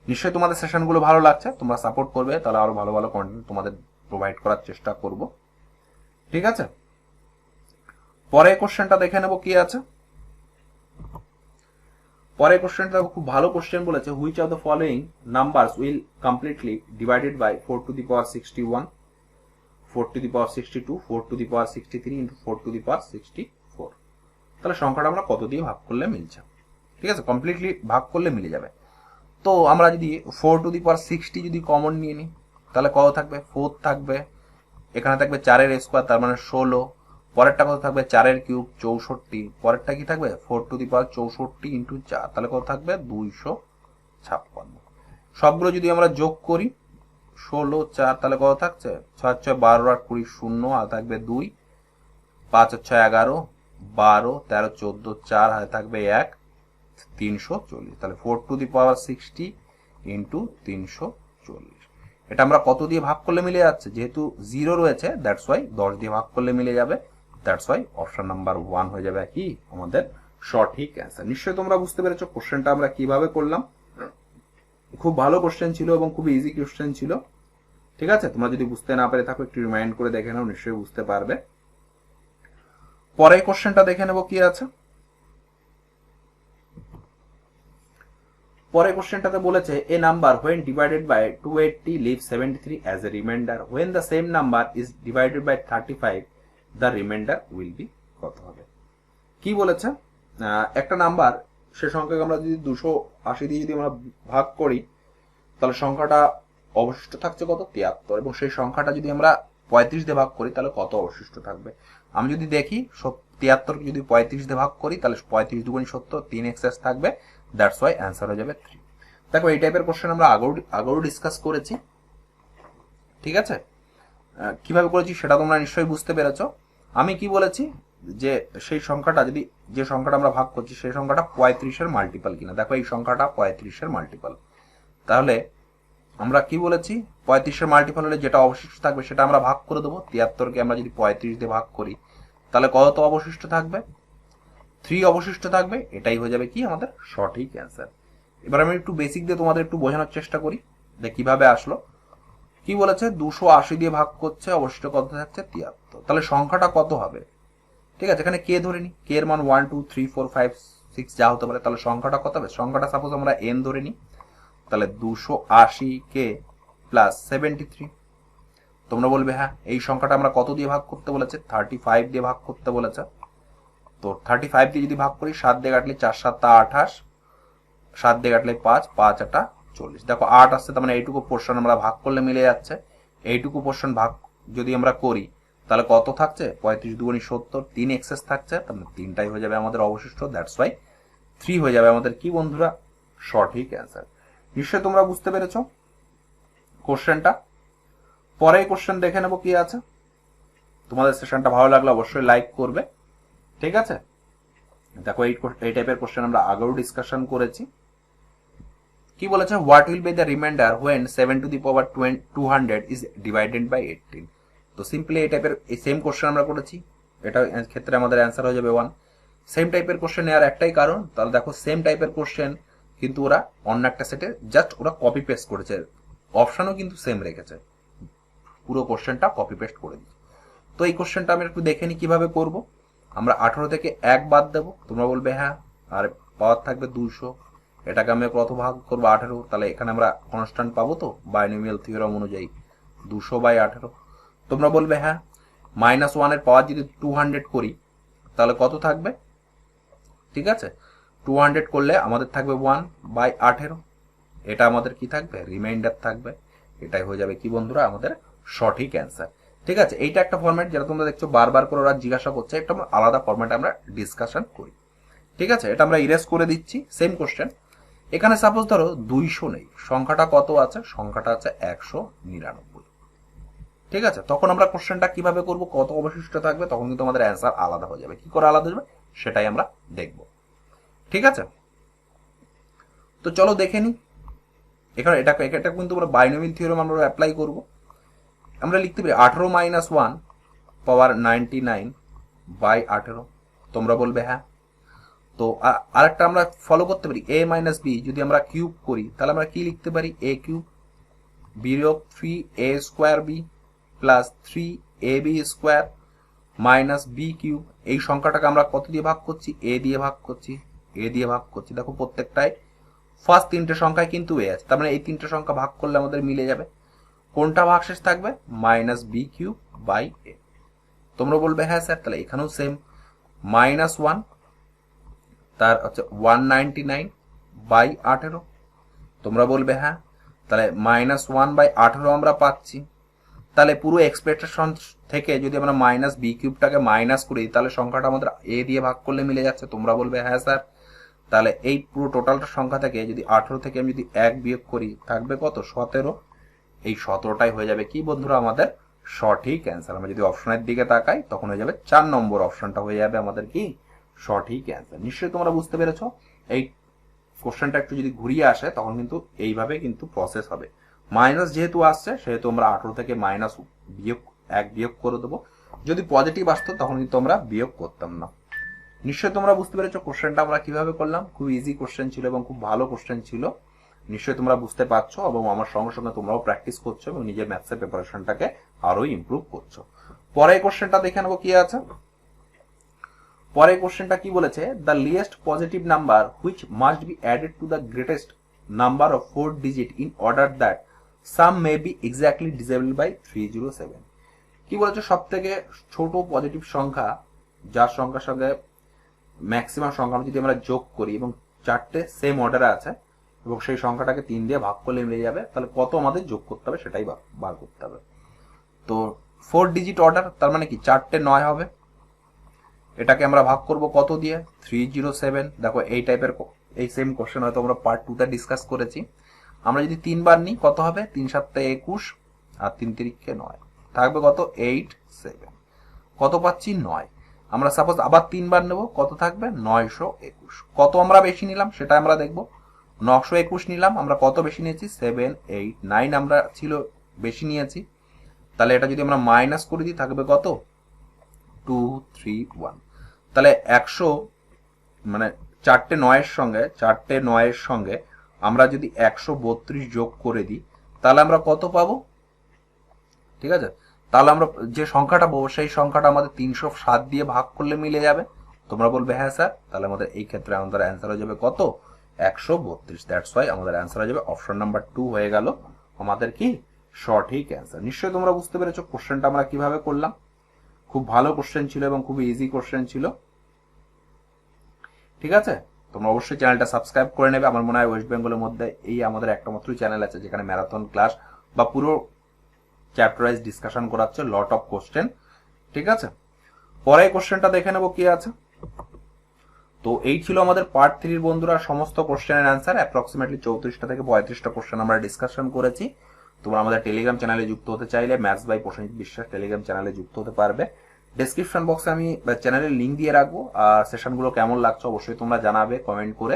নিশ্চয়ই তোমাদের সেশনগুলো ভালো লাগছে, তোমরা সাপোর্ট করবে, তাহলে আরো ভালো ভালো কন্টেন্ট তোমাদের প্রোভাইড করার চেষ্টা করব। ঠিক আছে, পরের কোশ্চেনটা দেখে নেব কি আছে। পরের কোশ্চেনটা খুব ভালো কোশ্চেন বলেছে, which of the following numbers will completely divided by 4^61, 4^62, 4^63 × 4^64। তাহলে সংখ্যাটা আমরা কত দিয়ে ভাগ করলে মিলছে? ঠিক আছে, কমপ্লিটলি ভাগ করলে মিলে যাবে। তো আমরা যদি 4^60 যদি কমন নিয়ে নিই তাহলে কত থাকবে? 4 থাকবে, এখানে থাকবে 4 এর স্কোয়ার তার মানে 16, পরেরটা কত থাকবে? 4 এর কিউব 64, পরেরটা কি থাকবে? 4^64 × 4, তাহলে কত থাকবে? 256। সবগুলো যদি আমরা যোগ করি 16 4, তাহলে কত থাকছে? 6 6 12 8 20 0, আর থাকবে 2, 5 6 11 12 13 14 4, আর থাকবে 1 340। তাহলে 4^60 × 340, এটা আমরা কত দিয়ে ভাগ করলে মিলে যাচ্ছে? যেহেতু 0 রয়েছে দ্যাটস ওয়াই 10 দিয়ে ভাগ করলে মিলে যাবে, দ্যাটস ওয়াই অপশন নাম্বার 1 হয়ে যাবে কি আমাদের সঠিক অ্যান্সার। নিশ্চয়ই তোমরা বুঝতে পেরেছো কোশ্চেনটা আমরা কিভাবে করলাম। খুব ভালো কোশ্চেন ছিল এবং খুব ইজি কোশ্চেন ছিল। ঠিক আছে, তোমরা যদি বুঝতে না পেরে থাকো একটু রিমাইন্ড করে দেখে নাও, নিশ্চয়ই বুঝতে পারবে। পরের কোশ্চেনটা দেখে নেব কি আছে। পরের কোশ্চেনটাতে বলেছে, এ number when divided by 280 leaves 73 as a remainder, when the same number is divided by 35 the remainder will be কত হবে? কি বলেছে? একটা নাম্বার সে সংখ্যাকে আমরা যদি 280 দিয়ে যদি আমরা ভাগ করি তাহলে সংখ্যাটা অবশিষ্ট থাকছে কত? 73, এবং সেই সংখ্যাটা যদি আমরা 35 দিয়ে ভাগ করি তাহলে কত অবশিষ্ট থাকবে? আমি যদি দেখি 73কে যদি 35 দিয়ে ভাগ করি তাহলে 35 2 × 70, 3 এক্সেস থাকবে, দ্যাটস ওয়াই অ্যান্সার হয়ে যাবে 3। দেখো এই টাইপের কোশ্চেন আমরা আগেও ডিসকাস করেছি। ঠিক আছে, কিভাবে করেছি সেটা তোমরা নিশ্চয়ই বুঝতে পেরেছো। আমি কি বলেছি যে সেই সংখ্যাটা যদি, যে সংখ্যাটা আমরা ভাগ করছি সেই সংখ্যাটা 35 এর মাল্টিপল কিনা। দেখো এই সংখ্যাটা 35 এর মাল্টিপল, তাহলে আমরা কি বলেছি? 35 এর মাল্টিপল হলে যেটা অবশিষ্ট থাকবে সেটা আমরা ভাগ করে দেবো। 73কে আমরা যদি 35 দিয়ে ভাগ করি তাহলে কত অবশিষ্ট থাকবে? 3 অবশিষ্ট থাকবে, এটাই হয়ে যাবে কি আমাদের সঠিক অ্যান্সার। এবার আমি একটু বেসিক দিয়ে তোমাদের একটু বোঝানোর চেষ্টা করি যে কিভাবে আসলো। কি বলেছে, 280 দিয়ে ভাগ করছে, অবশিষ্ট কত থাকছে 73। তাহলে সংখ্যাটা কত হবে? ঠিক আছে, এখানে কে ধরে নি, কে এর মান 1 2 3 4 5 6 যা হতে পারে। তাহলে সংখ্যাটা কত হবে? সংখ্যাটা সাপোজ আমরা n ধরে নিই, তাহলে 280 কে প্লাস 73। তোমরা বলবে হ্যাঁ এই সংখ্যাটা আমরা কত দিয়ে ভাগ করতে বলেছে? 35 দিয়ে ভাগ করতে বলেছে। তো 35 দিয়ে যদি ভাগ করি, 7 দিয়ে কাটলে 4 7 28, 7 দিয়ে কাটলে 5 5 8 40। দেখো 8 আসছে, তার মানে এইটুকু পোর্শন আমরা ভাগ করলে মিলে যাচ্ছে। এইটুকু পোর্শন ভাগ যদি আমরা করি তাহলে কত থাকছে? 35 দুগুণী 70, 3 এক্সেস থাকছে, তার মানে 3টাই হয়ে যাবে আমাদের অবশিষ্ট। দ্যাটস ওয়াই 3 হয়ে যাবে আমাদের কি বন্ধুরা? সঠিক অ্যান্সার। নিশ্চয়ই তোমরা বুঝতে পেরেছো কোশ্চেনটা। পরে কোশ্চেন দেখে নেবো কি আছে। তোমাদের সেশনটা ভালো লাগলে অবশ্যই লাইক করবে, ঠিক আছে? দেখো এই টাইপের কোশ্চেন আমরা আগেও ডিসকাশন করেছি। কি বলেছে, what will be the remainder when 7 to the power 200 is divided by 18? তো সিম্পলি এই টাইপের এই সেম কোশ্চেন আমরা করেছি, এটা ক্ষেত্রে আমাদের অ্যান্সার হয়ে যাবে 1। সেম টাইপের কোশ্চেন নেওয়ার একটাই কারণ, তাহলে দেখো সেম টাইপের কোশ্চেন কিন্তু ওরা অন্য একটা সেটে জাস্ট ওরা কপি পেস্ট করেছে, অপশনও কিন্তু সেম রেখেছে, পুরো কোশ্চেনটা কপি পেস্ট করে দিচ্ছে। তো এই কোশ্চেনটা আমি একটু দেখে নিই কিভাবে করব। আমরা 18 থেকে 1 বাদ দেব, তোমরা বলবে হ্যাঁ, আর পাওয়ার থাকবে 200, এটাকে আমি কত ভাগ করবো? 18। তাহলে এখানে আমরা কনস্ট্যান্ট পাবো তো বাইনোমিয়াল থিওরাম অনুযায়ী 200/18। তোমরা বলবে হ্যাঁ, -1 এর পাওয়ার যদি 200 করি তাহলে কত থাকবে? ঠিক আছে, 200 করলে আমাদের থাকবে 1/18, এটা আমাদের কি থাকবে? রিমাইন্ডার থাকবে। এটাই হয়ে যাবে কি বন্ধুরা? আমাদের সঠিক অ্যান্সার। ঠিক আছে, এইটা একটা ফরম্যাট যেটা তোমরা দেখছো বারবার করে ওরা জিজ্ঞাসা করছে, একটা আলাদা ফরম্যাটে আমরা ডিসকাশন করি। ঠিক আছে, এটা আমরা ইরেজ করে দিচ্ছি। সেম কোশ্চেন, এখানে সাপোজ ধরো 200 নেই, সংখ্যাটা কত আছে? সংখ্যাটা আছে 199। ঠিক আছে, তখন আমরা কোশ্চেনটা কিভাবে করব, কত অবশিষ্ট থাকবে, তখন কিন্তু আমাদের অ্যান্সার আলাদা হয়ে যাবে। কি করে আলাদা হয়ে যাবে সেটাই আমরা দেখব। ঠিক আছে, তো চলো দেখে নিই। এখানে এটা কিন্তু আমরা বাইনোমিয়াল থিওরাম আমরা অ্যাপ্লাই করব। আমরা লিখতে পারি 18 - 1 পাওয়ার 99/18। তোমরা বলবে হ্যাঁ। তো আরেকটা আমরা ফলো করতে পারি, a - b যদি আমরা কিউব করি তাহলে আমরা কি লিখতে পারি? a কিউব বিয়োগ 3a² b plus 3ab² minus b cube. এই সংখ্যাটাকে আমরা কত দিয়ে ভাগ করছি? a দিয়ে ভাগ করছি, a দিয়ে ভাগ করছি। দেখো প্রত্যেকটায় ফার্স্ট 3টে সংখ্যায় কিন্তু a আছে, তার মানে এই 3টে সংখ্যা ভাগ করলে আমাদের মিলে যাবে। কোনটা ভাগশেষ থাকবে? -b³/a। তোমরা বলবে হ্যাঁ স্যার, তাহলে এখানেও সেম, -1 তার হচ্ছে 199/18। তোমরা বলবে হ্যাঁ, তাহলে -1/18 আমরা পাচ্ছি। তাহলে পুরো এক্সপেকটেশন থেকে যদি আমরা -b³ মাইনাস করি তাহলে সংখ্যাটা আমাদের a দিয়ে ভাগ করলে মিলে যাচ্ছে। তোমরা বলবে হ্যাঁ স্যার, তাহলে এই পুরো টোটালটা সংখ্যা থেকে যদি 18 থেকে আমি যদি 1 বিয়োগ করি থাকবে কত? 17। এই 17টাই হয়ে যাবে কি বন্ধুরা? আমাদের সঠিক অ্যান্সার। আমরা যদি অপশনের দিকে তাকাই তখন হয়ে যাবে 4 নম্বর অপশনটা হয়ে যাবে আমাদের কি সঠিক অ্যান্সার। নিশ্চয়ই তোমরা বুঝতে পেরেছো। এই কোশ্চেনটা একটু যদি ঘুরিয়ে আসে তখন কিন্তু এইভাবে কিন্তু প্রসেস হবে। মাইনাস যেহেতু আসছে সেহেতু আমরা 18 থেকে -1 বিয়োগ করে দেবো। যদি পজিটিভ আসতো তখন কিন্তু আমরা বিয়োগ করতাম না। নিশ্চয়ই তোমরা বুঝতে পেরেছো কোশ্চেনটা আমরা কিভাবে করলাম। খুব ইজি কোশ্চেন ছিল এবং খুব ভালো কোশ্চেন ছিল। নিশ্চয়ই তোমরা বুঝতে পারছো এবং আমার সঙ্গে সঙ্গে তোমরাও প্র্যাকটিস করছো এবং নিজের ম্যাথসের প্রিপারেশনটাকে আরো ইমপ্রুভ করছো। পরে কোশ্চেনটা দেখে নেবো কি আছে। পরে কোশ্চেনটা কি বলেছে, the least positive number which must be added to the greatest number of 4 digit in order that sum may be exactly divisible by 307। কি বলেছে, সব থেকে ছোট পজিটিভ সংখ্যা যার সংখ্যার সঙ্গে ম্যাক্সিমাম সংখ্যা যদি আমরা যোগ করি এবং 4টে সেম অর্ডারে আছে এবং সেই সংখ্যাটাকে 3 দিয়ে ভাগ করলে মিলে যাবে, তাহলে কত আমাদের যোগ করতে হবে সেটাই বার করতে হবে। তো 4 ডিজিট অর্ডার তার মানে কি 4টে 9 হবে। এটাকে আমরা ভাগ করব কত দিয়ে? 307। দেখো এই টাইপের এই সেম কোশ্চেন হয়তো আমরা পার্ট 2 তে ডিসকাস করেছি। আমরা যদি 3 বার নিই কত হবে? 3 7 21 আর 3 3 9 থাকবে কত? 8 7। কত পাচ্ছি? 9। আমরা সাপোজ আবার 3 বার নেব, কত থাকবে? 921। কত আমরা বেশি নিলাম সেটা আমরা দেখব। 921 নিলাম, আমরা কত বেশি নিয়েছি? 7 8 9 আমরা ছিল বেশি নিয়েছি। তাহলে এটা যদি আমরা মাইনাস করে দিই থাকবে কত? 2 3 1। তাহলে 100 মানে 4টে 9 এর সঙ্গে আমরা যদি 132 যোগ করে দিই তাহলে আমরা কত পাবো? ঠিক আছে, তাহলে আমরা যে সংখ্যাটা পাবো সেই সংখ্যাটা আমাদের 307 দিয়ে ভাগ করলে মিলে যাবে। তোমরা বলবে হ্যাঁ স্যার, তাহলে আমাদের এই ক্ষেত্রে আমাদের অ্যান্সার হয়ে যাবে কত? 132। দ্যাটস ওয়াই আমাদের অ্যান্সার হয়ে যাবে অপশন নাম্বার 2 হয়ে গেল আমাদের কি সঠিক অ্যান্সার। নিশ্চয়ই তোমরা বুঝতে পেরেছো কোশ্চেনটা আমরা কিভাবে করলাম। খুব ভালো কোশ্চেন ছিল এবং খুবই ইজি কোশ্চেন ছিল। ঠিক আছে, তোমরা অবশ্যই চ্যানেলটা সাবস্ক্রাইব করে নেবে। আমার মনে হয় ওয়েস্ট বেঙ্গলের মধ্যে এই আমাদের একটা মাত্রই চ্যানেল আছে যেখানে ম্যারাথন ক্লাস বা পুরো চ্যাপ্টার ওয়াইজ ডিসকাশন করাচ্ছে, লট অফ কোশ্চেন। ঠিক আছে, পরে কোশ্চেনটা দেখে নেবো কি আছে। তো এই ছিল আমাদের পার্ট 3 বন্ধুরা সমস্ত কোশ্চেনের অ্যান্সার। অ্যাপ্রক্সিমেটলি 34টা থেকে 35টা কোশ্চেন আমরা ডিসকাশন করেছি। তোমরা আমাদের টেলিগ্রাম চ্যানেলে যুক্ত হতে চাইলে ম্যাথস বাই প্রসেনজিৎ বিশ্বাস টেলিগ্রাম চ্যানেলে যুক্ত হতে পারবে। ডেসক্রিপশন বক্সে আমি চ্যানেলের লিঙ্ক দিয়ে রাখবো। আর সেশনগুলো কেমন লাগছে অবশ্যই তোমরা জানাবে কমেন্ট করে।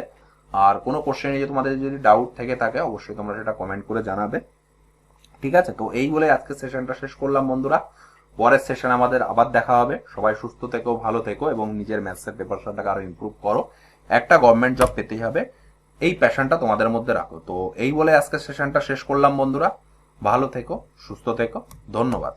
আর কোনো কোশ্চেন নিয়ে তোমাদের যদি ডাউট থেকে থাকে অবশ্যই তোমরা সেটা কমেন্ট করে জানাবে। ঠিক আছে, তো এই বলে আজকে সেশনটা শেষ করলাম বন্ধুরা। পরের সেশন আমাদের আবার দেখা হবে। সবাই সুস্থ থেকো, ভালো থেকো এবং নিজের ম্যাথসের প্রিপারেশনটাকে আরো ইমপ্রুভ করো। একটা গভর্নমেন্ট জব পেতেই হবে, এই প্যাশনটা তোমাদের মধ্যে রাখো। তো এই বলে আজকে সেশনটা শেষ করলাম বন্ধুরা। ভালো থেকো, সুস্থ থেকো, ধন্যবাদ।